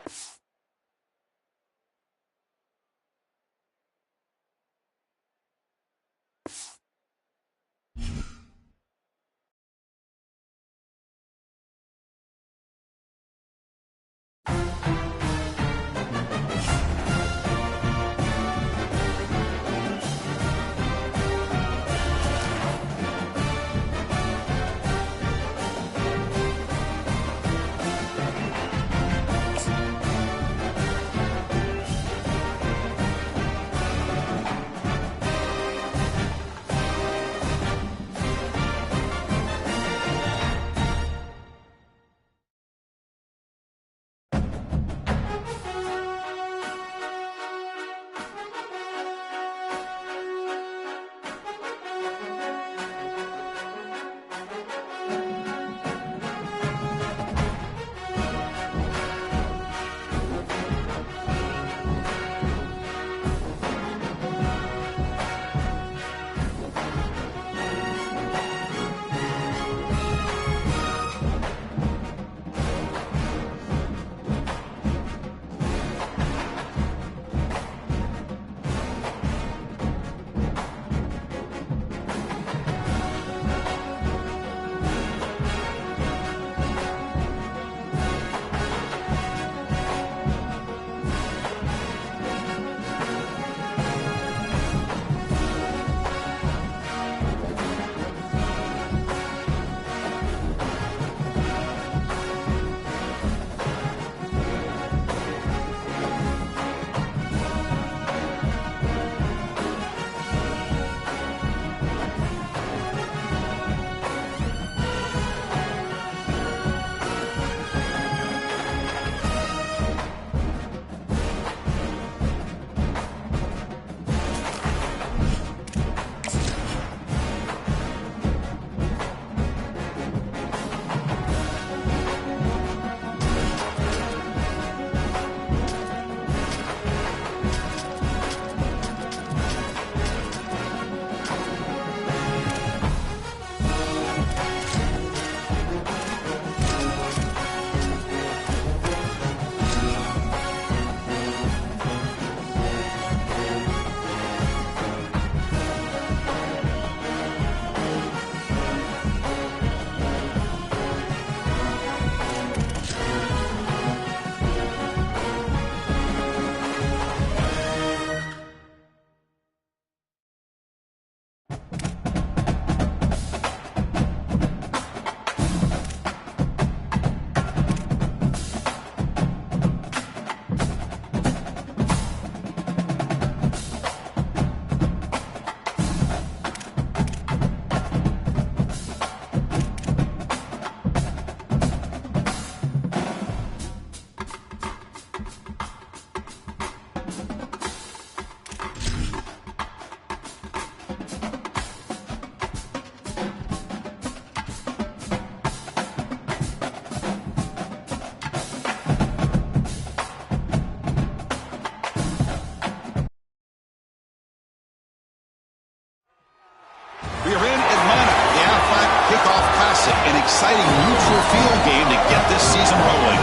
an exciting neutral field game to get this season rolling.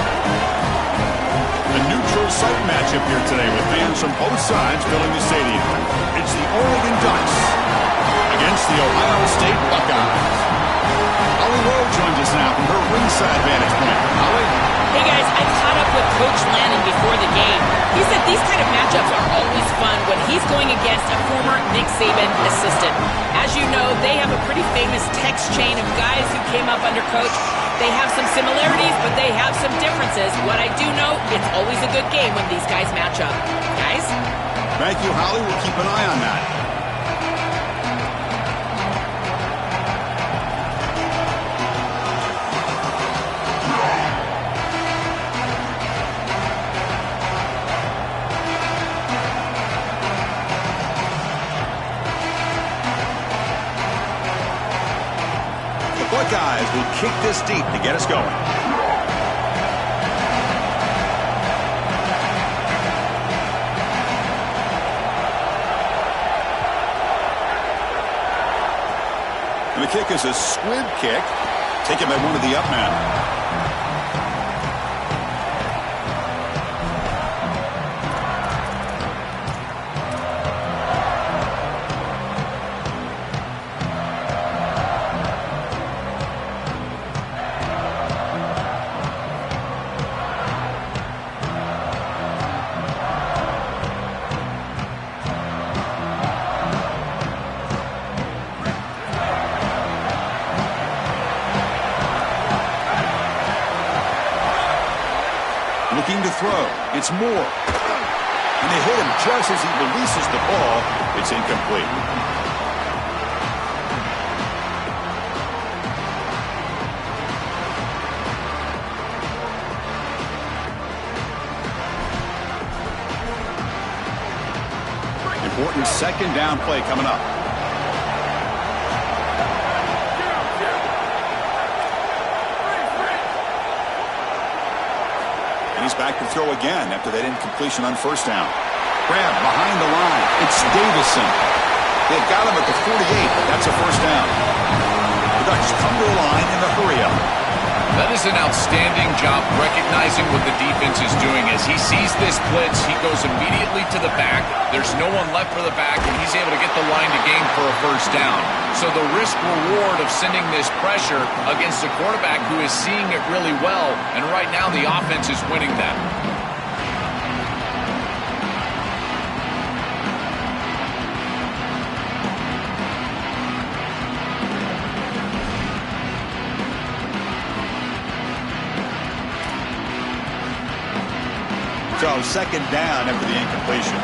A neutral site matchup here today with fans from both sides filling the stadium. It's the Oregon Ducks against the Ohio State Buckeyes. Holly Rowe joins us now from her ringside vantage point. Holly? Hey guys, I caught up with Coach Lanning before the game. He said these kind of matchups are always fun when he's going against a former Nick Saban assistant. As you know, they have a pretty famous text chain of guys who came up under Coach. They have some similarities, but they have some differences. What I do know, it's always a good game when these guys match up. Guys? Thank you, Holly. We'll keep an eye on that. Buckeyes will kick this deep to get us going. And the kick is a squib kick, taken by one of the up men. Looking to throw. It's Moore. And they hit him just as he releases the ball. It's incomplete. Important second down play coming up. He's back to throw again after that incompletion on first down. Grab behind the line. It's Davison. They've got him at the 48. That's a first down. The Ducks come to the line in the hurry-up. That is an outstanding job recognizing what the defense is doing. As he sees this blitz, he goes immediately to the back. There's no one left for the back, and he's able to get the line to gain for a first down. So the risk-reward of sending this pressure against a quarterback who is seeing it really well, and right now the offense is winning that. So second down after the incompletion.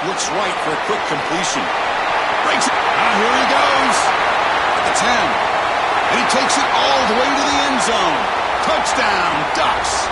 Looks right for a quick completion. Breaks it. Here he goes. At the 10. And he takes it all the way to the end zone. Touchdown, Ducks.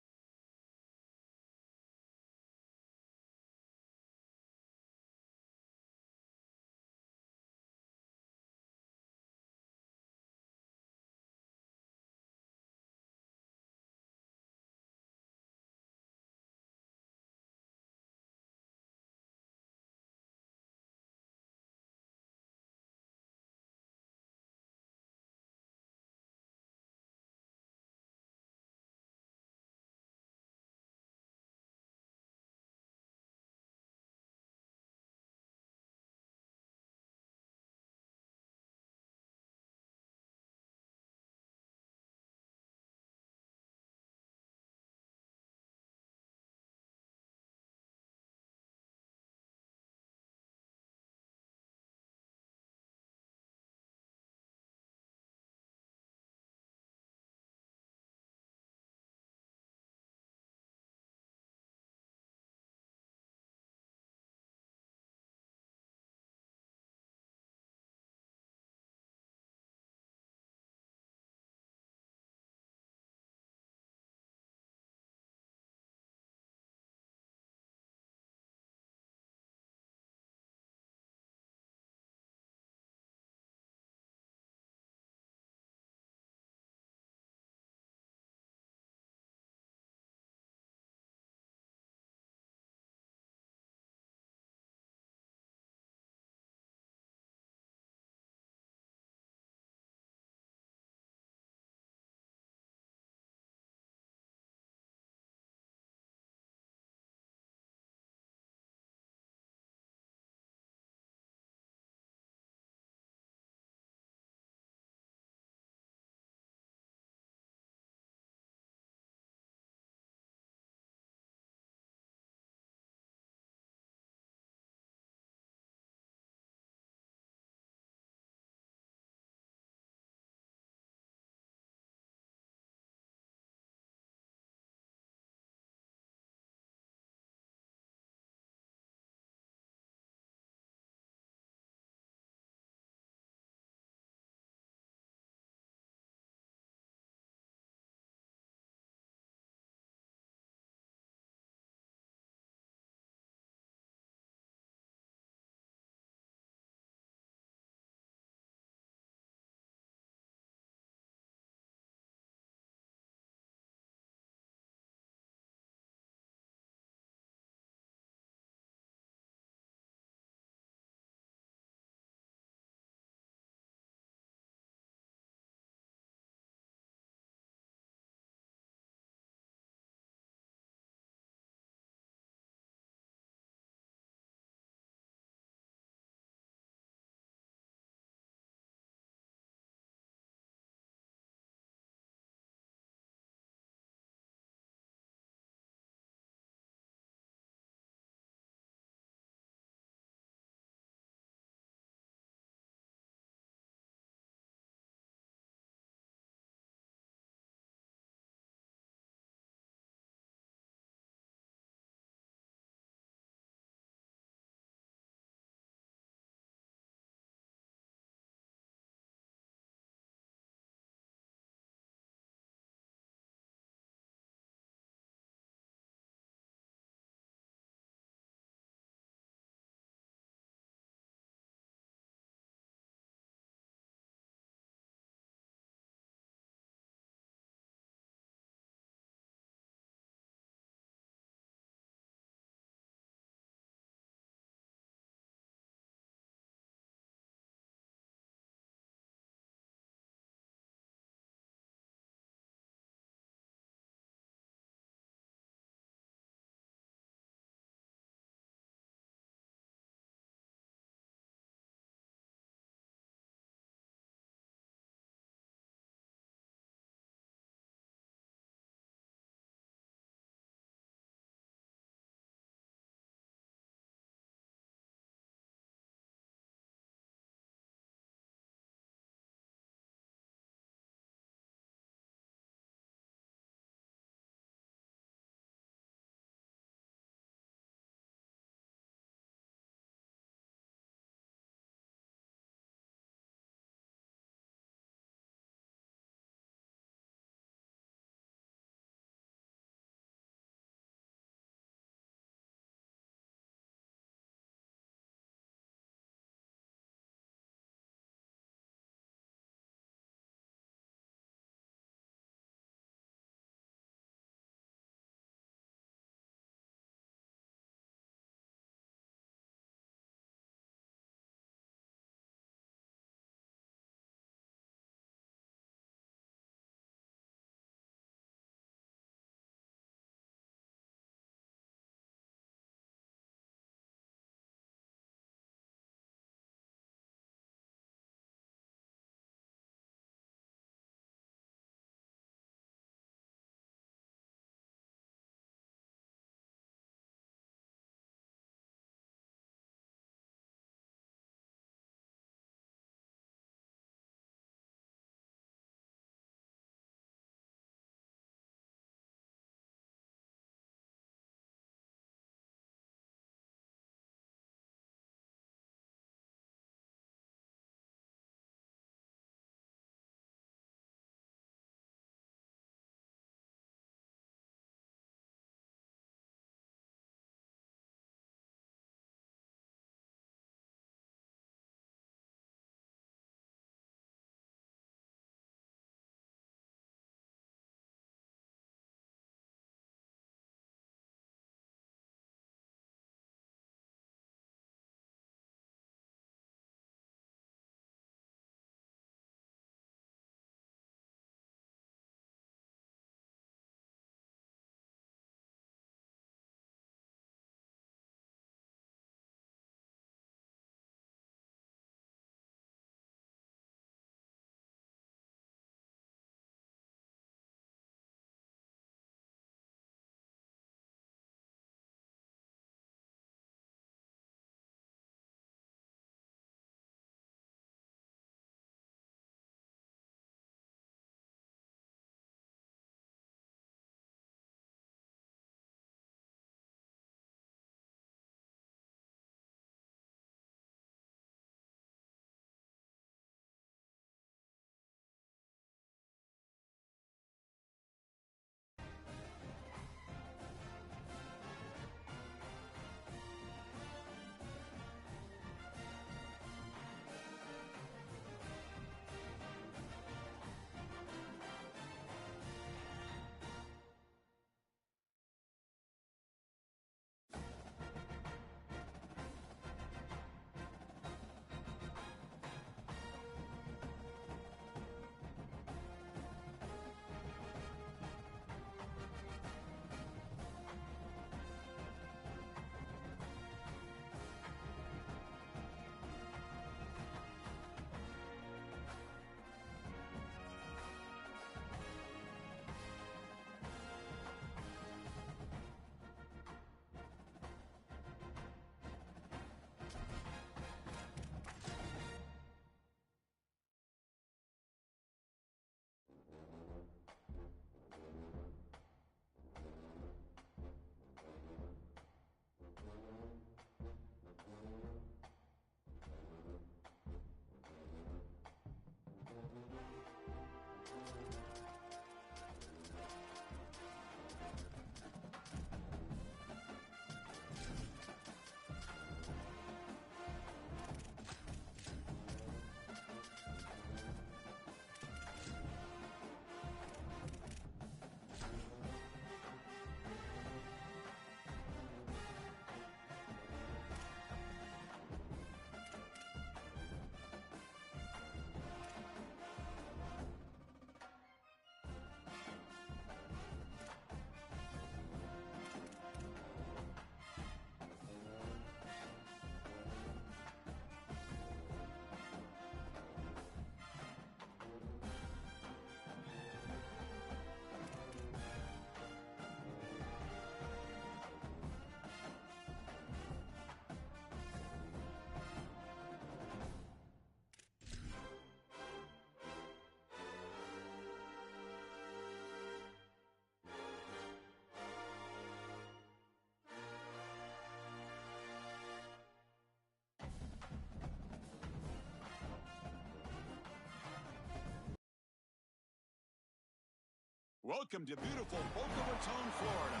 Welcome to beautiful Boca Raton, Florida.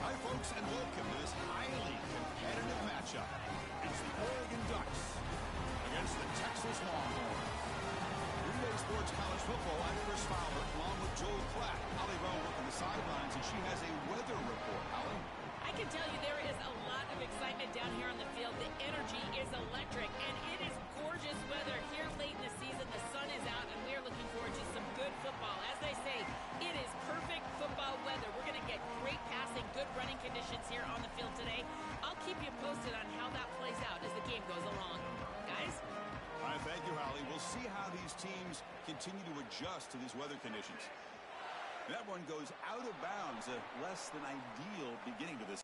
Hi, folks, and welcome to this highly competitive matchup. It's the Oregon Ducks against the Texas Longhorns. Green Bay Sports College Football, I'm Chris Fowler, along with Joel Klatt. Holly Rowe working the sidelines, and she has a weather report. Holly? I can tell you there is a lot of excitement down here on the field. The energy is electric, and it is gorgeous weather here late in the season. The sun is out, and we are looking forward to some good football. As they say, it is perfect football weather. We're going to get great passing, good running conditions here on the field today. I'll keep you posted on how that plays out as the game goes along. Guys? All right, thank you, Holly. We'll see how these teams continue to adjust to these weather conditions. That one goes out of bounds, a less than ideal beginning to this.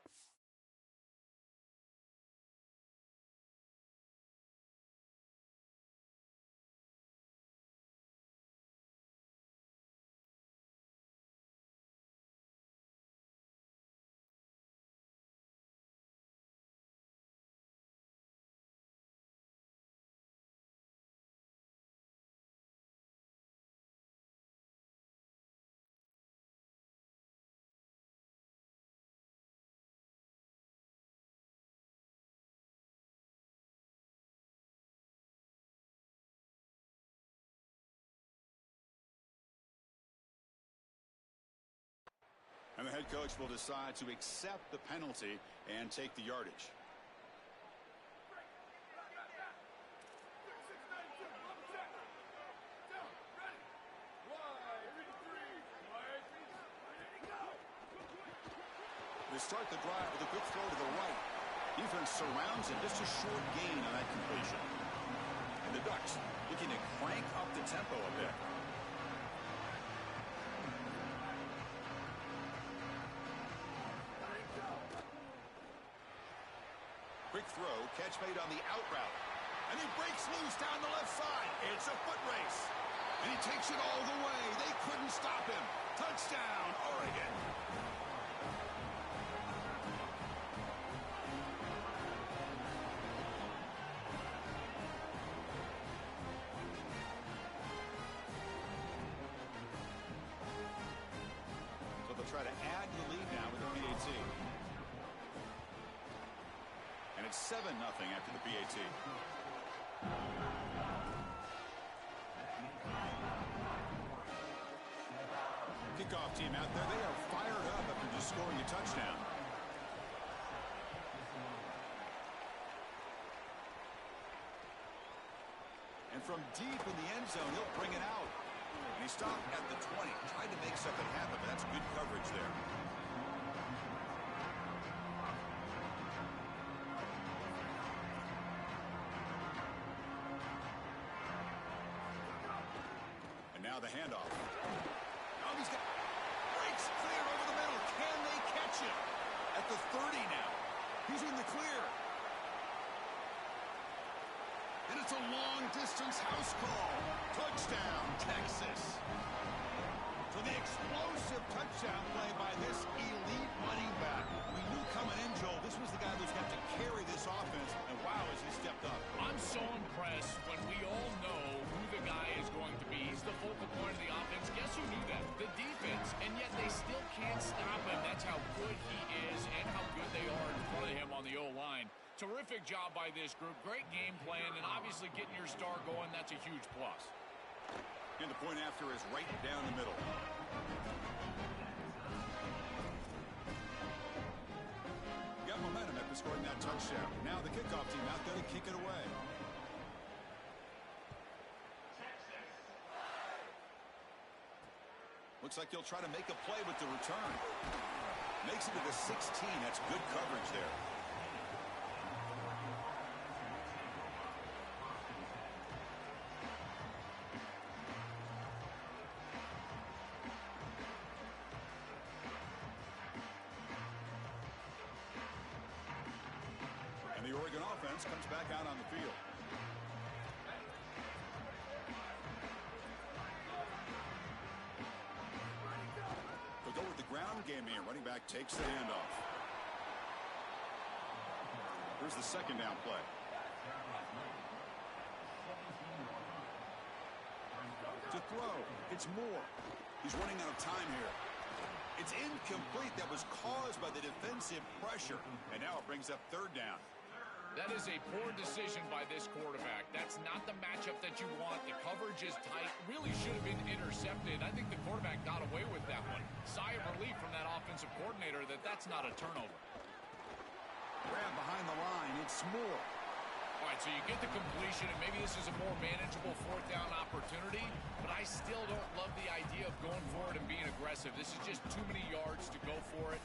And the head coach will decide to accept the penalty and take the yardage. They start the drive with a good throw to the right. Defense surrounds it. Just a short gain on that completion. And the Ducks looking to crank up the tempo a bit. Quick throw, catch made on the out route. And he breaks loose down the left side. It's a foot race. And he takes it all the way. They couldn't stop him. Touchdown, Oregon. So they'll try to add the lead now with the PAT. And it's 7-0 after the PAT. Kickoff team out there. They are fired up after just scoring a touchdown. And from deep in the end zone, he'll bring it out. And he stopped at the 20. Tried to make something happen, but that's good coverage there. Now the handoff. Oh, he's got breaks clear over the middle. Can they catch him? At the 30 now. He's in the clear. And it's a long-distance house call. Touchdown, Texas. So the explosive touchdown play by this elite running back. We knew coming in, Joel, this was the guy who's got to carry this offense. And wow, has he stepped up. I'm so impressed when we all know who the guy is going to be. He's the focal point of the offense. Guess who knew that? The defense. And yet they still can't stop him. That's how good he is and how good they are in front of him on the O-line. Terrific job by this group. Great game plan. And obviously getting your star going, that's a huge plus. And the point after is right down the middle. Got momentum after scoring that touchdown. Now the kickoff team out there to kick it away. Looks like he'll try to make a play with the return. Makes it to the 16. That's good coverage there. And the Oregon offense comes back out on the field. They'll go with the ground game here. Running back takes the handoff. Here's the second down play. To throw, it's Moore. He's running out of time here. It's incomplete. That was caused by the defensive pressure. And now it brings up third down. That is a poor decision by this quarterback. That's not the matchup that you want. The coverage is tight. Really should have been intercepted. I think the quarterback got away with that one. Sigh of relief from that offensive coordinator that that's not a turnover. Grab behind the line. It's Moore. All right, so you get the completion, and maybe this is a more manageable fourth down opportunity, but I still don't love the idea of going for it and being aggressive. This is just too many yards to go for it.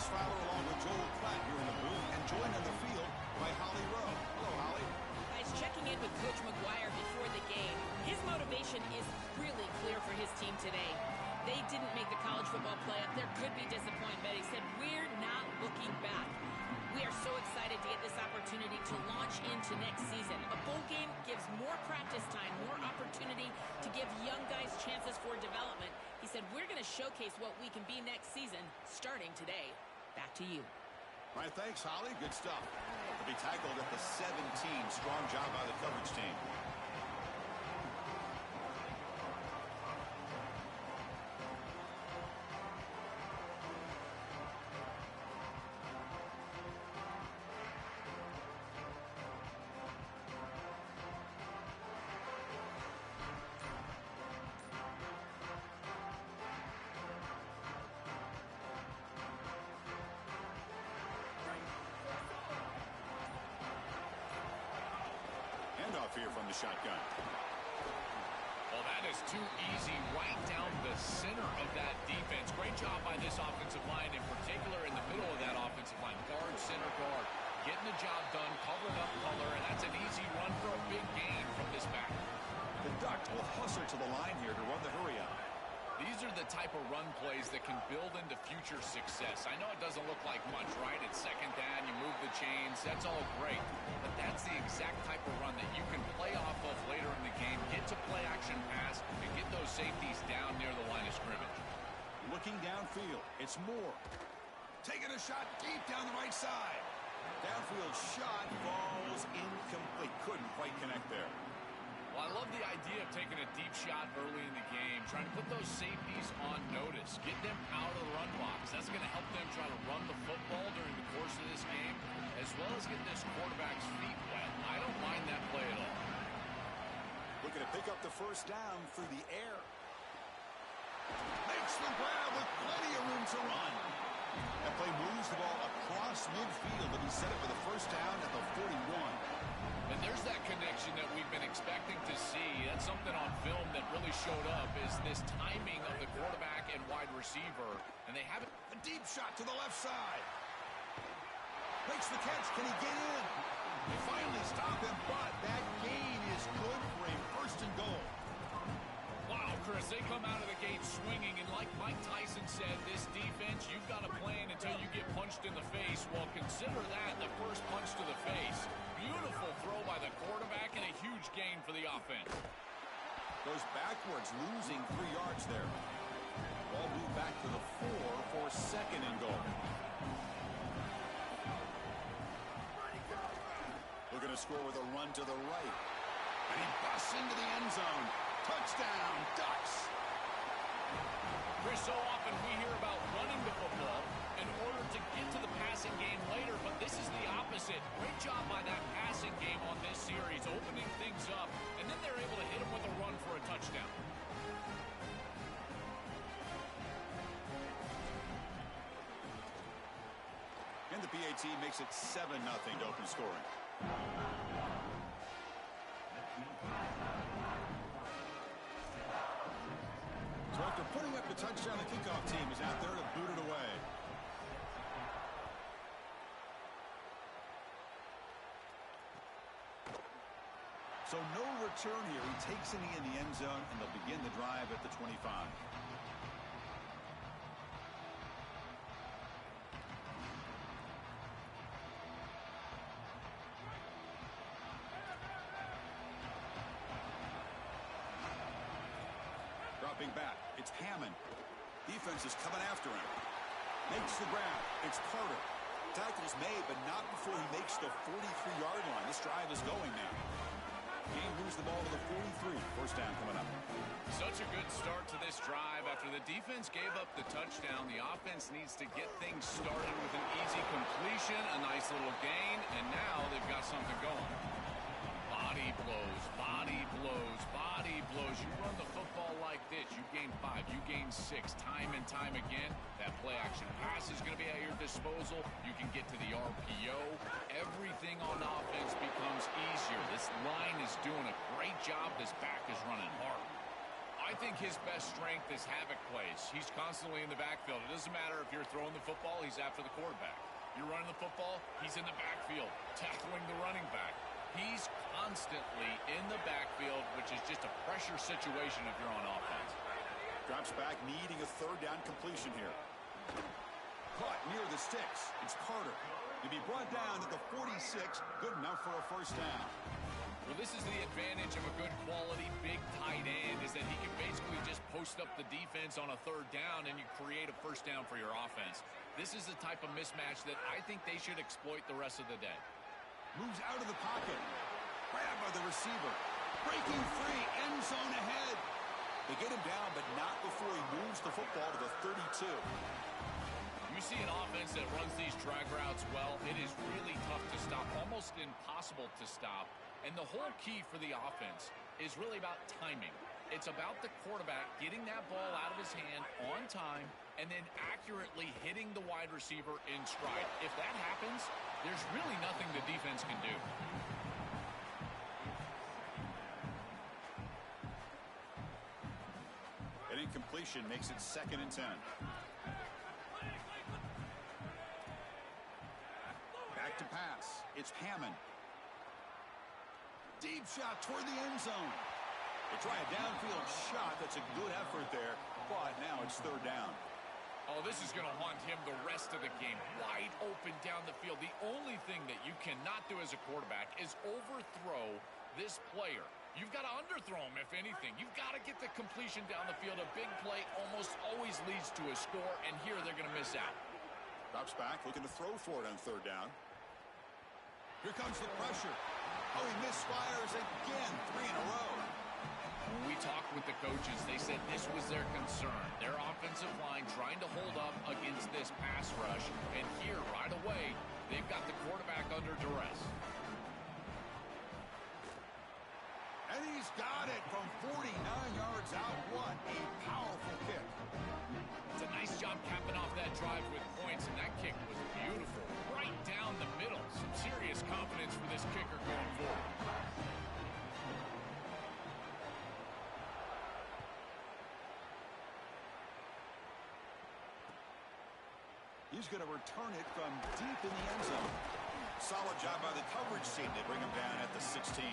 Fowler along with Joel Klatt here in the booth, and joined on the field by Holly Rowe. Hello, Holly. Guys, checking in with Coach McGuire before the game. His motivation is really clear for his team today. They didn't make the college football playoff. There could be disappointment, but he said, we're not looking back. We are so excited to get this opportunity to launch into next season. A bowl game gives more practice time, more opportunity to give young guys chances for development. He said, we're going to showcase what we can be next season, starting today. Back to you. All right, thanks, Holly. Good stuff. To be tackled at the 17. Strong job by the coverage team. Handoff here from the shotgun. Well, that is too easy right down the center of that defense. Great job by this offensive line, in particular in the middle of that offensive line. Guard, center guard, getting the job done, covering up color, and that's an easy run for a big gain from this back. The Ducks will hustle to the line here to run the hurry up. These are the type of run plays that can build into future success. I know it doesn't look like much, right? It's second down, you move the chains, that's all great. But that's the exact type of run that you can play off of later in the game, get to play action pass, and get those safeties down near the line of scrimmage. Looking downfield, it's Moore. Taking a shot deep down the right side. Downfield shot falls incomplete. Couldn't quite connect there. Well, I love the idea of taking a deep shot early in the game, trying to put those safeties on notice, get them out of the run box. That's going to help them try to run the football during the course of this game, as well as get this quarterback's feet wet. I don't mind that play at all. Looking to pick up the first down through the air. Makes the grab with plenty of room to run. That play moves the ball across midfield, and he set it for the first down at the 41. And there's that connection that we've been expecting to see. That's something on film that really showed up, is this timing of the quarterback and wide receiver. And they have it. A deep shot to the left side. Makes the catch. Can he get in? They finally stop him, but that gain is good for a first and goal. Wow, Chris, they come out of the gate swinging, and like Mike Tyson said, this defense, you've got to plan until you get punched in the face. Well, consider that the first punch to the face. Beautiful throw by the quarterback and a huge gain for the offense. Goes backwards, losing 3 yards there. Ball moved back to the 4 for second and goal. Looking to score with a run to the right. And he busts into the end zone. Touchdown, Ducks. Chris, so often we hear about running the football in order to get to the passing game later, but this is the opposite. Great job by that passing game on this series, opening things up, and then they're able to hit him with a run for a touchdown. And the PAT makes it 7-0 to open scoring. So after putting up the touchdown, the kickoff team is out there to boot it away. So no return here. He takes it in the end zone, and they'll begin the drive at the 25. Dropping back, it's Hammond. Defense is coming after him. Makes the grab. It's Carter. Tackles made, but not before he makes the 43-yard line. This drive is going now. Game moves the ball to the 43. First down coming up. Such a good start to this drive. After the defense gave up the touchdown, the offense needs to get things started with an easy completion, a nice little gain, and now they've got something going. Body blows, body blows, body blows. You run the football like this, you gain 5, you gain 6, time and time again. That play action pass is going to be at your disposal. You can get to the RPO. Everything on offense becomes easier. This line is doing a great job. This back is running hard. I think his best strength is havoc plays. He's constantly in the backfield. It doesn't matter if you're throwing the football, he's after the quarterback. You're running the football, he's in the backfield, tackling the running back. He's constantly in the backfield, which is just a pressure situation if you're on offense. Drops back, needing a third down completion here. Caught near the sticks. It's Carter. To be brought down at the 46, good enough for a first down. Well, this is the advantage of a good quality big tight end, is that he can basically just post up the defense on a third down and you create a first down for your offense. This is the type of mismatch that I think they should exploit the rest of the day. Moves out of the pocket. Grabbed by the receiver. Breaking free. End zone ahead. They get him down, but not before he moves the football to the 32. You see an offense that runs these drag routes well, it is really tough to stop, almost impossible to stop. And the whole key for the offense is really about timing. It's about the quarterback getting that ball out of his hand on time and then accurately hitting the wide receiver in stride. If that happens, there's really nothing the defense can do. An incompletion makes it 2nd and 10. Back to pass. It's Hammond. Deep shot toward the end zone. They try a downfield shot. That's a good effort there, but now it's 3rd down. Oh, this is going to haunt him the rest of the game. Wide open down the field. The only thing that you cannot do as a quarterback is overthrow this player. You've got to underthrow him, if anything. You've got to get the completion down the field. A big play almost always leads to a score, and here they're going to miss out. Drops back, looking to throw for it on 3rd down. Here comes the pressure. Oh, he misfires again, 3 in a row. When we talked with the coaches, they said this was their concern. Their offensive line trying to hold up against this pass rush. And here, right away, they've got the quarterback under duress. And he's got it from 49 yards out. What a powerful kick. It's a nice job capping off that drive with points, and that kick was beautiful. Right down the middle. Some serious confidence for this kicker going forward. He's going to return it from deep in the end zone. Solid job by the coverage team. They bring him down at the 16.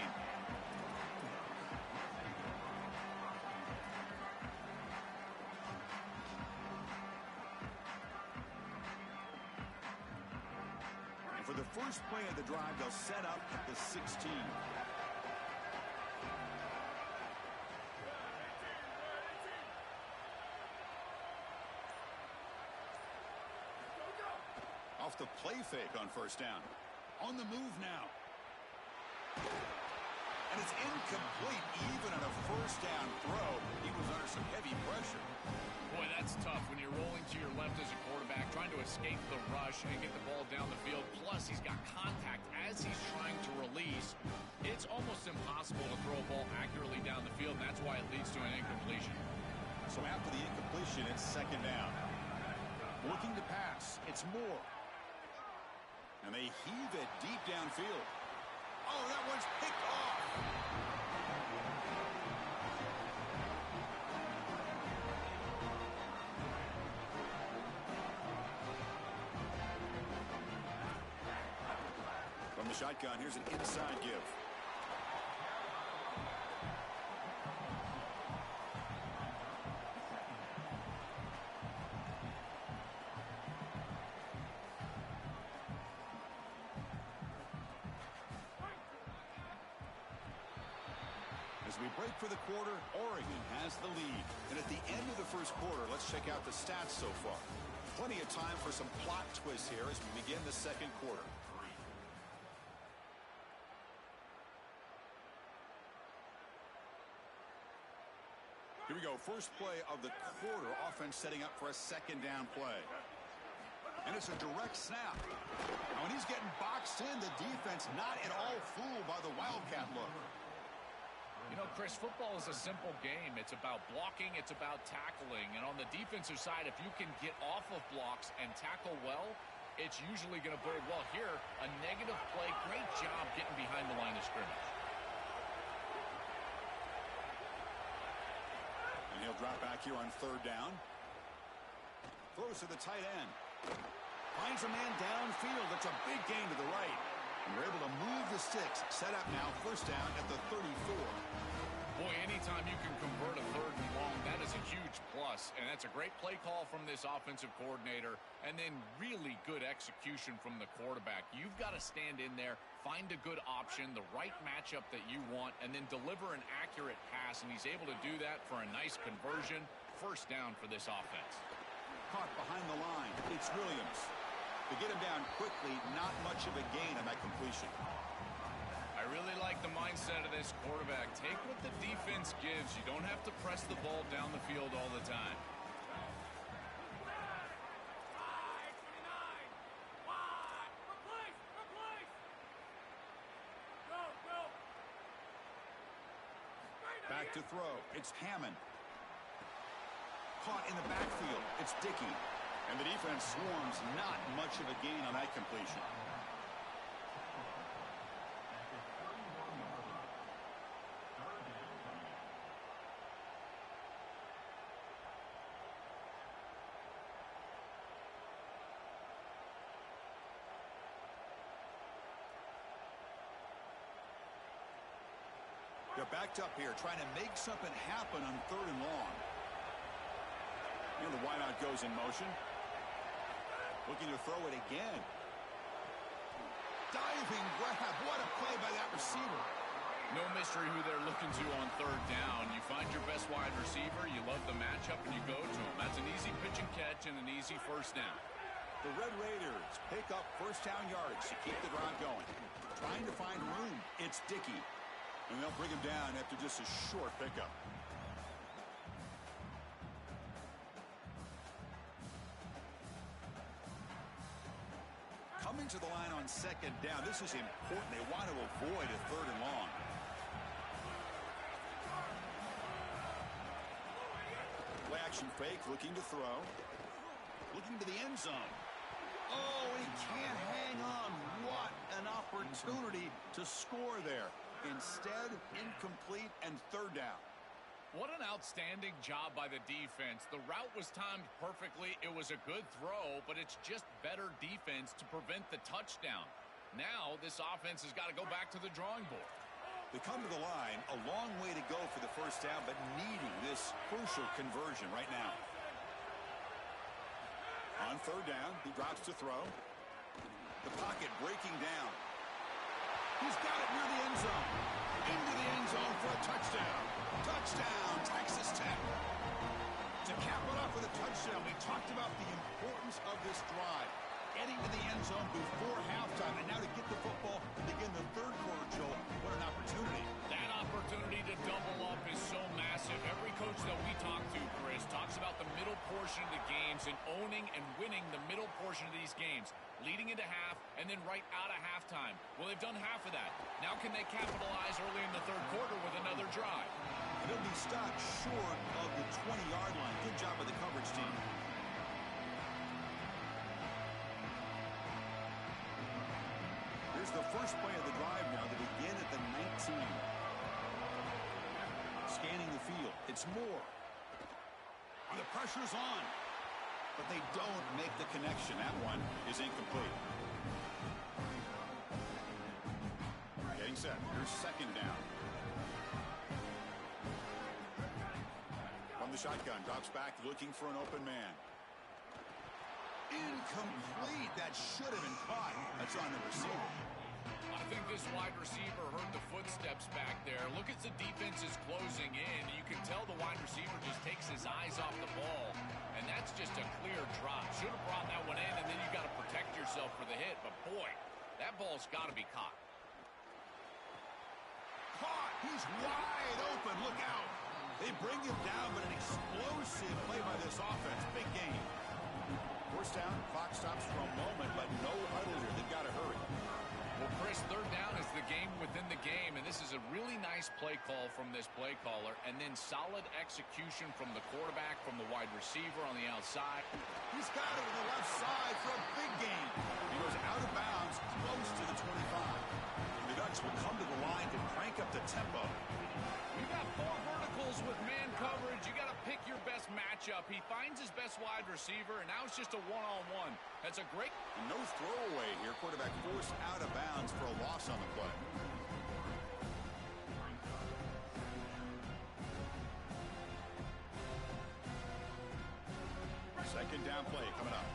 And for the first play of the drive, they'll set up at the 16. Off the play fake on 1st down. On the move now. And it's incomplete even on a 1st down throw. He was under some heavy pressure. Boy, that's tough when you're rolling to your left as a quarterback, trying to escape the rush and get the ball down the field. Plus, he's got contact as he's trying to release. It's almost impossible to throw a ball accurately down the field, and that's why it leads to an incompletion. So after the incompletion, it's 2nd down. Looking to pass. It's Moore. And they heave it deep downfield. Oh, that one's picked off. From the shotgun, here's an inside give. As we break for the quarter, Oregon has the lead. And at the end of the 1st quarter, let's check out the stats so far. Plenty of time for some plot twists here as we begin the 2nd quarter. Here we go. First play of the quarter. Offense setting up for a 2nd down play. And it's a direct snap. Now when he's getting boxed in, the defense not at all fooled by the Wildcat look. You know, Chris, football is a simple game. It's about blocking. It's about tackling. And on the defensive side, if you can get off of blocks and tackle well, it's usually going to bode well. Here, a negative play. Great job getting behind the line of scrimmage. They'll drop back here on third down. Throws to the tight end. Finds a man downfield. That's a big gain to the right. And we're able to move the sticks. Set up now, first down at the 34. Boy, anytime you can convert a third and long, that is a huge plus. And that's a great play call from this offensive coordinator. And then really good execution from the quarterback. You've got to stand in there, find a good option, the right matchup that you want, and then deliver an accurate pass. And he's able to do that for a nice conversion. First down for this offense. Caught behind the line. It's Williams. To get him down quickly, not much of a gain on that completion. I really like the mindset of this quarterback. Take what the defense gives. You don't have to press the ball down the field all the time. Back to throw. It's Hammond. Caught in the backfield. It's Dickey. And the defense swarms. Not much of a gain on that completion. They're backed up here, trying to make something happen on third and long. And the wideout goes in motion. Looking to throw it again. Diving grab. What a play by that receiver. No mystery who they're looking to on third down. You find your best wide receiver, you love the matchup, and you go to him. That's an easy pitch and catch and an easy first down. The Red Raiders pick up first down yards to keep the drive going. Trying to find room. It's Dickey. And they'll bring him down after just a short pickup. Coming to the line on second down. This is important. They want to avoid a third and long. Play action fake, looking to throw. Looking to the end zone. Oh, he can't hang on. What an opportunity to score there. Instead, incomplete and third down. What an outstanding job by the defense. The route was timed perfectly. It was a good throw, but it's just better defense to prevent the touchdown. Now, this offense has got to go back to the drawing board. They come to the line, a long way to go for the first down, but needing this crucial conversion right now. On third down, he drops to throw. The pocket breaking down. He's got it near the end zone. Into the end zone for a touchdown. Touchdown, Texas Tech. To cap it off with a touchdown, we talked about the importance of this drive. Getting to the end zone before halftime, and now to get the football to begin the third quarter, Joel. What an opportunity. That opportunity to double up is so massive. Every coach that we talk to, Chris, talks about the middle portion of the games and owning and winning the middle portion of these games, leading into half and then right out of halftime. Well, they've done half of that. Now can they capitalize early in the third quarter with another drive? And it'll be stopped short of the 20-yard line. Good job by the coverage team. Here's the first play of the drive now. They begin at the 19. Scanning the field. It's Moore. The pressure's on. But they don't make the connection. That one is incomplete. Getting set. Here's second down. From the shotgun. Drops back looking for an open man. Incomplete. That should have been caught. That's on the receiver. I think this wide receiver heard the footsteps back there. Look as the defense is closing in. You can tell the wide receiver just takes his eyes off the ball. And that's just a clear drop. Should have brought that one in, and then you got to protect yourself for the hit. But, boy, that ball's got to be caught. Caught. He's wide open. Look out. They bring him down, but an explosive play by this offense. Big game. First down, clock stops for a moment, but no huddle here. They've got to hurry. Well, Chris, third down is the game within the game, and this is a really nice nice play call from this play caller, and then solid execution from the quarterback, from the wide receiver on the outside. He's got it on the left side for a big gain. He goes out of bounds, close to the 25. The Ducks will come to the line to crank up the tempo. We've got 4 verticals with man coverage. You got to pick your best matchup. He finds his best wide receiver, and now it's just a one-on-one. That's a great... No throwaway here. Quarterback forced out of bounds for a loss on the play. Second down play coming up.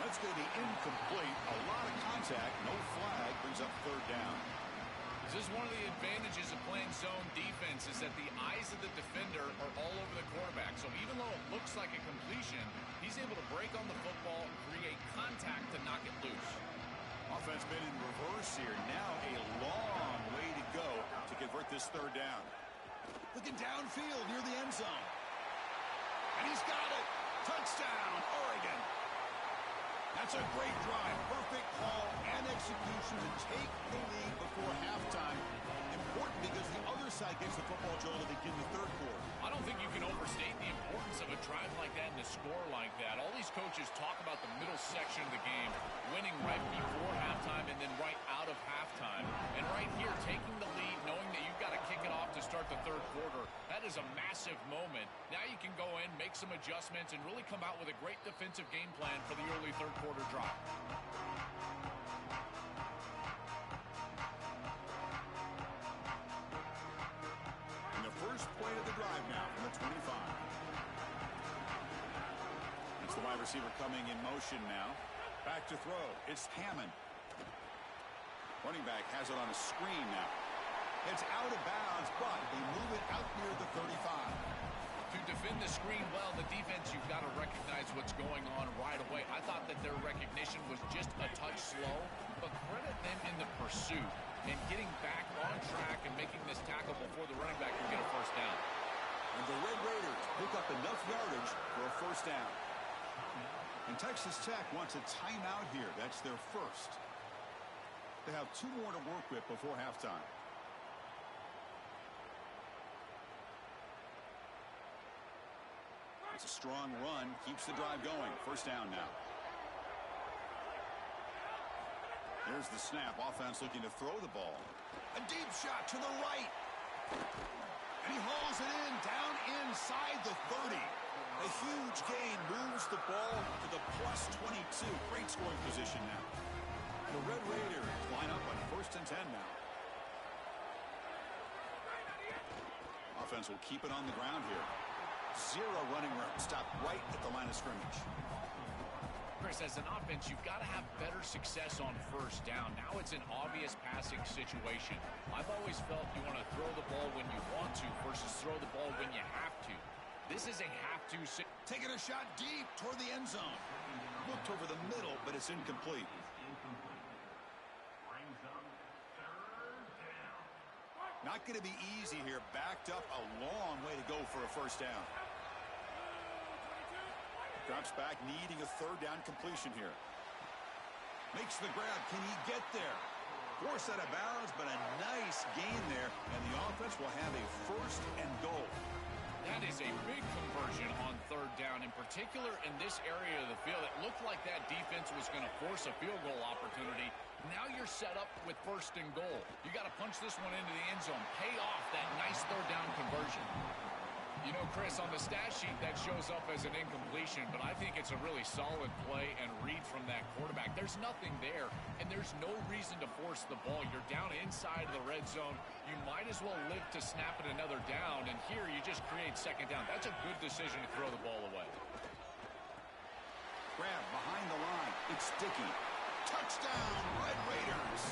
That's going to be incomplete. A lot of contact. No flag. Brings up third down. This is one of the advantages of playing zone defense is that the eyes of the defender are all over the quarterback. So even though it looks like a completion, he's able to break on the football, create contact to knock it loose. Offense been in reverse here. Now a long way to go to convert this third down. Looking downfield near the end zone. And he's got it. Touchdown, Oregon. That's a great drive. Perfect call and execution to take the lead before halftime. Important because the other side gets the football, Joel, to begin the third quarter. I don't think you can overstate the importance of a drive like that and a score like that. All these coaches talk about the middle section of the game, winning right before halftime and then right out of halftime. And right here, taking the lead, knowing that you've got to kick it off to start the third quarter, that is a massive moment. Now you can go in, make some adjustments, and really come out with a great defensive game plan for the early third quarter drive. First play of the drive now from the 25. It's the wide receiver coming in motion now. Back to throw. It's Hammond. Running back has it on a screen now. It's out of bounds, but they move it out near the 35. To defend the screen well, the defense, you've got to recognize what's going on right away. I thought that their recognition was just a touch slow, but credit them in the pursuit and getting back on track and making this tackle before the running back can get a first down. And the Red Raiders pick up enough yardage for a first down. And Texas Tech wants a timeout here. That's their first. They have 2 more to work with before halftime. It's a strong run. Keeps the drive going. First down now. Here's the snap. Offense looking to throw the ball. A deep shot to the right. And he hauls it in down inside the 30. A huge gain moves the ball to the plus 22. Great scoring position now. The Red Raiders line up on first and 10 now. Offense will keep it on the ground here. 0 running room. Stop right at the line of scrimmage. Chris, as an offense, you've got to have better success on first down. Now it's an obvious passing situation. I've always felt you want to throw the ball when you want to versus throw the ball when you have to. This is a have-to. Taking a shot deep toward the end zone. Looked over the middle, but it's incomplete. Not going to be easy here. Backed up a long way to go for a first down. Drops back, needing a third down completion here. Makes the grab. Can he get there? Forced out of bounds, but a nice gain there. And the offense will have a first and goal. That is a big conversion on third down, in particular in this area of the field. It looked like that defense was going to force a field goal opportunity. Now you're set up with first and goal. You got to punch this one into the end zone. Pay off that nice third down conversion. You know, Chris, on the stat sheet, that shows up as an incompletion, but I think it's a really solid play and read from that quarterback. There's nothing there, and there's no reason to force the ball. You're down inside of the red zone. You might as well live to snap it another down, and here you just create second down. That's a good decision to throw the ball away. Grab behind the line. It's sticky. Touchdown, Red Raiders.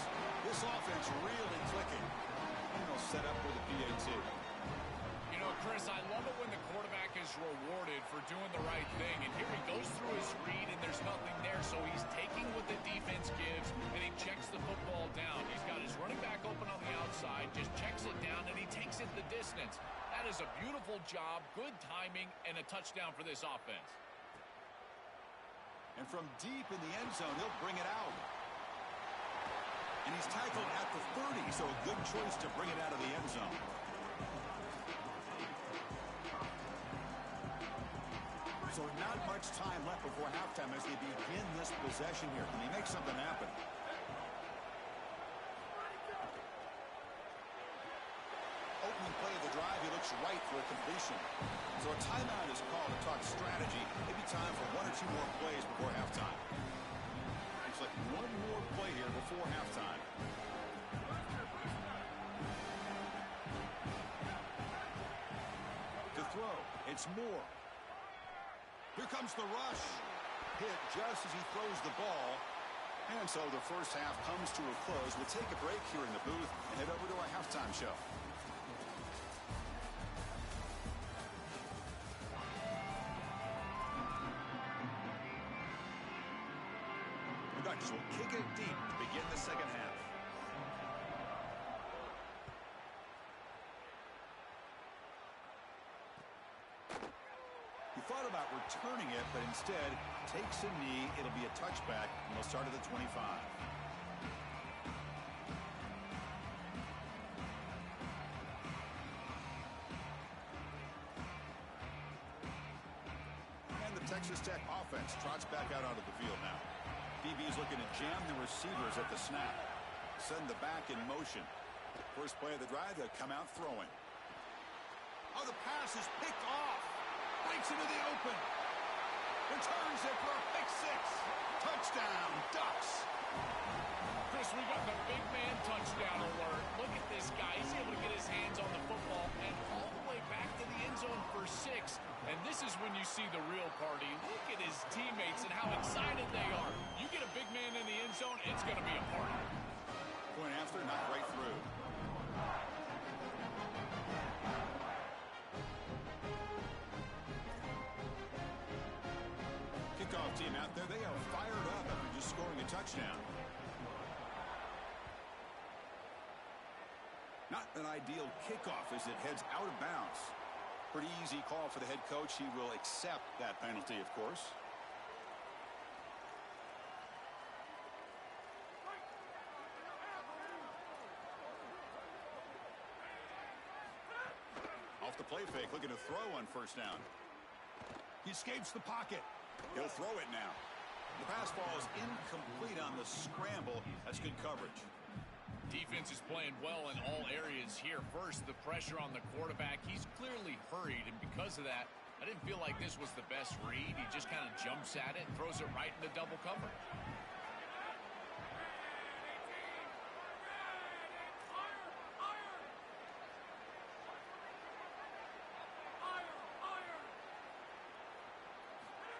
This offense really clicking. And they'll set up with a PAT. You know, Chris, I love it when the quarterback is rewarded for doing the right thing. And here he goes through his read, and there's nothing there. So he's taking what the defense gives, and he checks the football down. He's got his running back open on the outside, just checks it down, and he takes it the distance. That is a beautiful job, good timing, and a touchdown for this offense. And from deep in the end zone, he'll bring it out. And he's tackled at the 30, so a good choice to bring it out of the end zone. So not much time left before halftime as they begin this possession here. Can he make something happen? Opening play of the drive, he looks right for a completion. So a timeout is called to talk strategy. Maybe time for one or two more plays before halftime. It's like one more play here before halftime. To throw, it's Moore. Here comes the rush. Hit just as he throws the ball. And so the first half comes to a close. We'll take a break here in the booth and head over to our halftime show. The Ducks will kick it deep to begin the second half. He thought about returning it, but instead takes a knee. It'll be a touchback, and they'll start at the 25. And the Texas Tech offense trots back out onto the field now. DB's looking to jam the receivers at the snap. Send the back in motion. First play of the drive, they'll come out throwing. Oh, the pass is picked off. Breaks into the open. Returns it for a pick six. Touchdown, Ducks. Chris, we got the big man touchdown alert. Look at this guy. He's able to get his hands on the football and all the way back to the end zone for 6. And this is when you see the real party. Look at his teammates and how excited they are. You get a big man in the end zone, it's going to be a party. Point after, not right through. Kickoff team out there, they are fired up after just scoring a touchdown. Not an ideal kickoff as it heads out of bounds. Pretty easy call for the head coach. He will accept that penalty, of course. Off the play fake, looking to throw on first down. He escapes the pocket. He'll throw it now. The pass ball is incomplete on the scramble. That's good coverage. Defense is playing well in all areas here. First, the pressure on the quarterback. He's clearly hurried, and because of that, I didn't feel like this was the best read. He just kind of jumps at it and throws it right into double cover.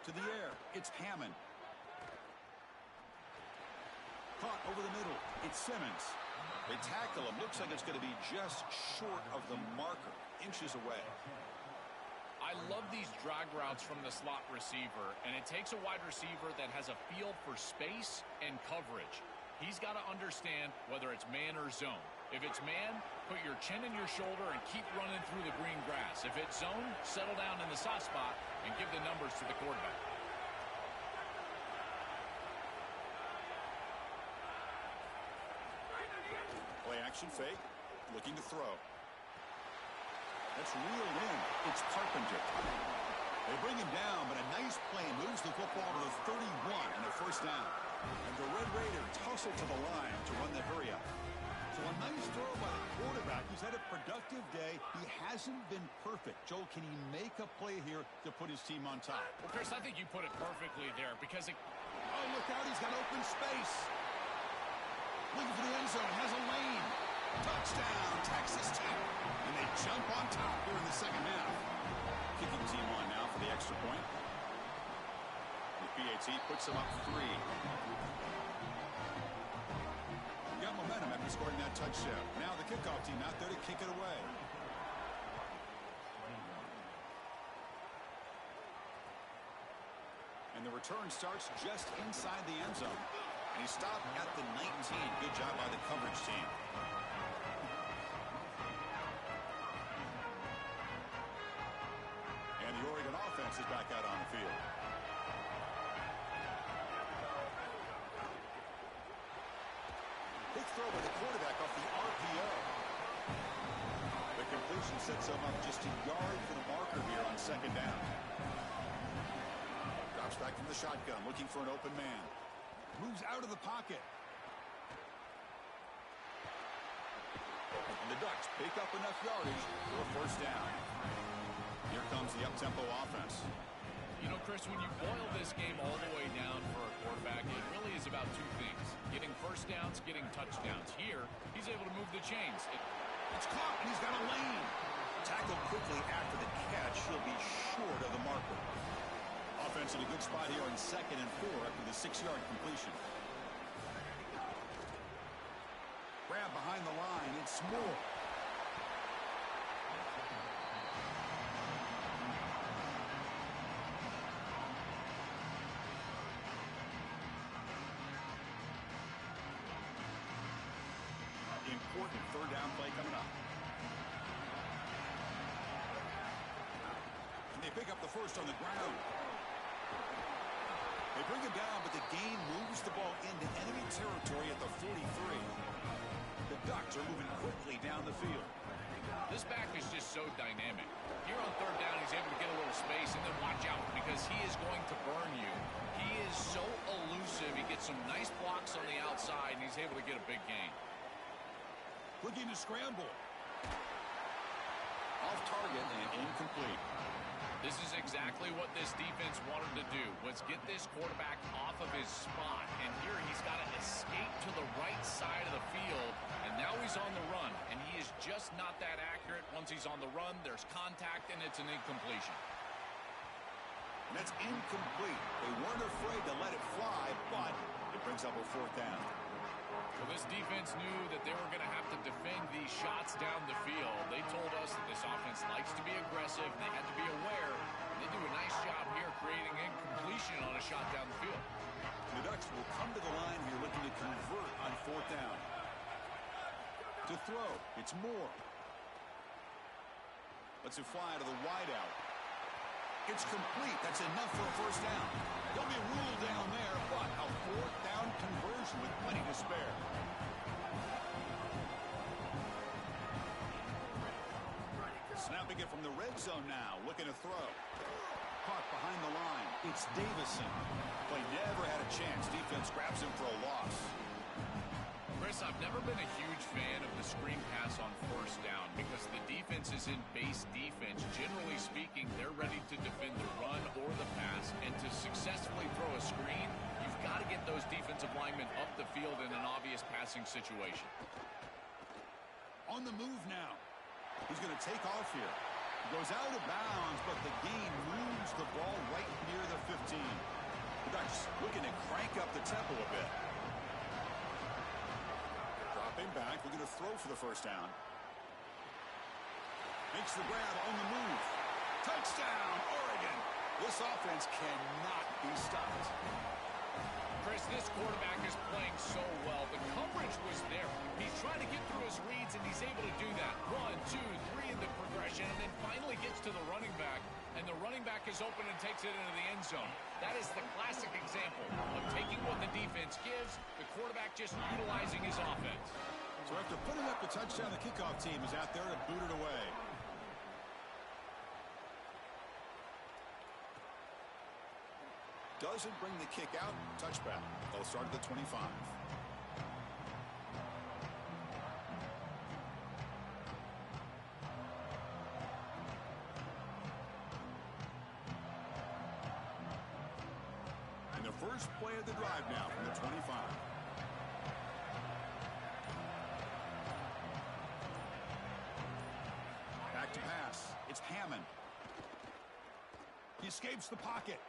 To the air, it's Hammond. Caught over the middle, it's Simmons. They tackle him. Looks like it's going to be just short of the marker, inches away. I love these drag routes from the slot receiver, and it takes a wide receiver that has a feel for space and coverage. He's got to understand whether it's man or zone. If it's man, put your chin in your shoulder and keep running through the green grass. If it's zone, settle down in the soft spot and give the numbers to the quarterback. Play action fake, looking to throw. That's reeled in. It's Carpenter. They bring him down, but a nice play moves the football to the 31 and a first down. And the Red Raiders tussle to the line to run the hurry up. So a nice throw by the quarterback. He's had a productive day. He hasn't been perfect. Joel, can he make a play here to put his team on top? Well, Chris, I think you put it perfectly there because it... Oh, look out. He's got open space. Looking for the end zone. Has a lane. Touchdown, Texas Tech. And they jump on top here in the second half. Kicking team on now for the extra point. The PAT puts them up 3. We got momentum after scoring that touchdown. Now the kickoff team out there to kick it away. And the return starts just inside the end zone. And he stopped at the 19. Good job by the coverage team. And the Oregon offense is back out on the field. Quick throw by the quarterback off the RPO. The completion sets him up just a yard for the marker here on second down. Drops back from the shotgun, looking for an open man. Moves out of the pocket. And the Ducks pick up enough yardage for a first down. Here comes the up-tempo offense. You know, Chris, when you boil this game all the way down for a quarterback, it really is about two things. Getting first downs, getting touchdowns. Here, he's able to move the chains. It's caught, and he's got a lane. Tackled quickly after the catch. He'll be short of the marker. Offense in a good spot here on 2nd and 4 after the 6-yard completion. Grab behind the line. It's Moore. Important third down play coming up. And they pick up the first on the ground. They bring him down, but the gain moves the ball into enemy territory at the 43. The Ducks are moving quickly down the field. This back is just so dynamic. Here on third down, he's able to get a little space, and then watch out because he is going to burn you. He is so elusive. He gets some nice blocks on the outside, and he's able to get a big gain. Looking to scramble. Off target and incomplete. This is exactly what this defense wanted to do, was get this quarterback off of his spot. And here he's got to escape to the right side of the field, and now he's on the run. And he is just not that accurate. Once he's on the run, there's contact, and it's an incompletion. And that's incomplete. They weren't afraid to let it fly, but it brings up a fourth down. Well, this defense knew that they were going to have to defend these shots down the field. They told us that this offense likes to be aggressive. They had to be aware. They do a nice job here creating incompletion on a shot down the field. The Ducks will come to the line here looking to convert on fourth down. To throw, it's Moore. Lets it fly to the wideout. It's complete. That's enough for a first down. There'll be a rule down there, but a fourth down conversion with plenty to spare. Snapping it from the red zone now, looking to throw. Caught behind the line. It's Davison. Play never had a chance. Defense grabs him for a loss. Chris, I've never been a huge fan of the screen pass on first down because the defense is in base defense. Generally speaking, they're ready to defend the run or the pass. And to successfully throw a screen, you've got to get those defensive linemen up the field in an obvious passing situation. On the move now. He's going to take off here. He goes out of bounds, but the gain moves the ball right near the 15. The Ducks looking to crank up the tempo a bit. Dropping back, looking to throw for the first down. Makes the grab on the move. Touchdown, Oregon. This offense cannot be stopped. Chris, this quarterback is playing so well. The coverage was there. He's trying to get through his reads, and he's able to do that. 1, 2, 3 in the progression, and then finally gets to the running back, and the running back is open and takes it into the end zone. That is the classic example of taking what the defense gives, the quarterback just utilizing his offense. So after putting up the touchdown, the kickoff team is out there to boot it away. Doesn't bring the kick out. Touchback. They'll start at the 25. And the first play of the drive now from the 25. Back to pass. It's Hammond. He escapes the pocket.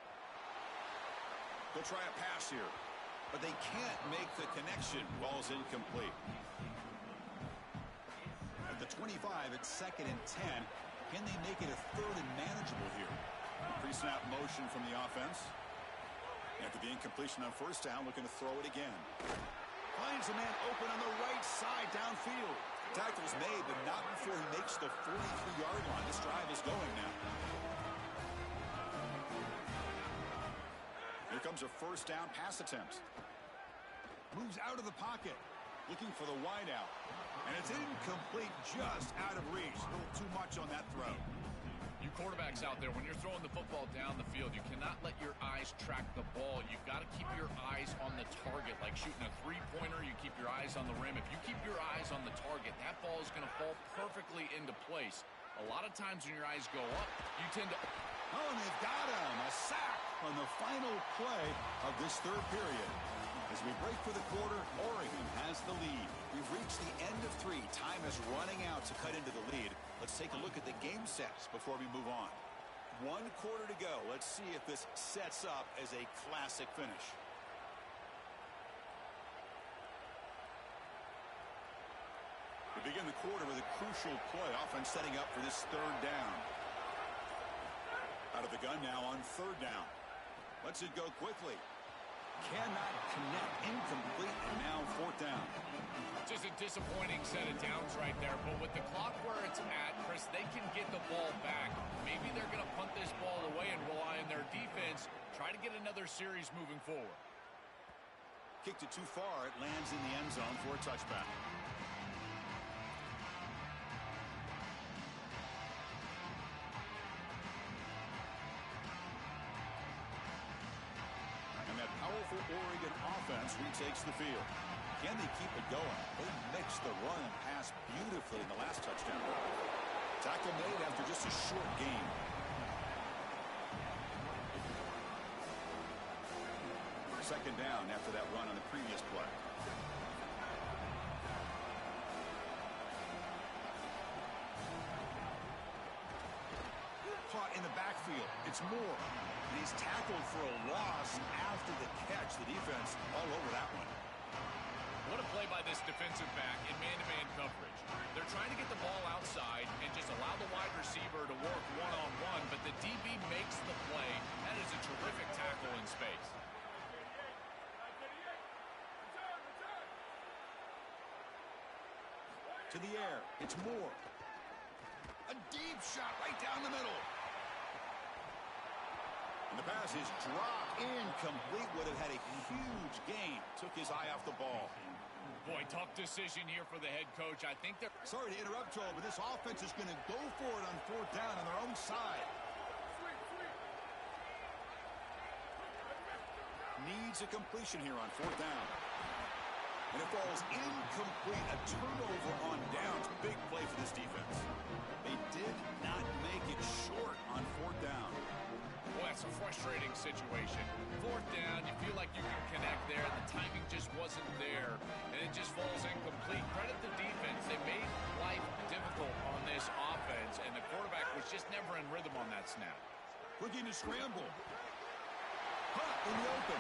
They'll try a pass here, but they can't make the connection. Ball's incomplete. At the 25, it's 2nd and 10. Can they make it a 3rd and manageable here? Pre-snap motion from the offense. After the incompletion on first down, looking to throw it again. Finds a man open on the right side downfield. Tackle's made, but not before he makes the 43-yard line. This drive is going now. Here comes a first down pass attempt. Moves out of the pocket. Looking for the wide out. And it's incomplete, just out of reach. A little too much on that throw. You quarterbacks out there, when you're throwing the football down the field, you cannot let your eyes track the ball. You've got to keep your eyes on the target. Like shooting a three-pointer, you keep your eyes on the rim. If you keep your eyes on the target, that ball is going to fall perfectly into place. A lot of times when your eyes go up, you tend to... Oh, and they've got him. A sack on the final play of this third period. As we break for the quarter, Oregon has the lead. We've reached the end of 3. Time is running out to cut into the lead. Let's take a look at the game sets before we move on. 1 quarter to go. Let's see if this sets up as a classic finish. We begin the quarter with a crucial play. Offense setting up for this third down. Out of the gun now on third down. Lets it go quickly. Cannot connect, incomplete, and now fourth down. Just a disappointing set of downs right there, but with the clock where it's at, Chris, they can get the ball back. Maybe they're going to punt this ball away and rely on their defense. Try to get another series moving forward. Kicked it too far. It lands in the end zone for a touchback. Powerful Oregon offense retakes the field. Can they keep it going? They mixed the run and pass beautifully in the last touchdown. Tackle made after just a short gain. Second down after that run on the previous play. Caught in the backfield. It's Moore. And he's tackled for a loss after the catch. The defense all over that one. What a play by this defensive back in man-to-man coverage. They're trying to get the ball outside and just allow the wide receiver to work one-on-one, but the DB makes the play. That is a terrific tackle in space. To the air. It's Moore. A deep shot right down the middle. And the pass is dropped. Incomplete. Would have had a huge gain. Took his eye off the ball. Boy, tough decision here for the head coach. I think they're... Sorry to interrupt, Joel, but this offense is going to go for it on fourth down on their own side. Needs a completion here on fourth down. And it falls incomplete. A turnover on downs. Big play for this defense. They did not make it short on fourth down. Boy, that's a frustrating situation. Fourth down, you feel like you can connect there. The timing just wasn't there, and it just falls incomplete. Credit the defense. They made life difficult on this offense, and the quarterback was just never in rhythm on that snap. Looking to scramble. Hunt in the open.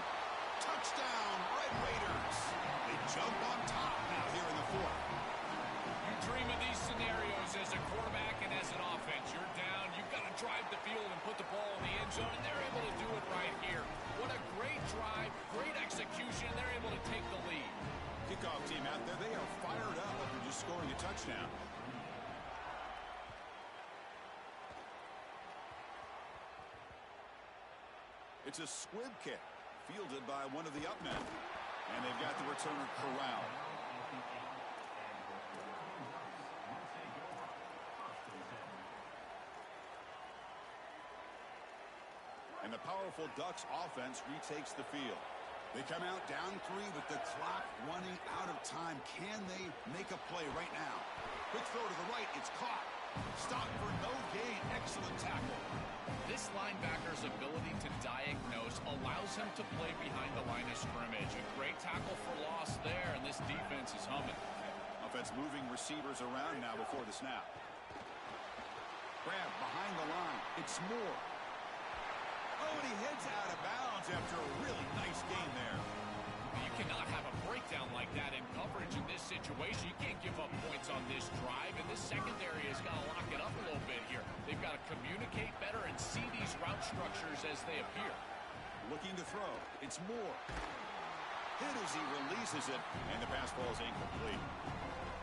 Touchdown, Red Raiders. They jump on top now here in the fourth. You dream of these scenarios as a quarterback and as an offense. You're down, you've got to drive the field and put the ball in the end zone, and they're able to do it right here. What a great drive, great execution, and they're able to take the lead. Kickoff team out there, they are fired up after just scoring a touchdown. It's a squib kick, fielded by one of the up men. And they've got the returner corralled. And the powerful Ducks offense retakes the field. They come out down 3 with the clock running out of time. Can they make a play right now? Quick throw to the right. It's caught. Stop for no gain. Excellent tackle. This linebacker's ability to diagnose allows him to play behind the line of scrimmage. A great tackle for loss there, and this defense is humming. Offense moving receivers around now before the snap. Grab behind the line. It's Moore. Oh, and he heads out of bounds after a really nice game there. You cannot have a breakdown like that in coverage in this situation. You can't give up points on this drive, and this secondary has got to lock it up a little bit here. They've got to communicate better and see these route structures as they appear. Looking to throw. It's Moore. Hit as he releases it, and the pass falls incomplete.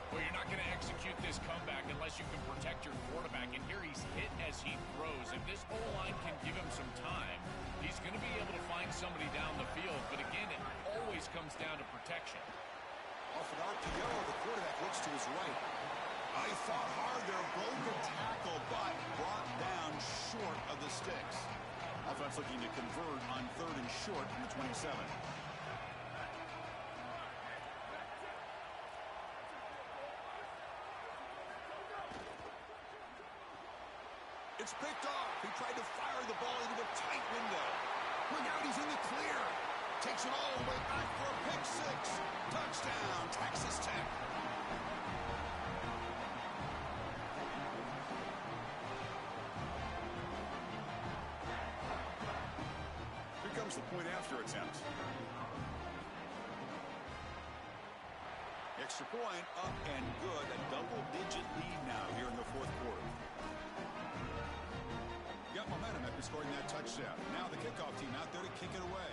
Well, you're not going to execute this comeback unless you can protect your quarterback, and here he's hit as he throws. If this O-line can give him some time, he's going to be able to find somebody down the field. But again, it always comes down to protection. Off an RPO, the quarterback looks to his right. He fought hard there, broke a tackle, but brought down short of the sticks. Offense looking to convert on 3rd and short from the 27. It's picked off. He tried to fire the ball into a tight window. Look out, he's in the clear. Takes it all the way back for a pick six. Touchdown, Texas Tech. Here comes the point after attempt. Extra point, up and good. A double-digit lead now here in the 4th quarter. Got momentum after scoring that touchdown. Now the kickoff team out there to kick it away.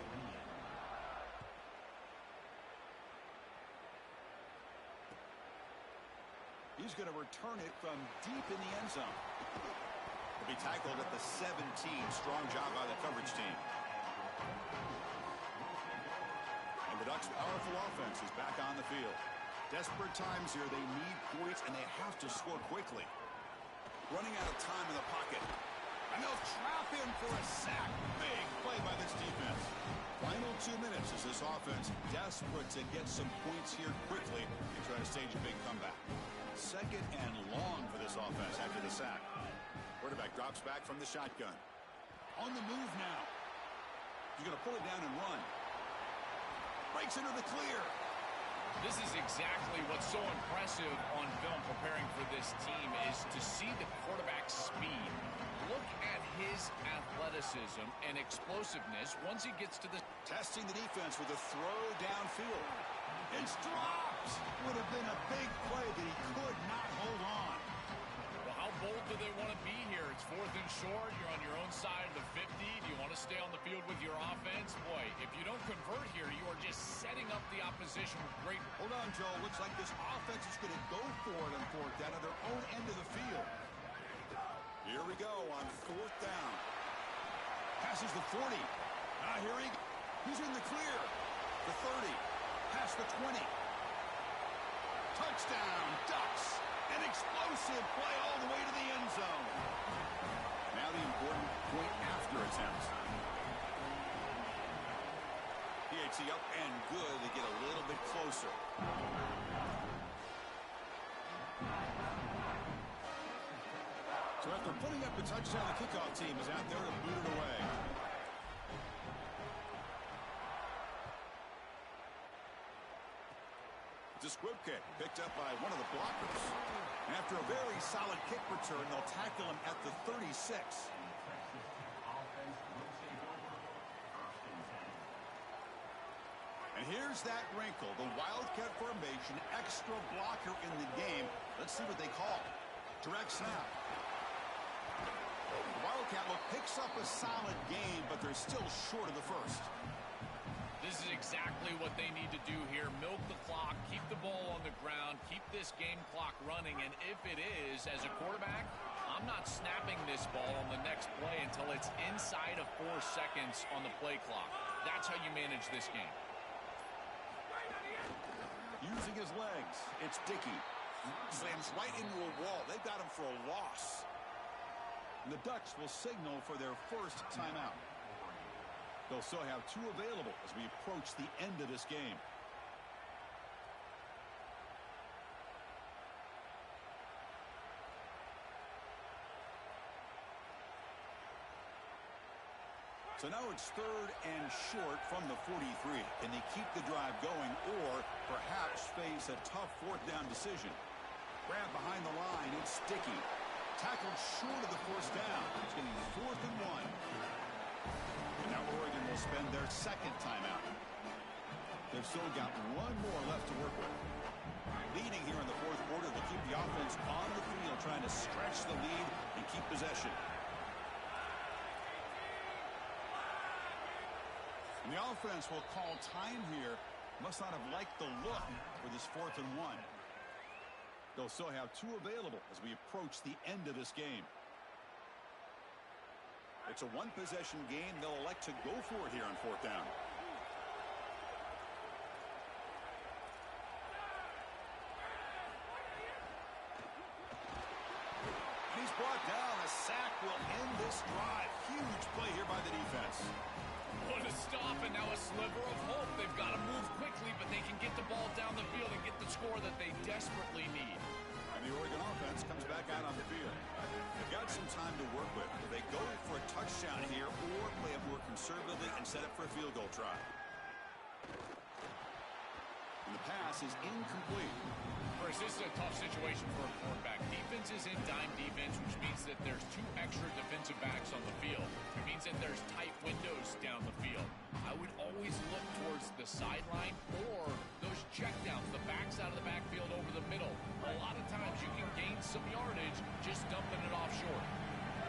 He's going to return it from deep in the end zone. He'll be tackled at the 17. Strong job by the coverage team. And the Ducks' powerful offense is back on the field. Desperate times here. They need points, and they have to score quickly. Running out of time in the pocket. And they'll trap him for a sack. Big play by this defense. Final 2 minutes as this offense desperate to get some points here quickly and try to stage a big comeback. 2nd and long for this offense after the sack. Quarterback drops back from the shotgun. On the move now. He's going to pull it down and run. Breaks into the clear. This is exactly what's so impressive on film preparing for this team is to see the quarterback's speed. Look at his athleticism and explosiveness once he gets to the... Testing the defense with a throw downfield. It's dropped. Would have been a big play, but he could not hold on. Well, how bold do they want to be here? It's 4th and short. You're on your own side of the 50. Do you want to stay on the field with your offense? Boy, if you don't convert here, you are just setting up the opposition with great... Hold on, Joe. Looks like this offense is going to go for it on 4th down at their own end of the field. Here we go on 4th down. Passes the 40. Here he goes. He's in the clear. The 30. Past the 20. Touchdown, Ducks. An explosive play all the way to the end zone. Now the important point after attempt. PAT up and good to get a little bit closer. So after putting up the touchdown, the kickoff team is out there to boot it away. It's a squib kick picked up by one of the blockers. And after a very solid kick return, they'll tackle him at the 36. And here's that wrinkle, the Wildcat formation, extra blocker in the game. Let's see what they call. Direct snap. The Wildcat look picks up a solid game, but they're still short of the first. This is exactly what they need to do here. Milk the clock, keep the ball on the ground, keep this game clock running, and if it is, as a quarterback, I'm not snapping this ball on the next play until it's inside of 4 seconds on the play clock. That's how you manage this game. Using his legs, it's Dickey. Slams right into a wall. They've got him for a loss. And the Ducks will signal for their first timeout. They'll still have 2 available as we approach the end of this game. So now it's 3rd and short from the 43. Can they keep the drive going or perhaps face a tough 4th down decision? Grab behind the line. It's Dickey. Tackled short of the 1st down. It's getting 4th and 1. And now Oregon will spend their 2nd timeout. They've still got 1 more left to work with. Leading here in the 4th quarter, they'll keep the offense on the field, trying to stretch the lead and keep possession. And the offense will call time here. Must not have liked the look for this 4th and 1. They'll still have 2 available as we approach the end of this game. It's a 1-possession game. They'll elect to go for it here on 4th down. He's brought down. A sack will end this drive. Huge play here by the defense. What a stop, and now a sliver of hope. They've got to move quickly, but they can get the ball down the field and get the score that they desperately need. And the Oregon offense comes back out on the field. They've got some time to work with. Do they go for a touchdown here or play it more conservatively and set up for a field goal try? And the pass is incomplete. First, this is a tough situation for a quarterback. Defense is in dime defense, which means that there's 2 extra defensive backs on the field. It means that there's tight windows down the field. I would always look towards the sideline or those checkdowns, the backs out of the backfield over the middle. A lot of times you can gain some yardage just dumping it off short.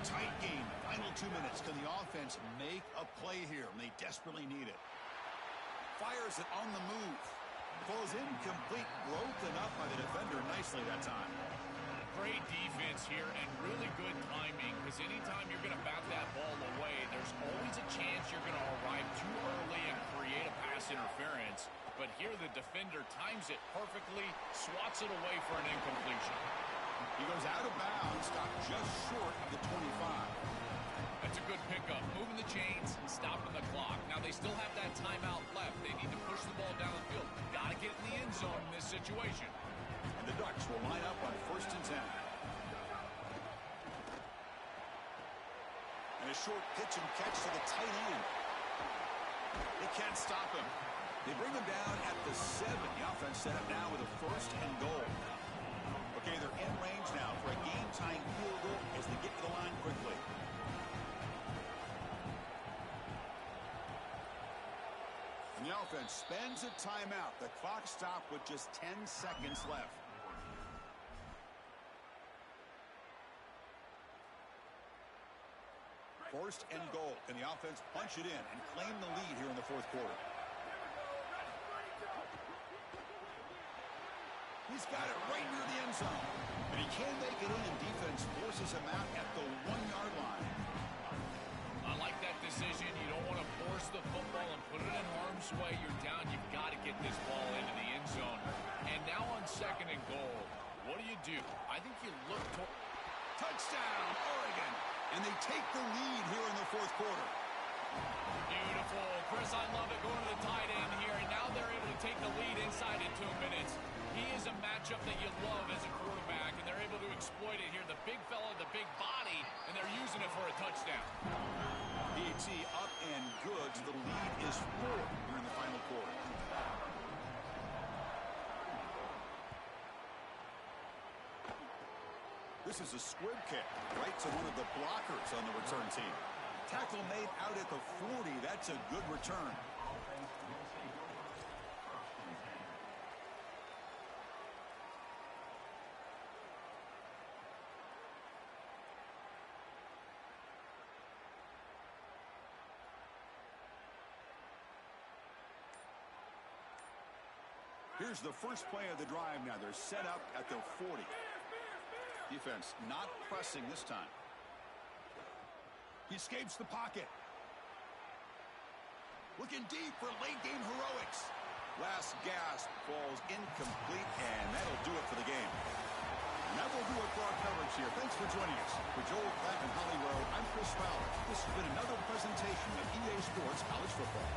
Tight game. Final 2 minutes. Can the offense make a play here? And they desperately need it. Fires it on the move. Falls incomplete, broken up by the defender nicely that time. Great defense here and really good timing, because anytime you're going to bat that ball away, there's always a chance you're going to arrive too early and create a pass interference. But here the defender times it perfectly, swats it away for an incompletion. He goes out of bounds, stopped just short of the 25. That's a good pickup, moving the chains and stopping the clock. Now they still have that timeout left. They need to push the ball down the field. Got to get in the end zone in this situation. And the Ducks will line up on 1st and 10. And a short pitch and catch to the tight end. They can't stop him. They bring him down at the 7. The offense set up now with a 1st and goal. Okay, they're in range now for a game-tying field goal as they get to the line quickly. And the offense spends a timeout. The clock stopped with just 10 seconds left. First and goal. Can the offense punch it in and claim the lead here in the 4th quarter? He's got it right near the end zone. And he can make it in. Defense forces him out at the 1-yard line. I like that decision. You don't want to force the football and put it in harm's way. You're down. You've got to get this ball into the end zone. And now on 2nd and goal, what do? I think you look to... Touchdown, Oregon. And they take the lead here in the 4th quarter. Beautiful. Chris, I love it going to the tight end here. And now they're able to take the lead inside in 2 minutes. He is a matchup that you love as a quarterback, and they're able to exploit it here. The big fella, the big body, and they're using it for a touchdown. PAT up and good. The lead is 4 here in the final quarter. This is a squib kick right to one of the blockers on the return team. Tackle made out at the 40. That's a good return. Here's the first play of the drive now. They're set up at the 40. Defense not pressing this time. He escapes the pocket. Looking deep for late game heroics. Last gasp falls incomplete, and that'll do it for the game. And that will do it for our coverage here. Thanks for joining us. For Joel Klatt and Holly Rowe, I'm Chris Fowler. This has been another presentation of EA Sports College Football.